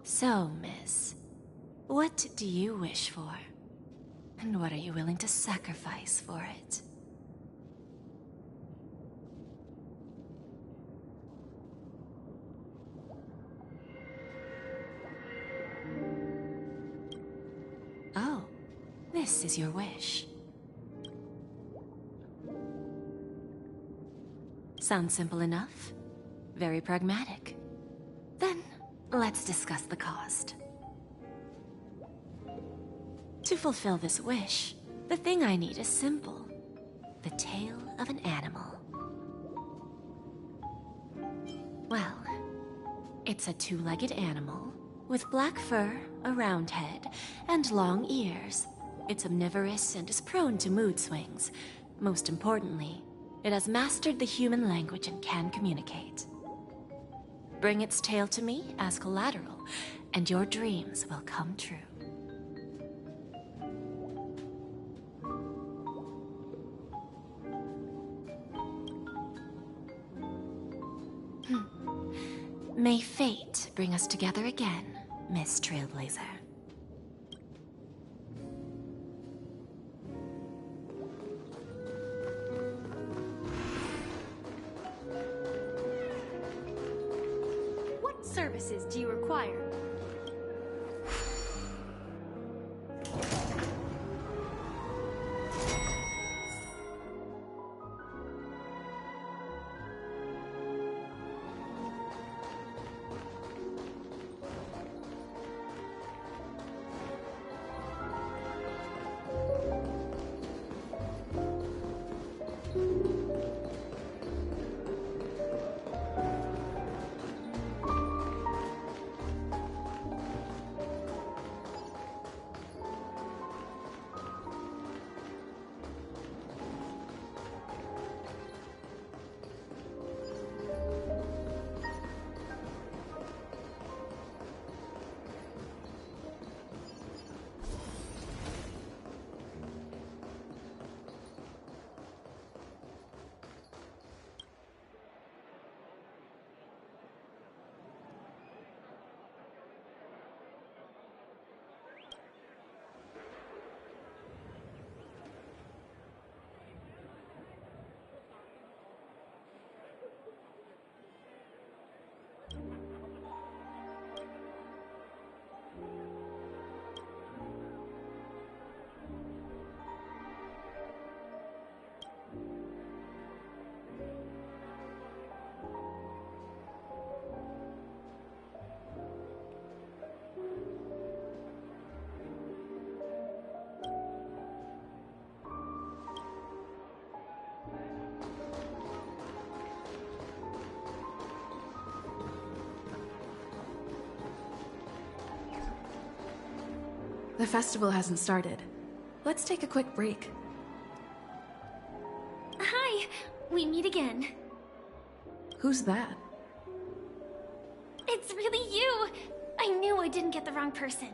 So, miss, what do you wish for? And what are you willing to sacrifice for it? Oh, this is your wish. Sounds simple enough. Very pragmatic. Then, let's discuss the cost. To fulfill this wish, the thing I need is simple. The tail of an animal. Well, it's a two-legged animal with black fur, a round head, and long ears. It's omnivorous and is prone to mood swings. Most importantly, it has mastered the human language and can communicate. Bring its tail to me as collateral, and your dreams will come true. May fate bring us together again, Miss Trailblazer. What services do you require? The festival hasn't started. Let's take a quick break. Hi, we meet again. Who's that? It's really you! I knew I didn't get the wrong person.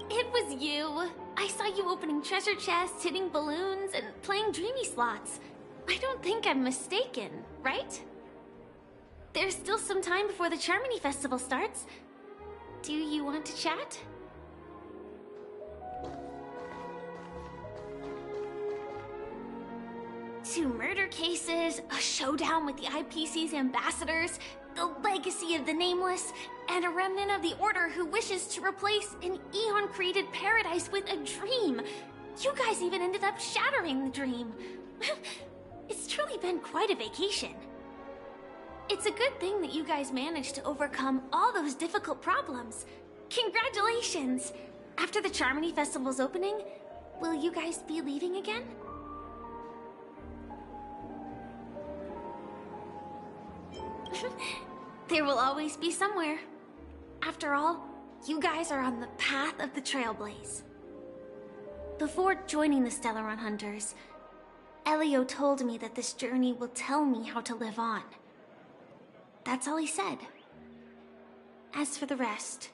It was you. I saw you opening treasure chests, hitting balloons, and playing dreamy slots. I don't think I'm mistaken, right? There's still some time before the Charmony Festival starts. Do you want to chat? Two murder cases, a showdown with the IPC's ambassadors, the legacy of the Nameless, and a remnant of the Order who wishes to replace an eon-created paradise with a dream. You guys even ended up shattering the dream. It's truly been quite a vacation. It's a good thing that you guys managed to overcome all those difficult problems. Congratulations! After the Charmony Festival's opening, will you guys be leaving again? There will always be somewhere. After all, you guys are on the path of the Trailblaze. Before joining the Stellaron Hunters, Elio told me that this journey will tell me how to live on. That's all he said. As for the rest,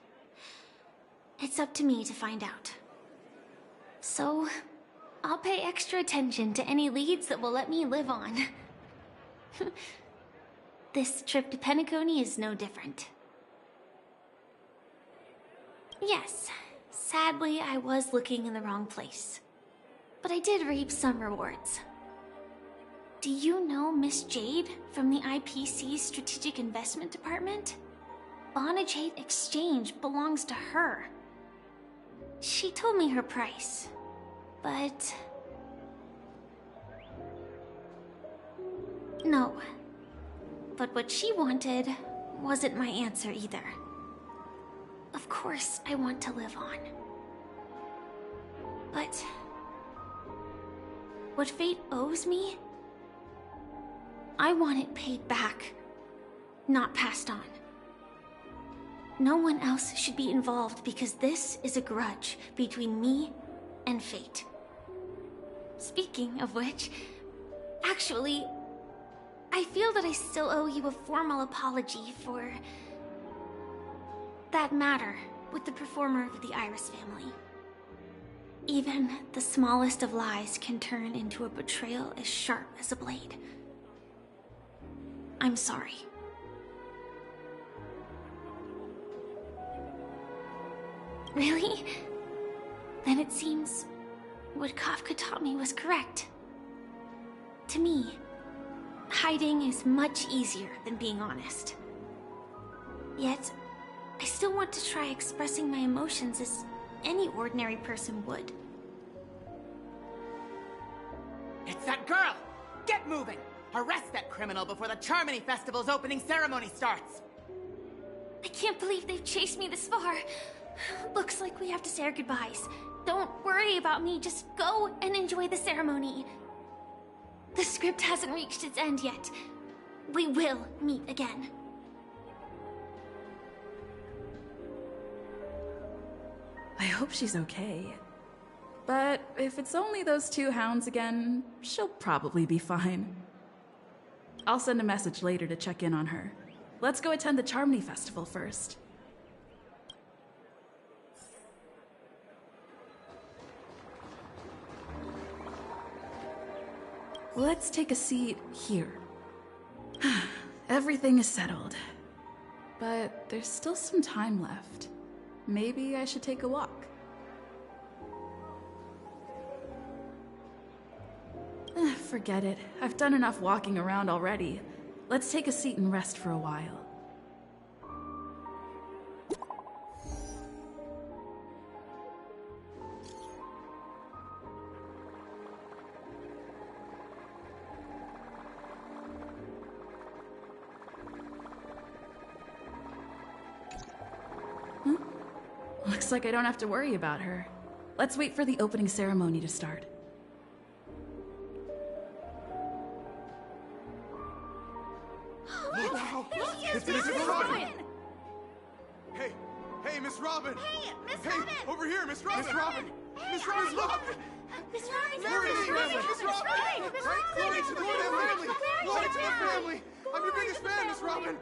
it's up to me to find out. So, I'll pay extra attention to any leads that will let me live on. This trip to Penacony is no different. Yes, sadly I was looking in the wrong place. But I did reap some rewards. Do you know Miss Jade from the IPC's Strategic Investment Department? Jade Exchange belongs to her. She told me her price, but... No. But what she wanted wasn't my answer either. Of course, I want to live on. But... what fate owes me? I want it paid back, not passed on. No one else should be involved because this is a grudge between me and fate. Speaking of which, actually, I feel that I still owe you a formal apology for that matter with the performer of the Iris family. Even the smallest of lies can turn into a betrayal as sharp as a blade. I'm sorry. Really? Then it seems what Kafka taught me was correct. To me, hiding is much easier than being honest. Yet, I still want to try expressing my emotions as any ordinary person would. It's that girl! Get moving! Arrest that criminal before the Charmony Festival's opening ceremony starts! I can't believe they've chased me this far. Looks like we have to say our goodbyes. Don't worry about me, just go and enjoy the ceremony. The script hasn't reached its end yet. We will meet again. I hope she's okay. But if it's only those two hounds again, she'll probably be fine. I'll send a message later to check in on her. Let's go attend the Charmony Festival first. Let's take a seat here. Everything is settled. But there's still some time left. Maybe I should take a walk. Forget it. I've done enough walking around already. Let's take a seat and rest for a while. Looks like I don't have to worry about her. Let's wait for the opening ceremony to start. Hey, Miss Robin! Hey, Miss Hey, Robin! over here, Miss Robin! Miss Robin! Hey, Miss Robin! Miss Robin! Miss Robin! Mary, Miss Robin! Miss Robin! Glory to the family! Glory to the family! I'm your biggest fan, Miss Robin!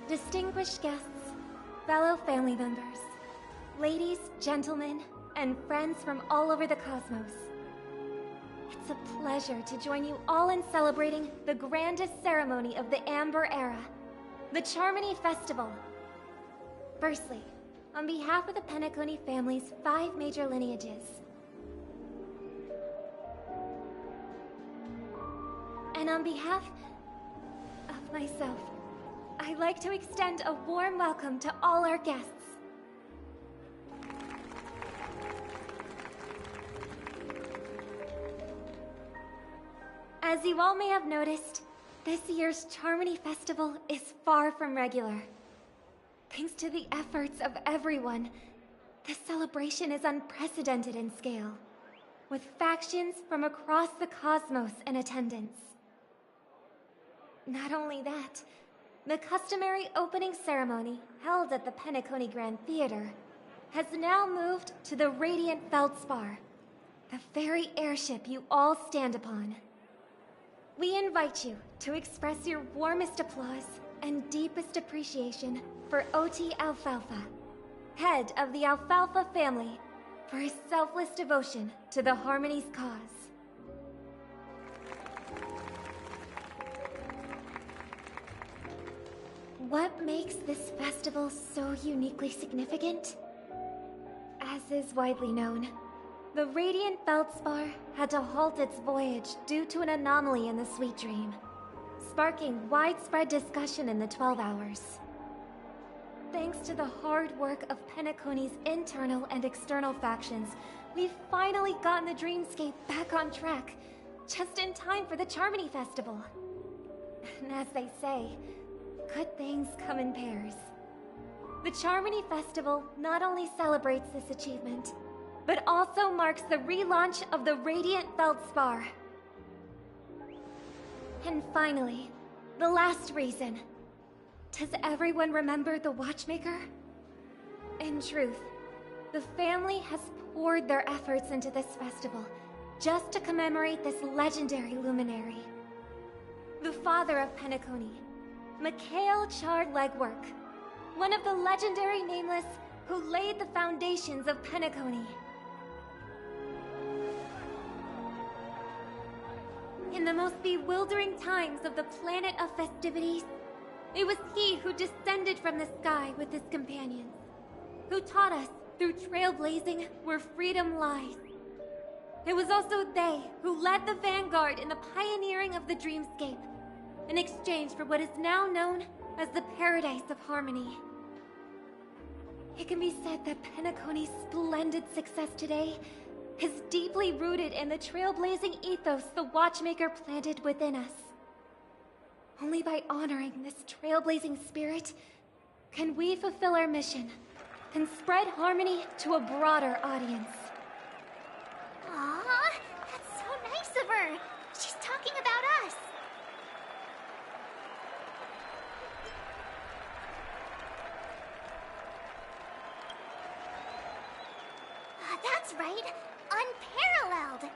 Distinguished guests, fellow family members, ladies, gentlemen, and friends from all over the cosmos. It's a pleasure to join you all in celebrating the grandest ceremony of the Amber Era, the Charmony Festival. Firstly, on behalf of the Penacony family's 5 major lineages, and on behalf of myself, I'd like to extend a warm welcome to all our guests. As you all may have noticed, this year's Charmony Festival is far from regular. Thanks to the efforts of everyone, this celebration is unprecedented in scale, with factions from across the cosmos in attendance. Not only that, the customary opening ceremony held at the Penacony Grand Theater has now moved to the Radiant Feldspar, the very airship you all stand upon. We invite you to express your warmest applause and deepest appreciation for OT Alfalfa, head of the Alfalfa family, for his selfless devotion to the Harmony's cause. What makes this festival so uniquely significant? As is widely known, the Radiant Feldspar had to halt its voyage due to an anomaly in the Sweet Dream, sparking widespread discussion in the 12 Hours. Thanks to the hard work of Penacony's internal and external factions, we've finally gotten the dreamscape back on track, just in time for the Charmony Festival. And as they say, good things come in pairs. The Charmony Festival not only celebrates this achievement, but also marks the relaunch of the Radiant Feldspar. And finally, the last reason. Does everyone remember the Watchmaker? In truth, the family has poured their efforts into this festival just to commemorate this legendary luminary. The father of Penacony, Mikhail Chard Legwork, one of the legendary Nameless who laid the foundations of Penacony. In the most bewildering times of the planet of festivities, it was he who descended from the sky with his companions, who taught us through trailblazing where freedom lies. It was also they who led the vanguard in the pioneering of the dreamscape, in exchange for what is now known as the Paradise of Harmony. It can be said that Penacony's splendid success today is deeply rooted in the trailblazing ethos the Watchmaker planted within us. Only by honoring this trailblazing spirit can we fulfill our mission and spread harmony to a broader audience. Aw, that's so nice of her. She's talking about us. That's right. Unparalleled.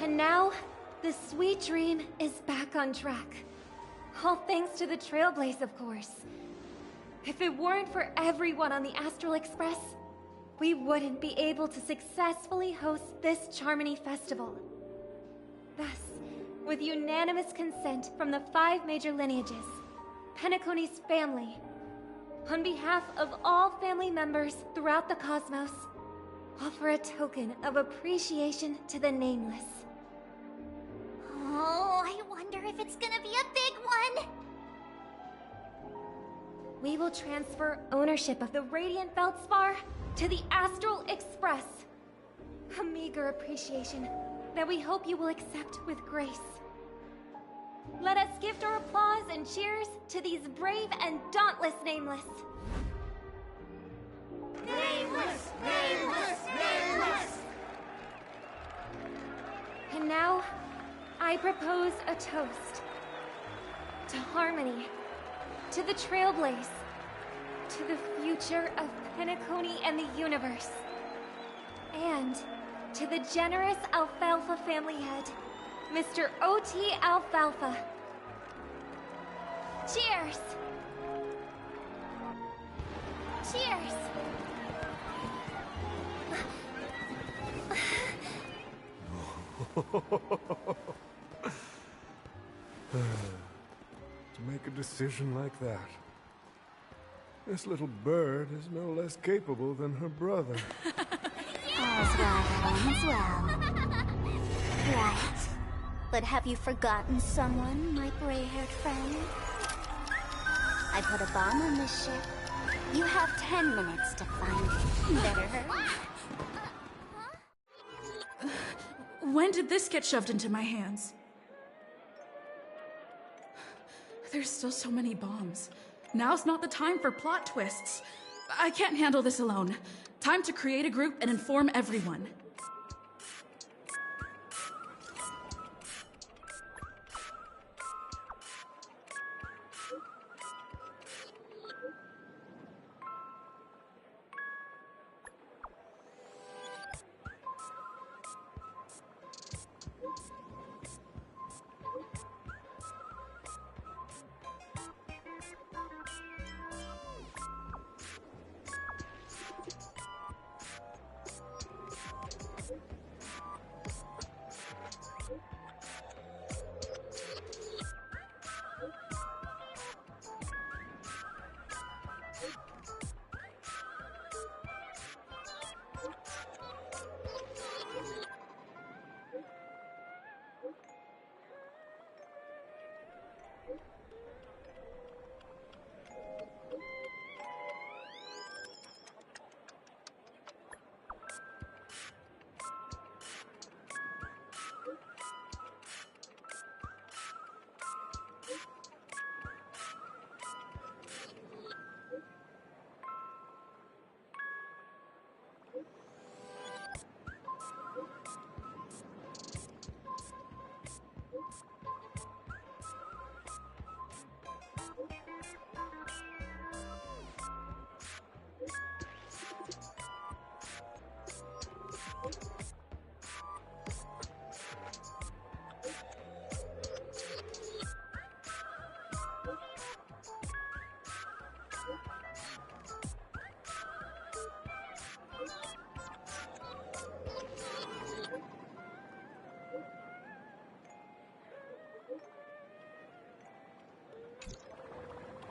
And now, the Sweet Dream is back on track. All thanks to the Trailblaze, of course. If it weren't for everyone on the Astral Express, we wouldn't be able to successfully host this Charmony Festival. Thus, with unanimous consent from the 5 major lineages, Penacony's family, on behalf of all family members throughout the cosmos, offer a token of appreciation to the Nameless. Oh, I wonder if it's gonna be a big one. We will transfer ownership of the Radiant Feldspar to the Astral Express. A meager appreciation that we hope you will accept with grace. Let us gift our applause and cheers to these brave and dauntless Nameless. Nameless! Nameless! propose a toast. To harmony. To the Trailblaze. To the future of Penacony and the universe. And to the generous Alfalfa family head, Mr. O.T. Alfalfa. Cheers! Cheers! To make a decision like that. This little bird is no less capable than her brother. All's well that ends well. Right. But have you forgotten someone, my gray-haired friend? I put a bomb on this ship. You have 10 minutes to find it. Better hurry. When did this get shoved into my hands? There's still so many bombs. Now's not the time for plot twists. I can't handle this alone. Time to create a group and inform everyone.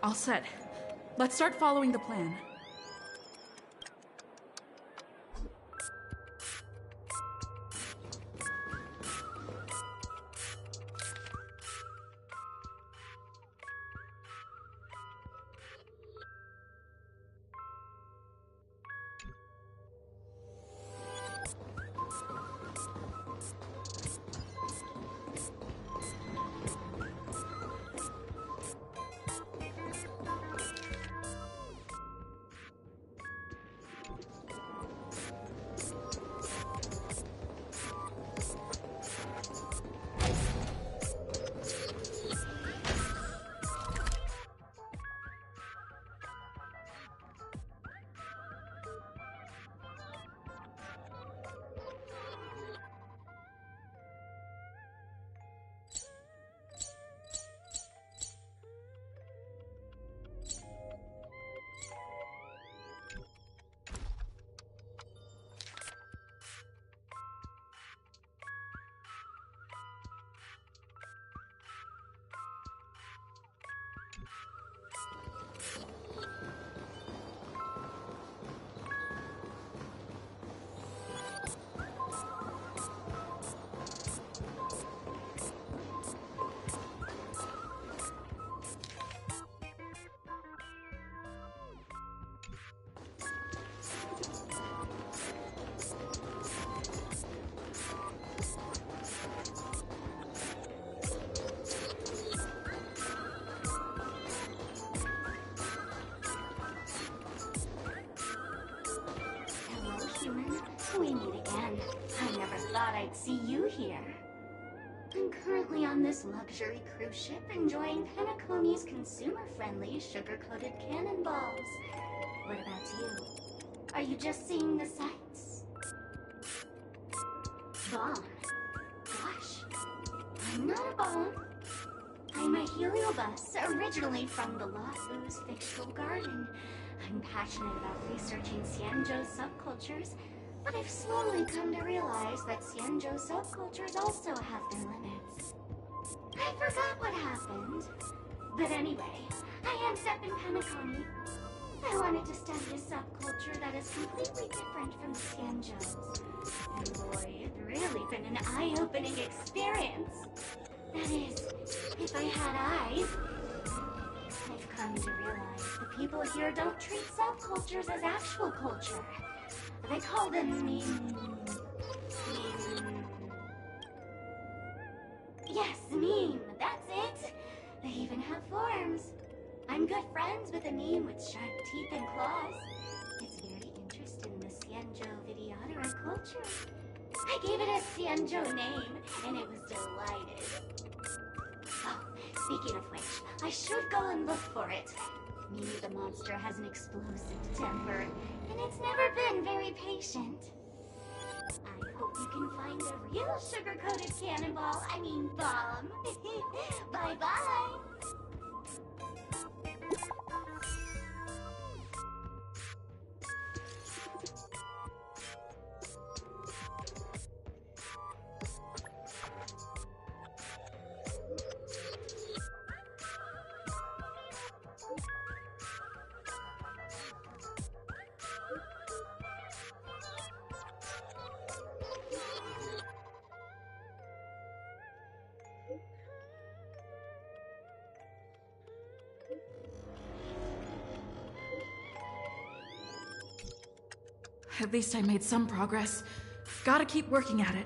All set. Let's start following the plan. We meet again. I never thought I'd see you here. I'm currently on this luxury cruise ship enjoying Penacony's consumer-friendly sugar-coated cannonballs. What about you? Are you just seeing the sights? Bomb. Gosh, I'm not a bomb. I'm a heliobus, originally from the Lafu's fictional garden. I'm passionate about researching Xianzhou's subcultures, but I've slowly come to realize that Xianzhou subcultures also have their limits. I forgot what happened. But anyway, I ended up in Penacony. I wanted to study a subculture that is completely different from Xianzhou's. And boy, it's really been an eye-opening experience. That is, if I had eyes. I've come to realize the people here don't treat subcultures as actual culture. They call them Yes, meme, that's it. They even have forms. I'm good friends with a meme with sharp teeth and claws. It's very interested in the Xianzhou videodera culture. I gave it a Xianzhou name, and it was delighted. Oh, speaking of which, I should go and look for it. Mimi the monster has an explosive temper, and it's never been very patient. I hope you can find a real sugar-coated cannonball, bomb. Bye-bye. At least I made some progress. Gotta keep working at it.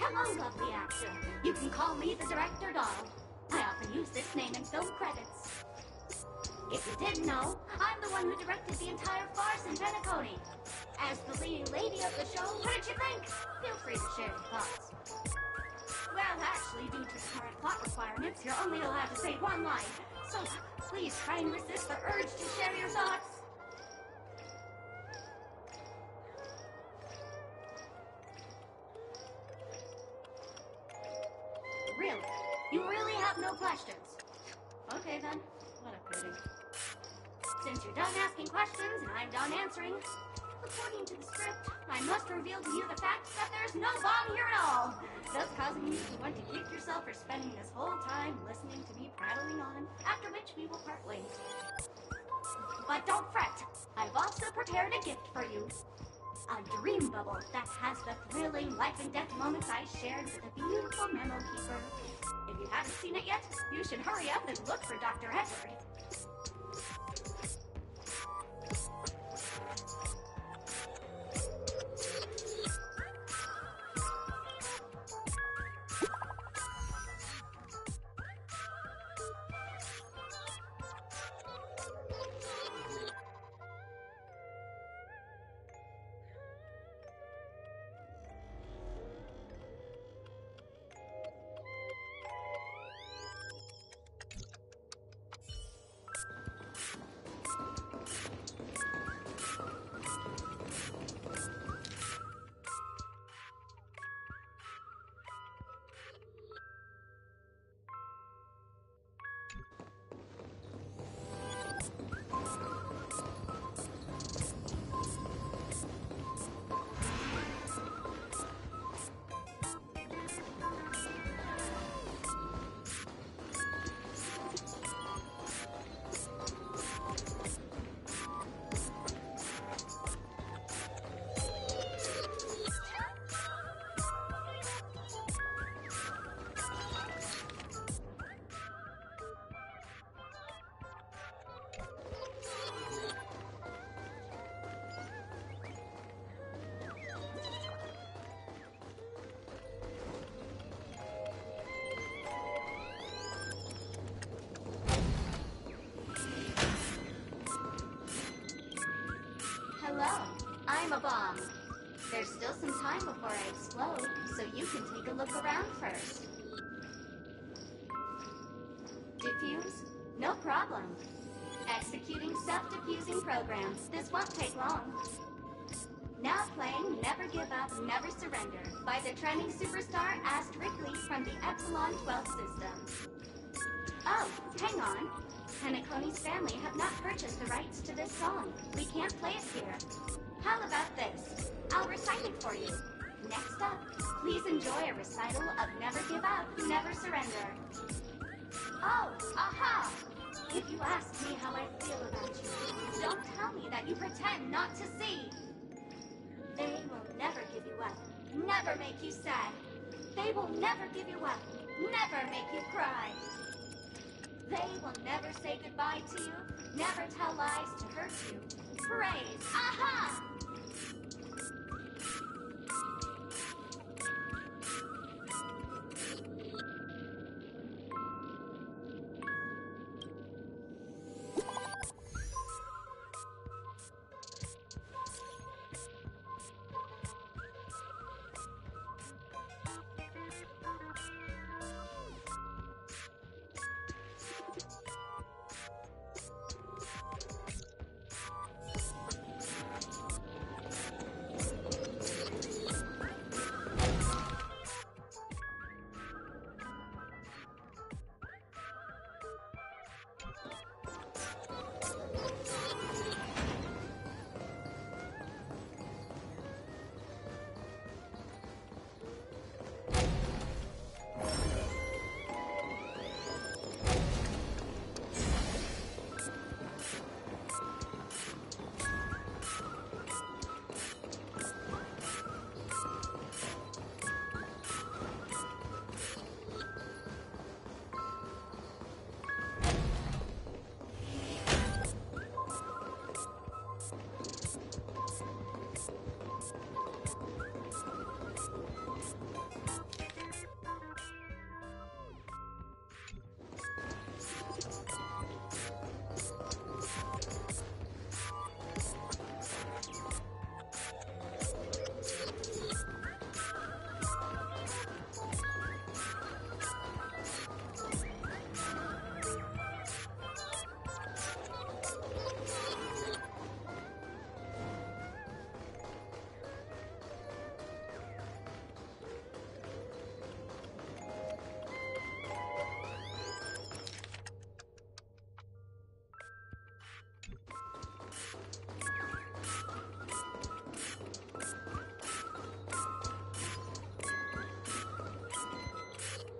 Hello, lovely actor. You can call me the director doll. I often use this name in film credits. If you didn't know, I'm the one who directed the entire farce in Penacony. As the leading lady of the show, what did you think? Feel free to share your thoughts. Well, actually, due to current plot requirements, you're only allowed to say one line. So please try and resist the urge to share your thoughts. Really? You really have no questions? Okay then, what a pity. Since you're done asking questions and I'm done answering, according to the script, I must reveal to you the fact that there's no bomb here at all, thus causing you to want to kick yourself for spending this whole time listening to me prattling on, after which we will part ways. But don't fret, I've also prepared a gift for you. A dream bubble that has the thrilling life and death moments I shared with a beautiful memo keeper. If you haven't seen it yet, you should hurry up and look for Dr. Edward. There's still some time before I explode, so you can take a look around first. Diffuse? No problem. Executing self-diffusing programs. This won't take long. Now playing Never Give Up, Never Surrender by the trending superstar Astrictly from the Epsilon 12 system. Oh, hang on. Penacony's family have not purchased the rights to this song. We can't play it here. How about this? I'll recite it for you. Next up, please enjoy a recital of Never Give Up, Never Surrender. Oh, aha! If you ask me how I feel about you, don't tell me that you pretend not to see. They will never give you up, never make you sad. They will never give you up, never make you cry. They will never say goodbye to you, never tell lies to hurt you. Praise, aha!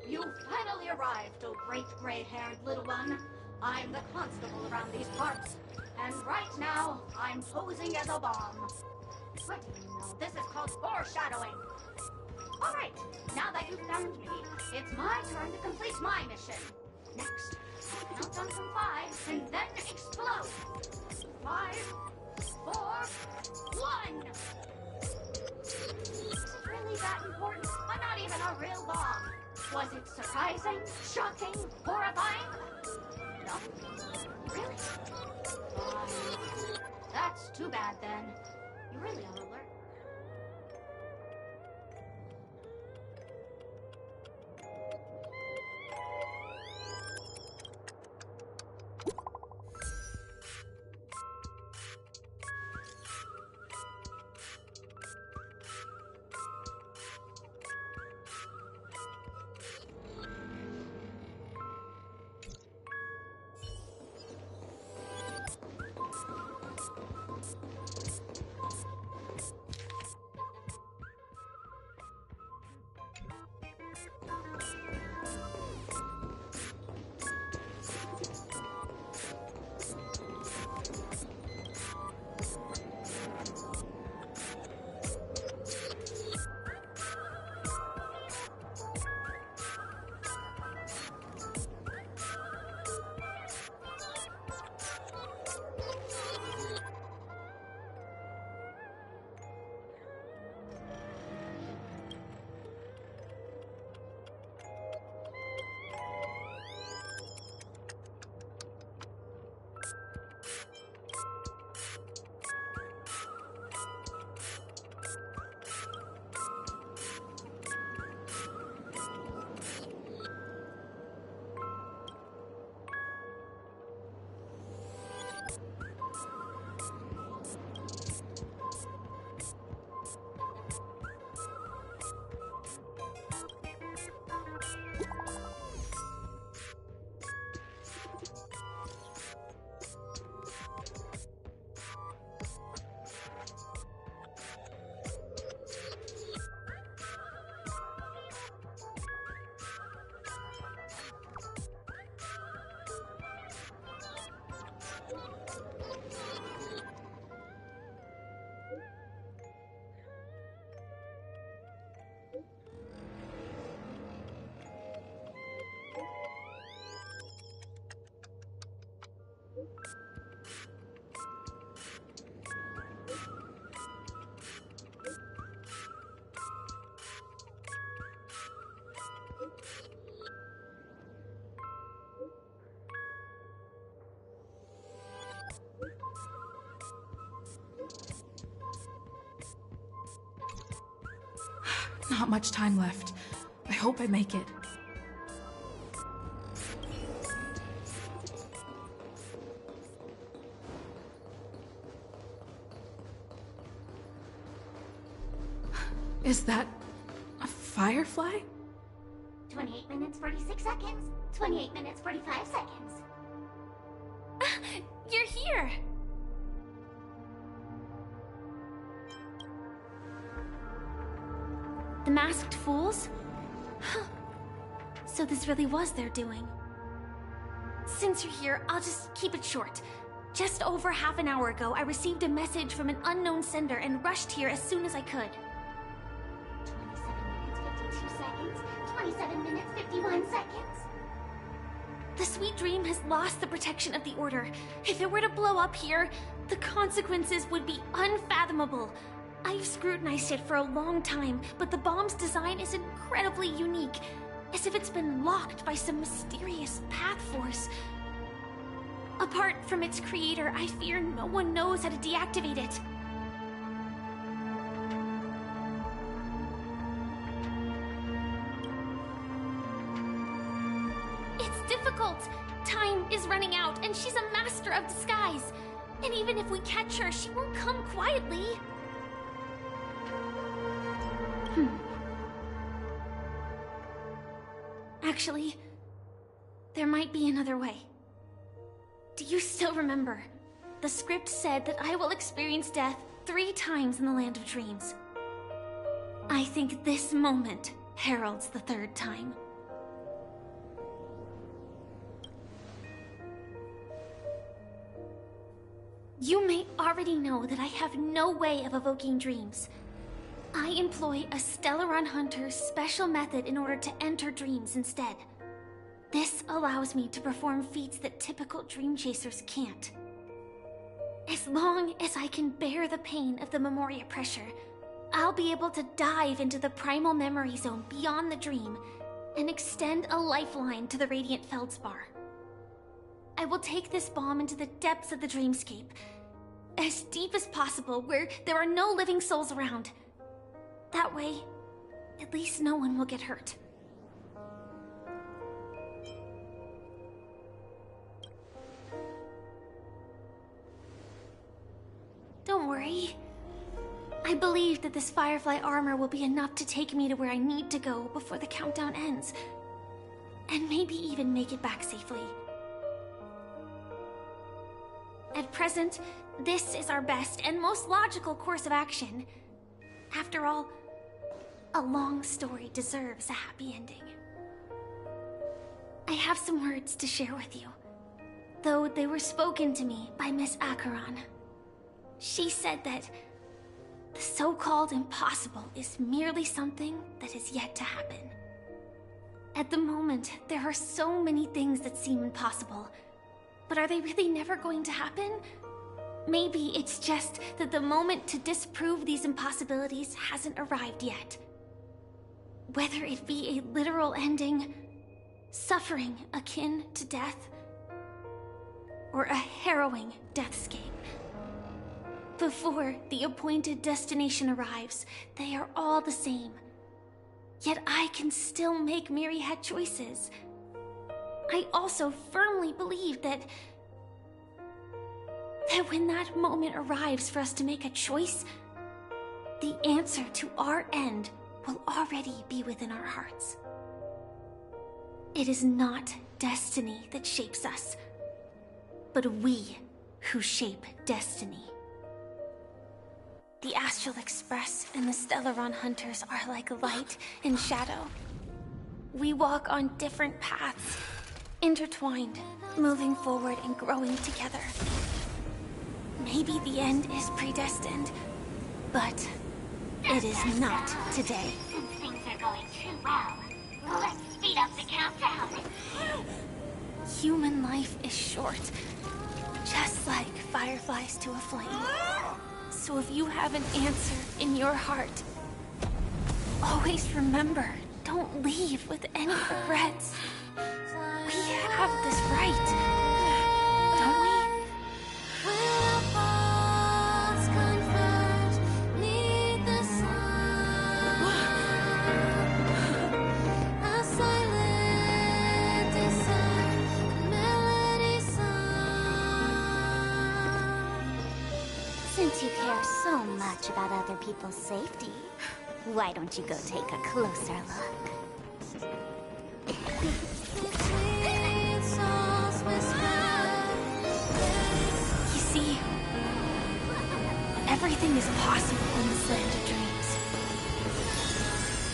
You finally arrived, oh great gray-haired little one. I'm the constable around these parts, and right now, I'm posing as a bomb. What do you know? This is called foreshadowing. Alright, now that you've found me, it's my turn to complete my mission. Next, I'll count down from 5, and then explode. 5, 4, 1! Is it really that important? I'm not even a real bomb. Was it surprising, shocking, horrifying? No? Really? Fine. That's too bad then. You really ought to learn. Not much time left. I hope I make it. Is that a firefly? 28 minutes, 46 seconds. 28 minutes, 45 seconds. You're here! The masked fools? Huh. So this really was their doing. Since you're here, I'll just keep it short. Just over half an hour ago, I received a message from an unknown sender and rushed here as soon as I could. 27 minutes, 51 seconds. The Sweet Dream has lost the protection of the Order. If it were to blow up here, the consequences would be unfathomable. I've scrutinized it for a long time, but the bomb's design is incredibly unique, as if it's been locked by some mysterious path force. Apart from its creator, I fear no one knows how to deactivate it. It's difficult. Time is running out, and she's a master of disguise. And even if we catch her, she won't come quietly. Actually, there might be another way. Do you still remember? The script said that I will experience death 3 times in the Land of Dreams. I think this moment heralds the 3rd time. You may already know that I have no way of evoking dreams. I employ a Stellaron Hunter's special method in order to enter dreams instead. This allows me to perform feats that typical dream chasers can't. As long as I can bear the pain of the Memoria pressure, I'll be able to dive into the primal memory zone beyond the dream and extend a lifeline to the Radiant Feldspar. I will take this bomb into the depths of the dreamscape, as deep as possible where there are no living souls around. That way, at least no one will get hurt. Don't worry. I believe that this Firefly armor will be enough to take me to where I need to go before the countdown ends. And maybe even make it back safely. At present, this is our best and most logical course of action. After all, a long story deserves a happy ending. I have some words to share with you, though they were spoken to me by Miss Acheron. She said that the so-called impossible is merely something that is yet to happen. At the moment, there are so many things that seem impossible, but are they really never going to happen? Maybe it's just that the moment to disprove these impossibilities hasn't arrived yet. Whether it be a literal ending, suffering akin to death, or a harrowing deathscape. Before the appointed destination arrives, they are all the same. Yet I can still make myriad choices. I also firmly believe that when that moment arrives for us to make a choice, the answer to our end will already be within our hearts. It is not destiny that shapes us, but we who shape destiny. The Astral Express and the Stellaron Hunters are like light and shadow. We walk on different paths, intertwined, moving forward and growing together. Maybe the end is predestined, but it is not today. Since things are going too well, let's speed up the countdown. human life is short. Just like fireflies to a flame. So if you have an answer in your heart, always remember, don't leave with any regrets. We have this right, don't we? Since you care so much about other people's safety, why don't you go take a closer look? You see, everything is possible in this land of dreams.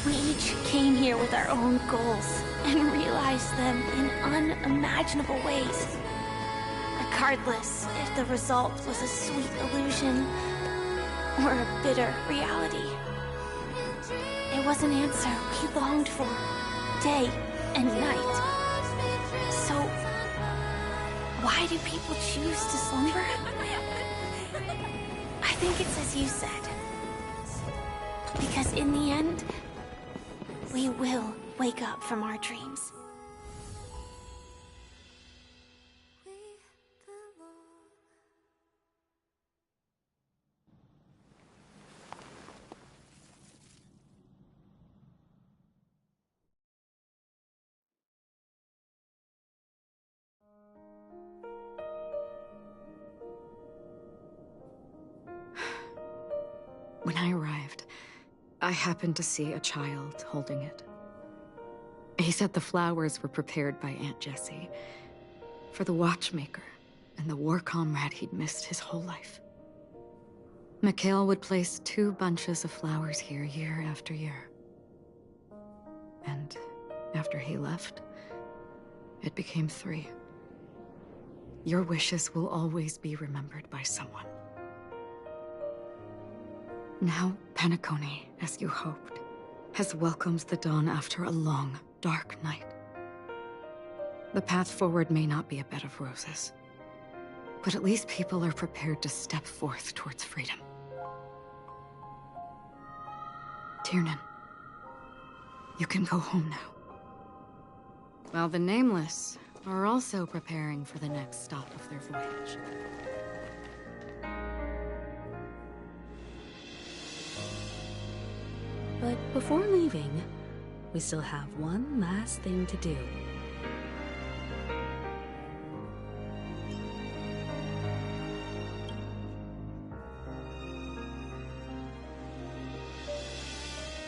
We each came here with our own goals and realized them in unimaginable ways. Regardless if the result was a sweet illusion or a bitter reality. It was an answer we longed for, day and night. So, why do people choose to slumber? I think it's as you said. Because in the end, we will wake up from our dreams. When I arrived, I happened to see a child holding it. He said the flowers were prepared by Aunt Jessie for the watchmaker and the war comrade he'd missed his whole life. Mikhail would place 2 bunches of flowers here year after year. And after he left, it became 3. Your wishes will always be remembered by someone. Now, Penacony, as you hoped, has welcomed the dawn after a long, dark night. The path forward may not be a bed of roses, but at least people are prepared to step forth towards freedom. Tiernan, you can go home now. While the Nameless are also preparing for the next stop of their voyage. But before leaving, we still have one last thing to do.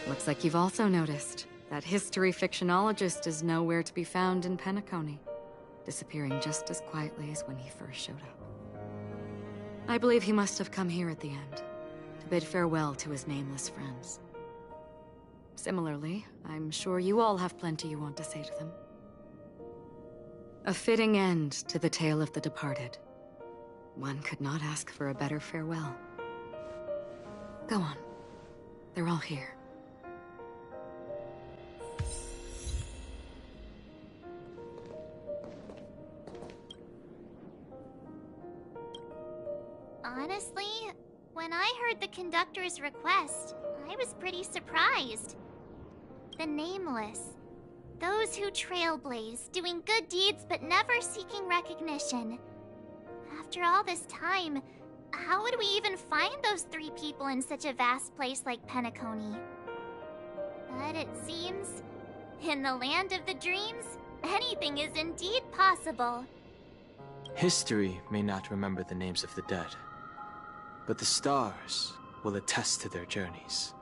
Looks like you've also noticed that history fictionologist is nowhere to be found in Penacony, disappearing just as quietly as when he first showed up. I believe he must have come here at the end, to bid farewell to his nameless friends. Similarly, I'm sure you all have plenty you want to say to them. A fitting end to the tale of the departed. One could not ask for a better farewell. Go on. They're all here. Honestly, when I heard the conductor's request, I was pretty surprised. The Nameless. Those who trailblaze, doing good deeds but never seeking recognition. After all this time, how would we even find those 3 people in such a vast place like Penacony? But it seems, in the land of the dreams, anything is indeed possible. History may not remember the names of the dead, but the stars will attest to their journeys.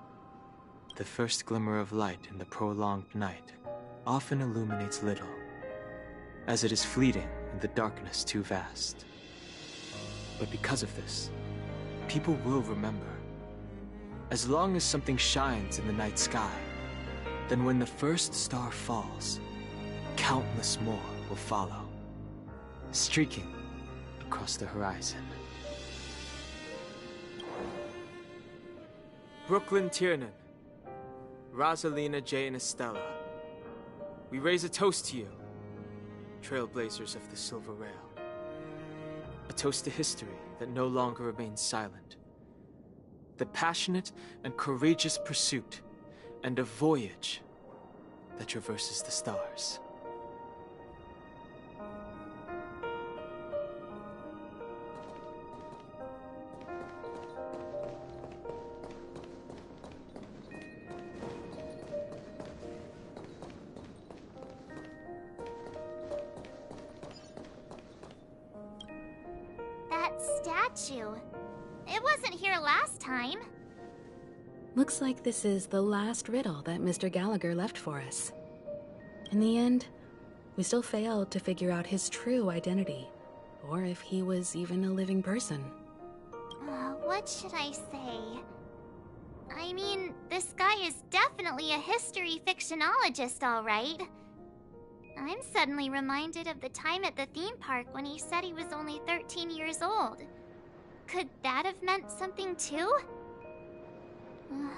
The first glimmer of light in the prolonged night often illuminates little, as it is fleeting in the darkness too vast. But because of this, people will remember. As long as something shines in the night sky, then when the first star falls, countless more will follow, streaking across the horizon. Brooklyn Tiernan, Rosalina, Jade, and Estella, we raise a toast to you. trailblazers of the Silver Rail. A toast to history that no longer remains silent. The passionate and courageous pursuit, and a voyage that traverses the stars. That statue. It wasn't here last time. Looks like this is the last riddle that Mr. Gallagher left for us. In the end, we still failed to figure out his true identity, or if he was even a living person. What should I say? I mean, this guy is definitely a history fictionologist, all right. I'm suddenly reminded of the time at the theme park when he said he was only 13 years old. Could that have meant something too?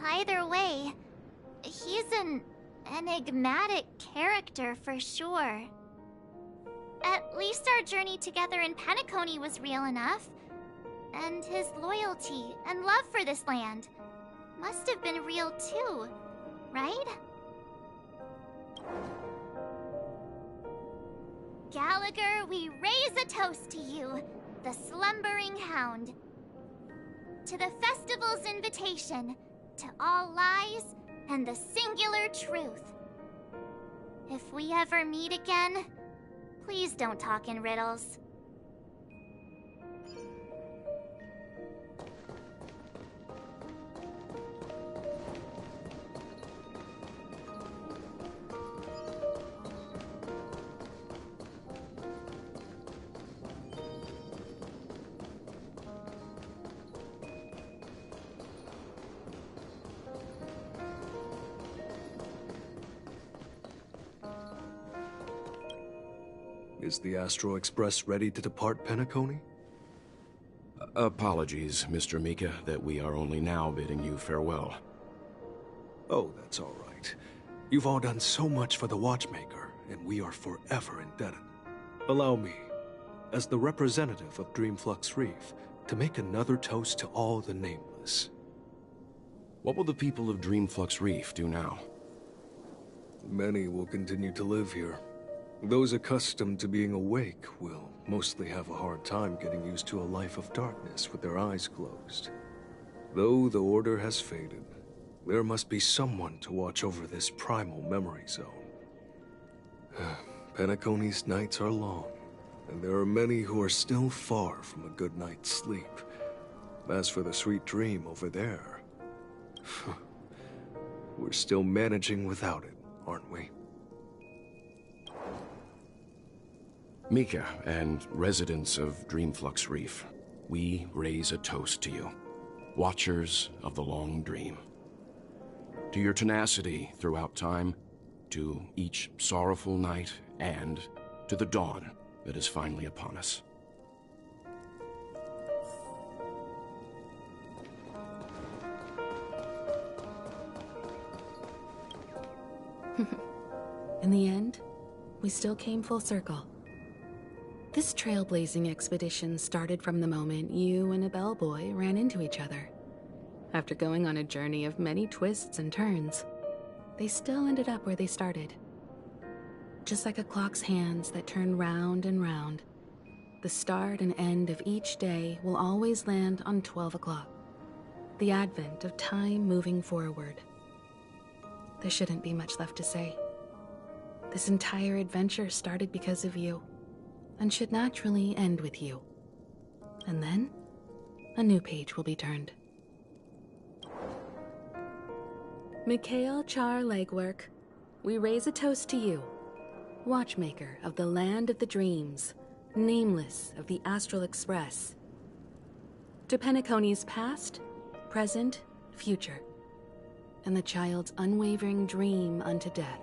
Either way, he's an enigmatic character for sure. At least our journey together in Penacony was real enough. And his loyalty and love for this land must have been real too, right? Gallagher, we raise a toast to you, the slumbering hound. To the festival's invitation, to all lies and the singular truth. If we ever meet again, please don't talk in riddles. Is the Astro Express ready to depart Penacony? Apologies, Mr. Mika, that we are only now bidding you farewell. Oh, that's all right. You've all done so much for the Watchmaker, and we are forever indebted. Allow me, as the representative of Dreamflux Reef, to make another toast to all the nameless. What will the people of Dreamflux Reef do now? Many will continue to live here. Those accustomed to being awake will mostly have a hard time getting used to a life of darkness with their eyes closed. Though the order has faded, there must be someone to watch over this primal memory zone. Penacony's nights are long, and there are many who are still far from a good night's sleep. As for the sweet dream over there, we're still managing without it, aren't we? Mika and residents of Dreamflux Reef, we raise a toast to you, watchers of the long dream. To your tenacity throughout time, to each sorrowful night, and to the dawn that is finally upon us. In the end, we still came full circle. This trailblazing expedition started from the moment you and a bellboy ran into each other. After going on a journey of many twists and turns, they still ended up where they started. Just like a clock's hands that turn round and round, the start and end of each day will always land on 12 o'clock, the advent of time moving forward. There shouldn't be much left to say. This entire adventure started because of you, and should naturally end with you. And then, a new page will be turned. Mikhail Char Legwork, we raise a toast to you, watchmaker of the land of the dreams, nameless of the Astral Express. To Penacony's past, present, future, and the child's unwavering dream unto death.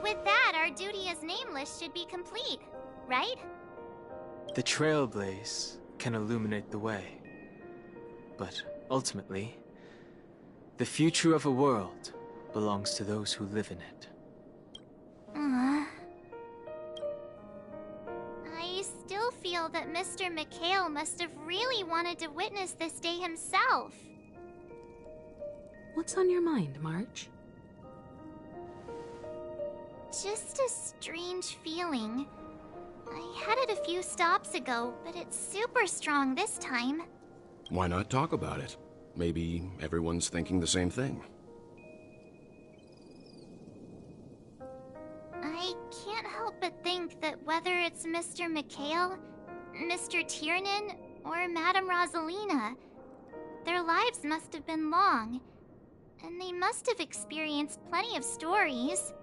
With that, our duty as nameless should be complete, right? The trailblaze can illuminate the way. But ultimately, the future of a world belongs to those who live in it. feel that Mr. Mikhail must have really wanted to witness this day himself. What's on your mind, March? Just a strange feeling. I had it a few stops ago, but it's super strong this time. Why not talk about it? Maybe everyone's thinking the same thing. I can't help but think that whether it's Mr. Mikhail, Mr. Tiernan, or Madame Rosalina, their lives must have been long, and they must have experienced plenty of stories.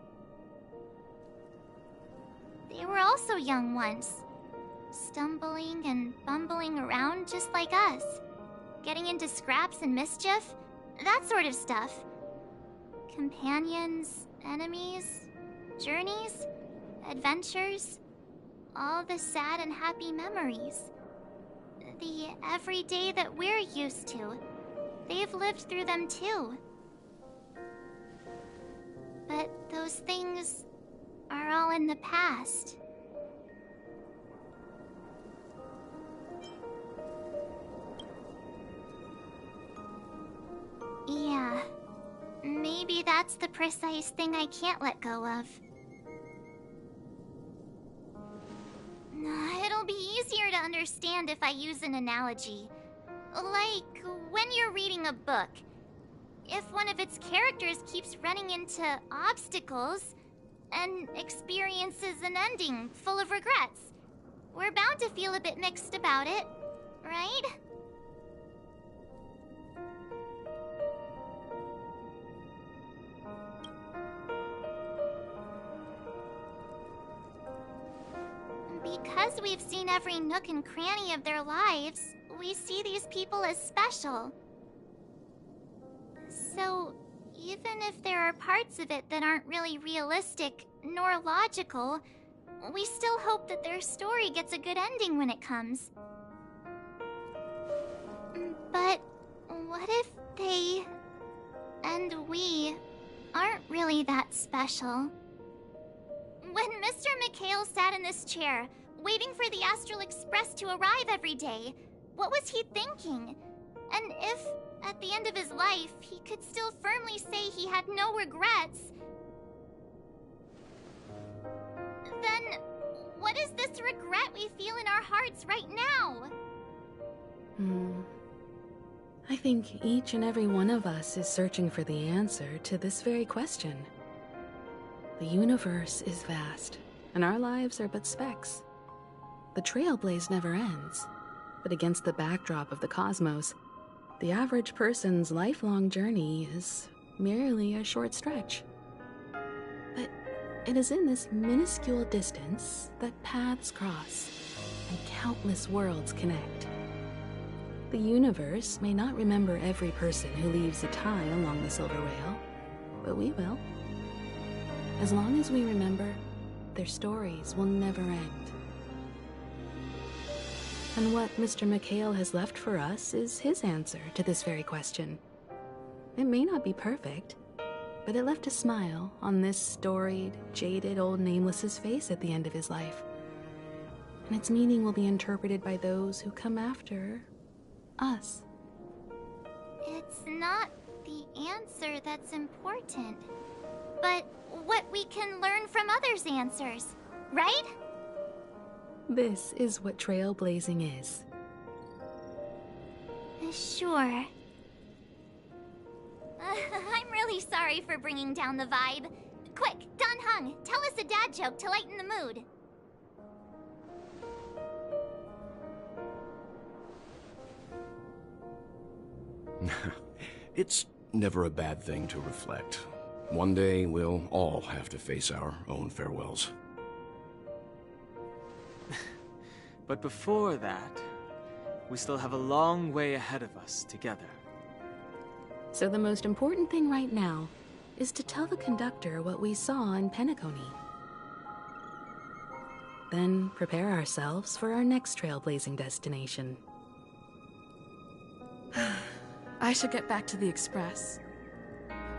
They were also young once, stumbling and bumbling around just like us, getting into scraps and mischief, that sort of stuff. Companions, enemies, journeys, adventures, all the sad and happy memories. The everyday that we're used to, they've lived through them too. But those things are all in the past. Yeah, maybe that's the precise thing I can't let go of. It'll be easier to understand if I use an analogy. Like when you're reading a book. If one of its characters keeps running into obstacles and experiences an ending full of regrets, we're bound to feel a bit mixed about it, right? Because we've seen every nook and cranny of their lives, we see these people as special. So, even if there are parts of it that aren't really realistic nor logical, we still hope that their story gets a good ending when it comes. But what if they and we aren't really that special? When Mr. Mikhail sat in this chair, waiting for the Astral Express to arrive every day, what was he thinking? And if, at the end of his life, he could still firmly say he had no regrets, then what is this regret we feel in our hearts right now? I think each and every one of us is searching for the answer to this very question. The universe is vast, and our lives are but specks. The trailblaze never ends, but against the backdrop of the cosmos, the average person's lifelong journey is merely a short stretch. But it is in this minuscule distance that paths cross and countless worlds connect. The universe may not remember every person who leaves a tie along the Silver Rail, but we will. As long as we remember, their stories will never end. And what Mr. Mikhail has left for us is his answer to this very question. It may not be perfect, but it left a smile on this storied, jaded old Nameless's face at the end of his life. And its meaning will be interpreted by those who come after us. It's not the answer that's important, but what we can learn from others' answers, right? This is what trailblazing is. Sure. I'm really sorry for bringing down the vibe. Quick, Don Hung, tell us a dad joke to lighten the mood. It's never a bad thing to reflect. One day, we'll all have to face our own farewells. But before that, we still have a long way ahead of us together. So the most important thing right now is to tell the conductor what we saw in Penacony. Then prepare ourselves for our next trailblazing destination. I should get back to the Express.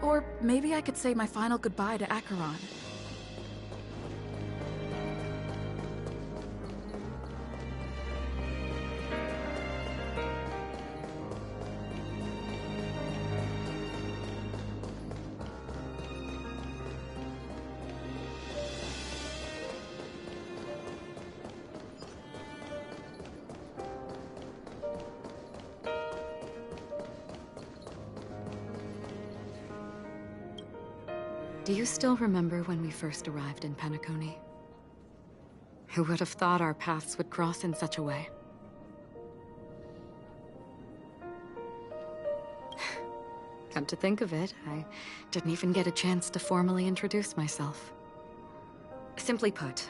Or maybe I could say my final goodbye to Acheron. Do you still remember when we first arrived in Penacony? Who would have thought our paths would cross in such a way? Come to think of it, I didn't even get a chance to formally introduce myself. Simply put,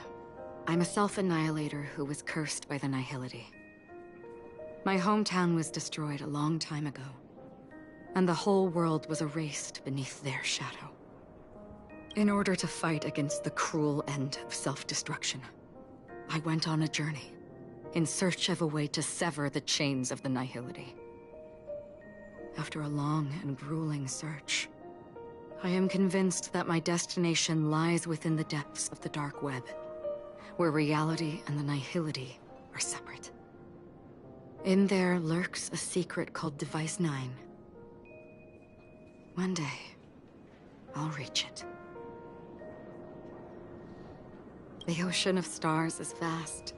I'm a self-annihilator who was cursed by the Nihility. My hometown was destroyed a long time ago, and the whole world was erased beneath their shadow. In order to fight against the cruel end of self-destruction, I went on a journey, in search of a way to sever the chains of the Nihility. After a long and grueling search, I am convinced that my destination lies within the depths of the dark web, where reality and the Nihility are separate. In there lurks a secret called Device 9. One day, I'll reach it. The ocean of stars is vast,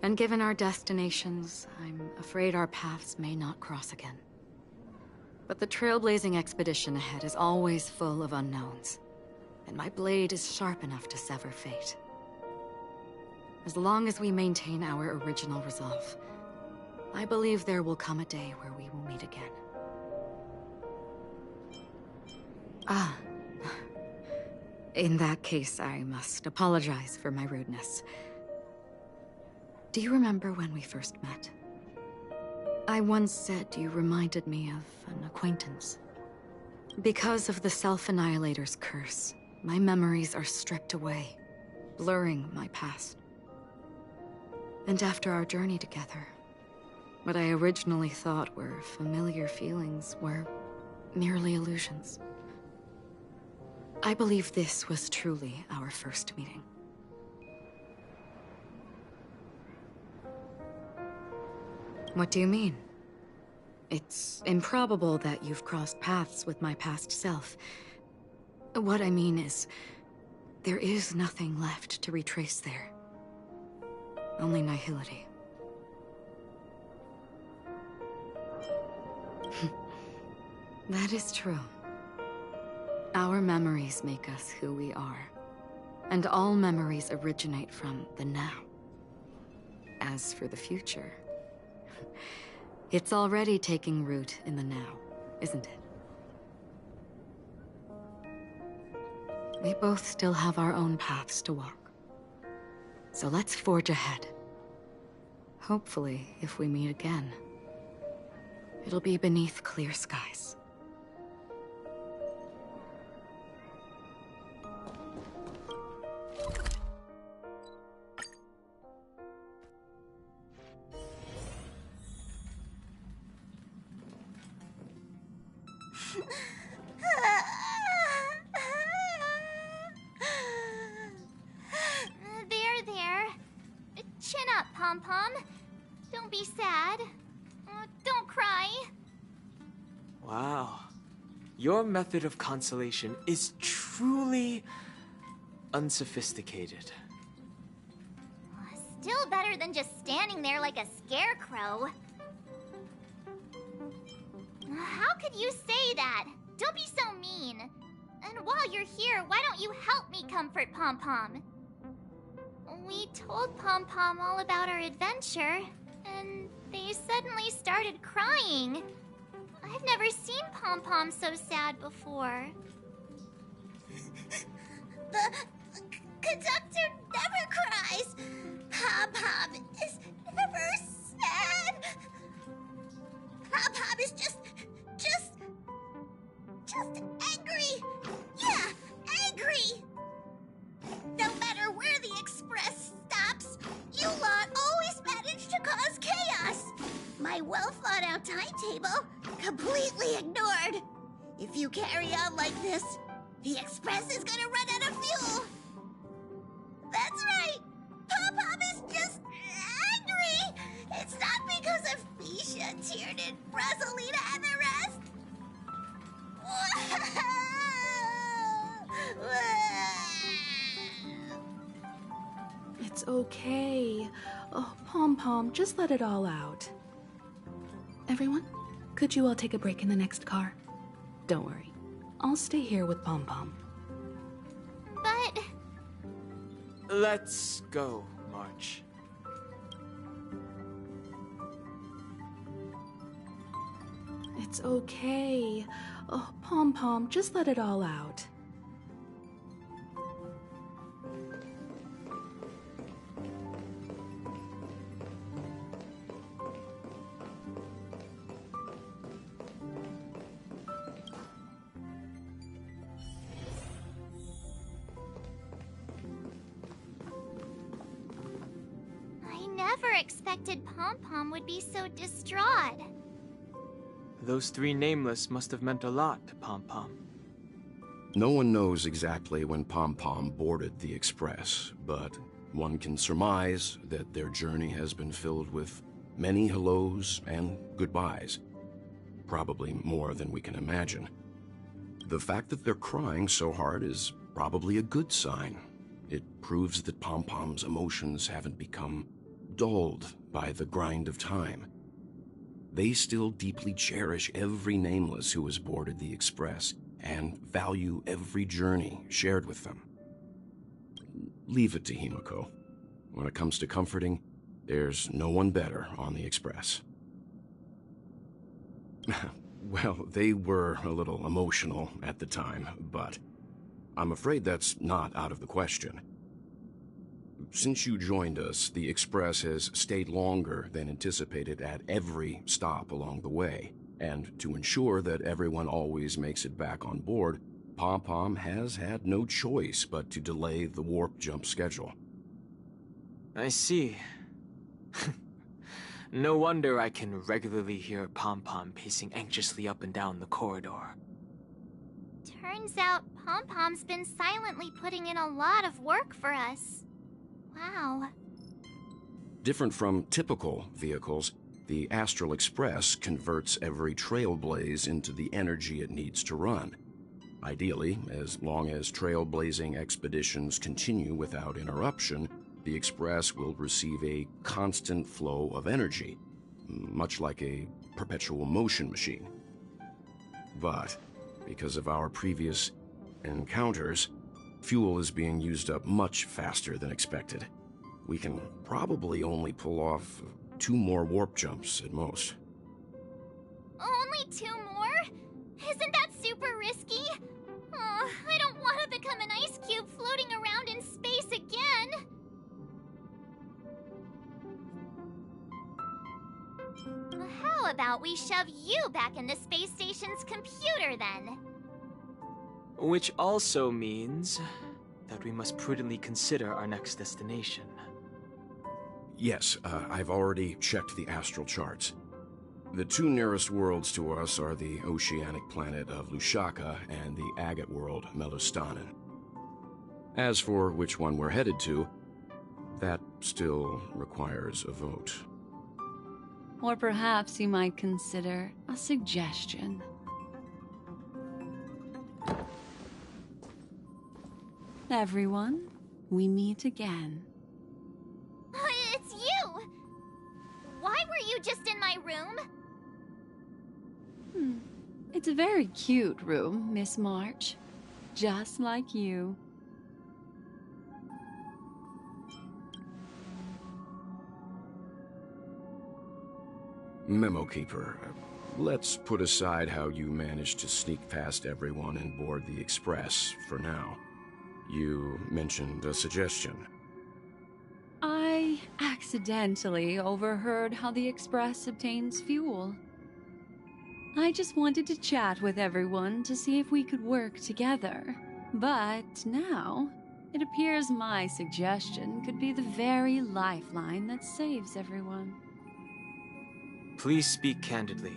and given our destinations, I'm afraid our paths may not cross again. But the trailblazing expedition ahead is always full of unknowns, and my blade is sharp enough to sever fate. As long as we maintain our original resolve, I believe there will come a day where we will meet again. In that case, I must apologize for my rudeness. Do you remember when we first met? I once said you reminded me of an acquaintance. Because of the Self-Annihilator's curse, my memories are stripped away, blurring my past. And after our journey together, what I originally thought were familiar feelings were merely illusions. I believe this was truly our first meeting. What do you mean? It's improbable that you've crossed paths with my past self. What I mean is, there is nothing left to retrace there. Only nihility. That is true. Our memories make us who we are, and all memories originate from the now. As for the future, it's already taking root in the now, isn't it? We both still have our own paths to walk. So let's forge ahead. Hopefully, if we meet again, it'll be beneath clear skies. There. Chin up, Pom-Pom. Don't be sad. Don't cry. Wow. Your method of consolation is truly unsophisticated. Still better than just standing there like a scarecrow. How could you say that? Don't be so mean. And while you're here, why don't you help me comfort Pom-Pom? We told Pom-Pom all about our adventure, and they suddenly started crying. I've never seen Pom-Pom so sad before. The conductor never cries. Pom-Pom is never sad. Pom-Pom is just angry. Yeah, angry. No matter where the express stops, you lot always manage to cause chaos. My well-thought-out timetable completely ignored. If you carry on like this, the express is gonna run out of fuel. That's right. Pom-Pom is just angry. It's not because of Misha, Tiernan, Brasolina, and the rest. It's okay. Oh, Pom-Pom, just let it all out. Everyone, could you all take a break in the next car? Don't worry. I'll stay here with Pom-Pom. Let's go, March. It's okay. Oh, Pom-Pom, just let it all out. I never expected Pom-Pom would be so distraught. Those three nameless must have meant a lot to Pom-Pom. No one knows exactly when Pom-Pom boarded the Express, but one can surmise that their journey has been filled with many hellos and goodbyes. Probably more than we can imagine. The fact that they're crying so hard is probably a good sign. It proves that Pom-Pom's emotions haven't become dulled by the grind of time. They still deeply cherish every nameless who has boarded the Express and value every journey shared with them. Leave it to Himiko. When it comes to comforting, there's no one better on the Express. Well, they were a little emotional at the time, but I'm afraid that's not out of the question. Since you joined us, the Express has stayed longer than anticipated at every stop along the way. And to ensure that everyone always makes it back on board, Pom-Pom has had no choice but to delay the warp jump schedule. I see. No wonder I can regularly hear Pom-Pom pacing anxiously up and down the corridor. Turns out Pom-Pom's been silently putting in a lot of work for us. Wow. Different from typical vehicles, the Astral Express converts every trailblaze into the energy it needs to run. Ideally, as long as trailblazing expeditions continue without interruption, the Express will receive a constant flow of energy, much like a perpetual motion machine. But, because of our previous encounters, fuel is being used up much faster than expected. We can probably only pull off 2 more warp jumps at most. Only 2 more? Isn't that super risky? Oh, I don't want to become an ice cube floating around in space again. How about we shove you back in the space station's computer then? Which also means that we must prudently consider our next destination. Yes, I've already checked the astral charts. The 2 nearest worlds to us are the oceanic planet of Lushaka and the agate world, Melostanen. As for which one we're headed to, that still requires a vote. Or perhaps you might consider a suggestion. Everyone, we meet again. It's you! Why were you just in my room? It's a very cute room, Miss March. Just like you. Memo Keeper, let's put aside how you managed to sneak past everyone and board the Express for now. You mentioned a suggestion. I accidentally overheard how the Express obtains fuel. I just wanted to chat with everyone to see if we could work together. But now, it appears my suggestion could be the very lifeline that saves everyone. Please speak candidly.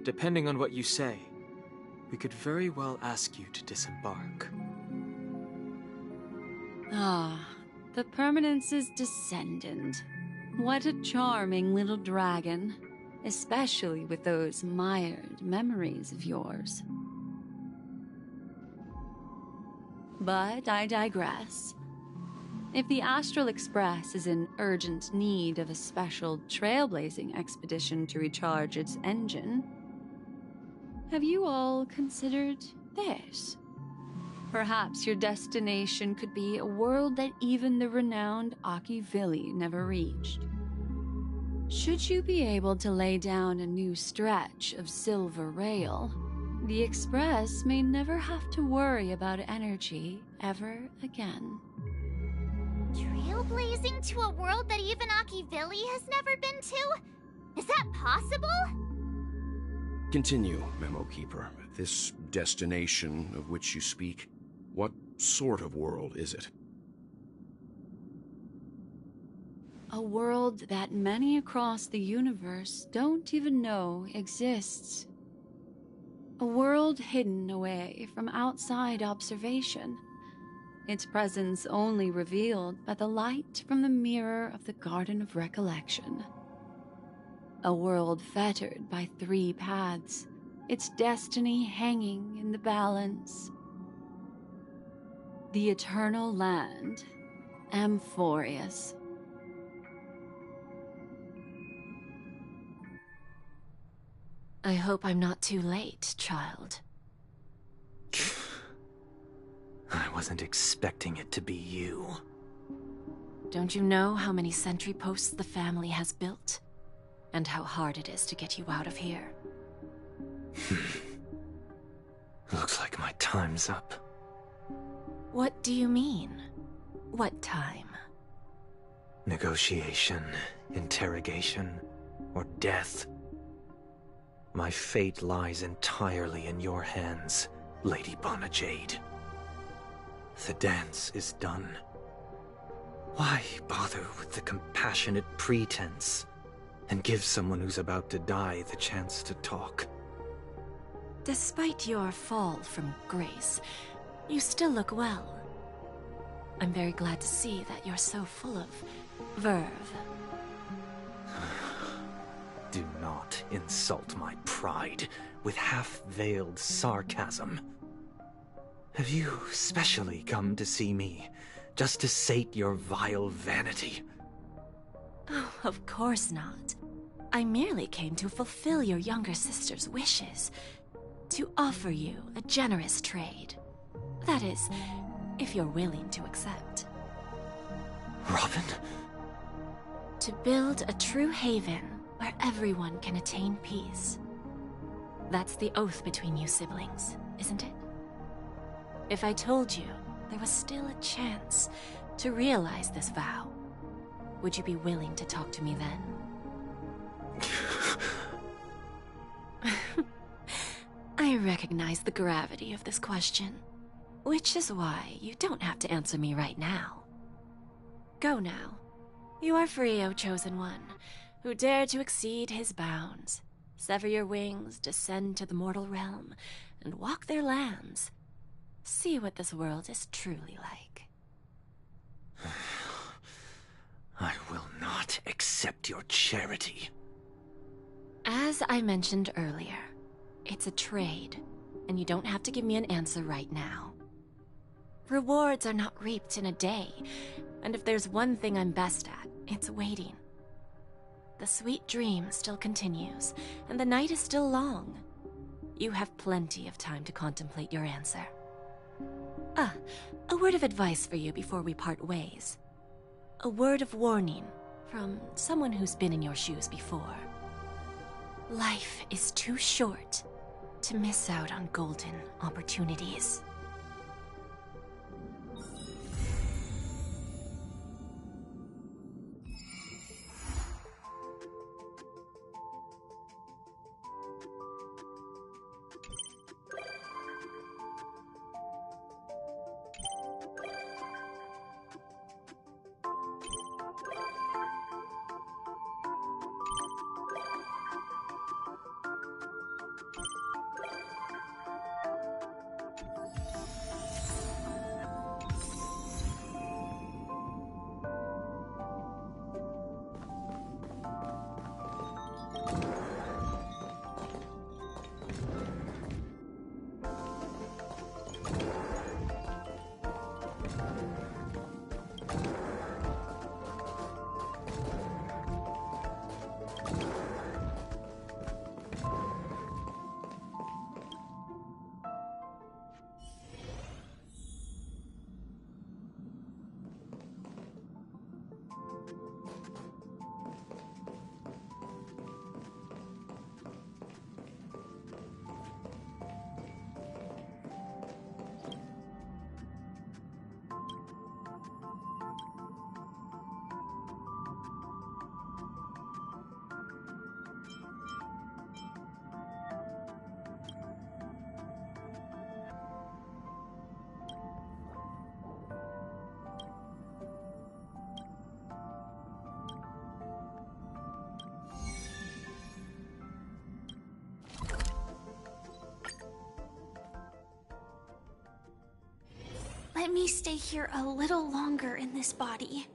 Depending on what you say, we could very well ask you to disembark. Ah, the Permanence's descendant. What a charming little dragon, especially with those mired memories of yours. But I digress. If the Astral Express is in urgent need of a special trailblazing expedition to recharge its engine, have you all considered this? Perhaps your destination could be a world that even the renowned Akivili never reached. Should you be able to lay down a new stretch of silver rail, the Express may never have to worry about energy ever again. Trailblazing to a world that even Akivili has never been to? Is that possible? Continue, Memo Keeper. This destination of which you speak, what sort of world is it? A world that many across the universe don't even know exists. A world hidden away from outside observation. Its presence only revealed by the light from the mirror of the Garden of Recollection. A world fettered by 3 paths, its destiny hanging in the balance. The Eternal Land, Amphorius. I hope I'm not too late, child. I wasn't expecting it to be you. Don't you know how many sentry posts the family has built? And how hard it is to get you out of here? Looks like my time's up. What do you mean? What time? Negotiation, interrogation, or death. My fate lies entirely in your hands, Lady Jade. The dance is done. Why bother with the compassionate pretense and give someone who's about to die the chance to talk? Despite your fall from grace, you still look well. I'm very glad to see that you're so full of verve. Do not insult my pride with half-veiled sarcasm. Have you specially come to see me just to sate your vile vanity? Oh, of course not. I merely came to fulfill your younger sister's wishes. To offer you a generous trade. That is, if you're willing to accept. Robin? To build a true haven where everyone can attain peace. That's the oath between you siblings, isn't it? If I told you there was still a chance to realize this vow, would you be willing to talk to me then? I recognize the gravity of this question, which is why you don't have to answer me right now. Go now. You are free, O Chosen One, who dare to exceed his bounds, sever your wings, descend to the mortal realm, and walk their lands. See what this world is truly like. I will not accept your charity. As I mentioned earlier, it's a trade, and you don't have to give me an answer right now. Rewards are not reaped in a day, and if there's one thing I'm best at, it's waiting. The sweet dream still continues, and the night is still long. You have plenty of time to contemplate your answer. A word of advice for you before we part ways. A word of warning from someone who's been in your shoes before. Life is too short to miss out on golden opportunities. Let me stay here a little longer in this body.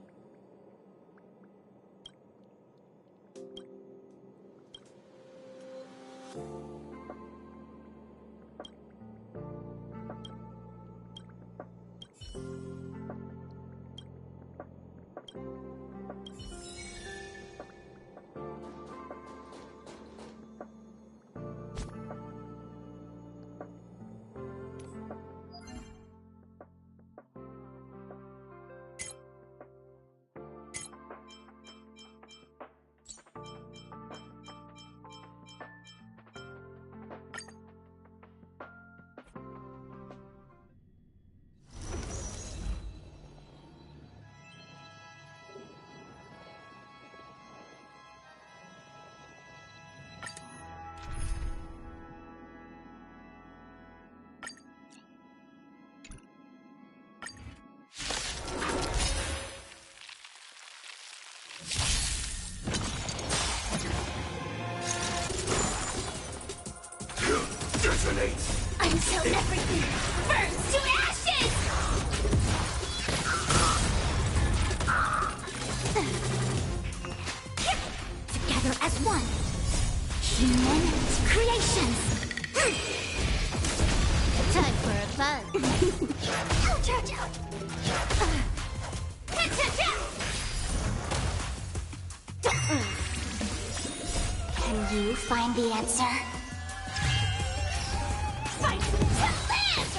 Until everything burns to ashes! Together as one. Human creations. Time for a buzz. Ouch, ouch, ouch! Can you find the answer? Fight to live!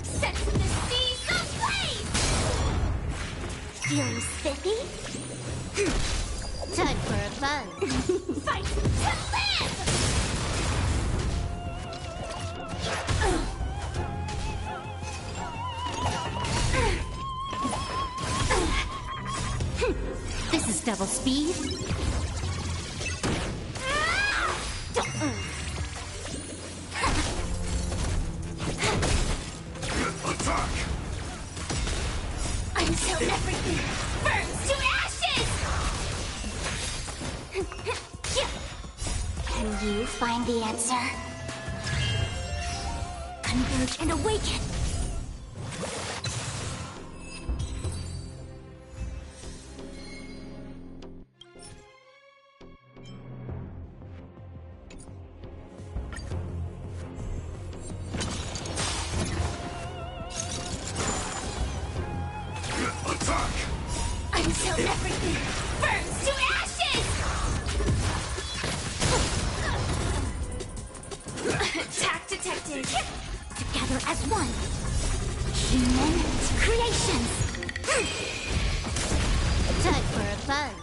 Set the seas ablaze! Feeling spiffy? Time for a buzz. Fight to live! This is double speed. Attack! Until everything burns to ashes! Can you find the answer? Converge and awaken! Until everything burns to ashes! Attack detected! Together as one. Human creations! Time for a buzz.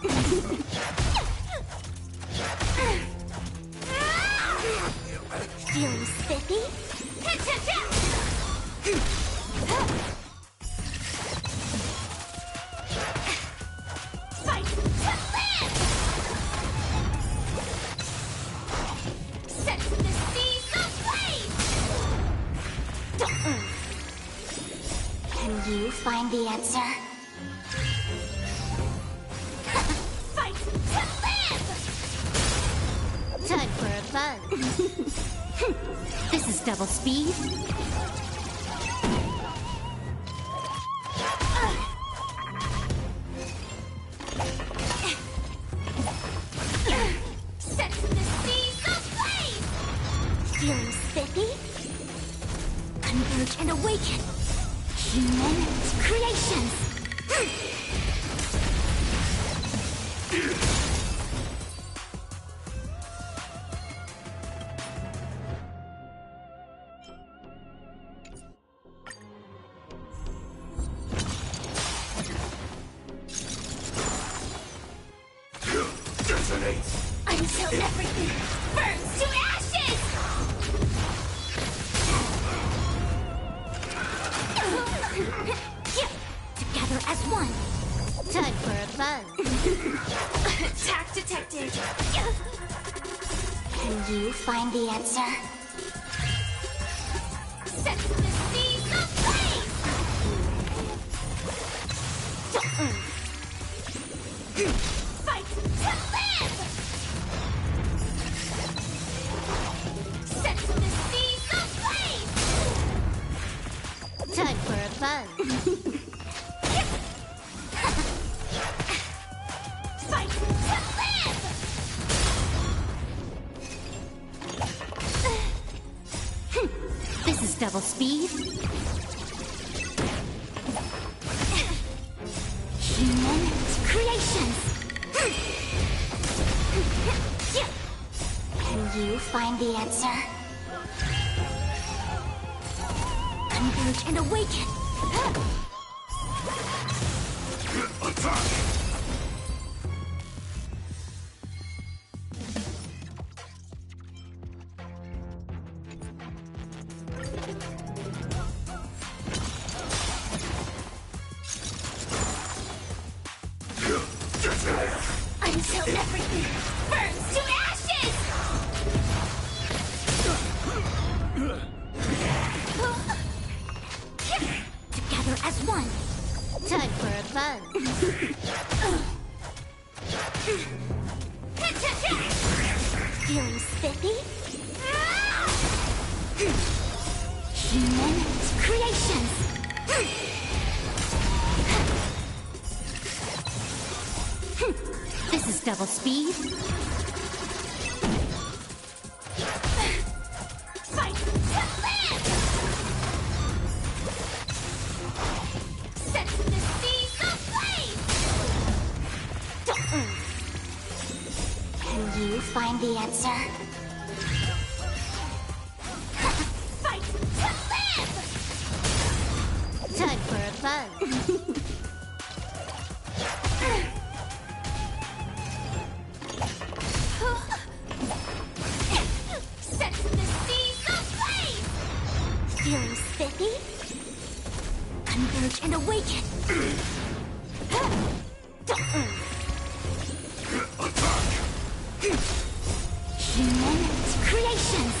Feeling spiffy? Fight to live! Set the seas ablaze! Can you find the answer? Fight to live! Time for a buzz. This is double speed. Set the seas ablaze! Feeling spiffy? Converge and awaken! Human creations! Detonate! Until everything burns to ashes! Together as one. Time for a buzz. Attack detected. Can you find the answer? Set the seas ablaze! Fight to live! Set the seas fun. Fight to live! This is double speed. Human creations. Can you find the answer? Converge and awaken. Attack! Until everything burns to ashes! Together as one. Time for a fun. Feeling spiffy? Human creations. This is double speed. Fight to live! Sense the seas of flame! Can you find the answer? Fight to live! Time for a fun. Sense the seas of flame! Feeling spiffy? Converge and awaken! Attack! Human creations!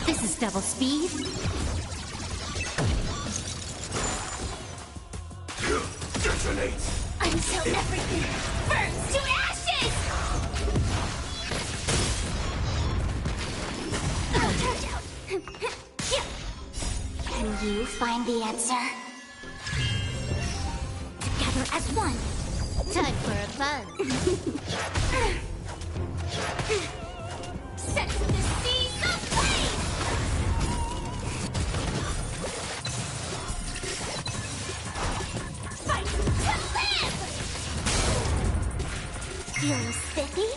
This is double speed. Detonate! Until everything burns to ashes! Can you find the answer? Together as one. Time for a fun. Sense the seas of flame! Fight to live! Feeling spiffy?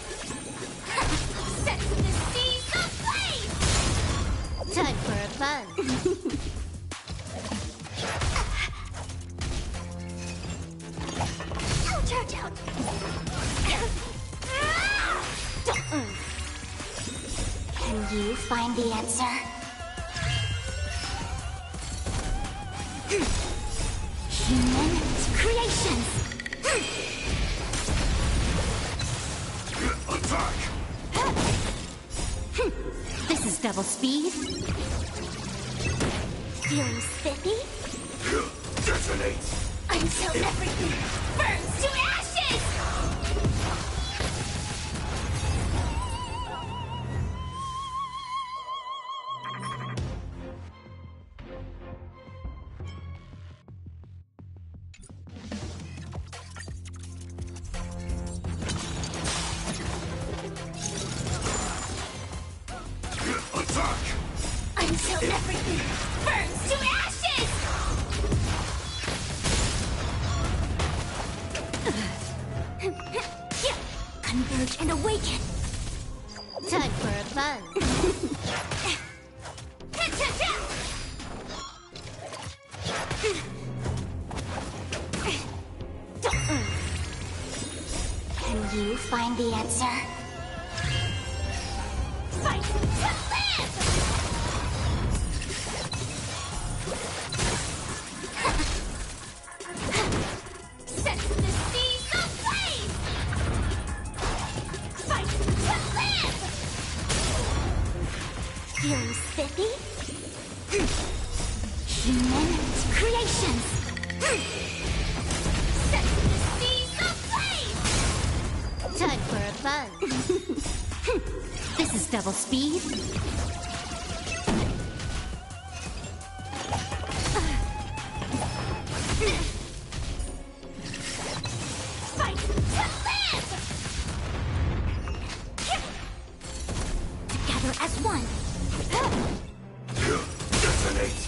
Sense the seas of flame! Time for a fun. Ouch, ouch, ouch! Can you find the answer? Human creations! Attack! This is double speed. Feeling spiffy? Detonate! Until everything burns to ashes! Attack! Until everything burns to ashes! Converge and awaken! Time for a fun. Can you find the answer? Fight to live! Sense the seas of flame! Fight to live! Feeling Spiffy? Human creations! Seize the flame! Time for a buzz. This is double speed. Fight to live! Together as one. Detonate!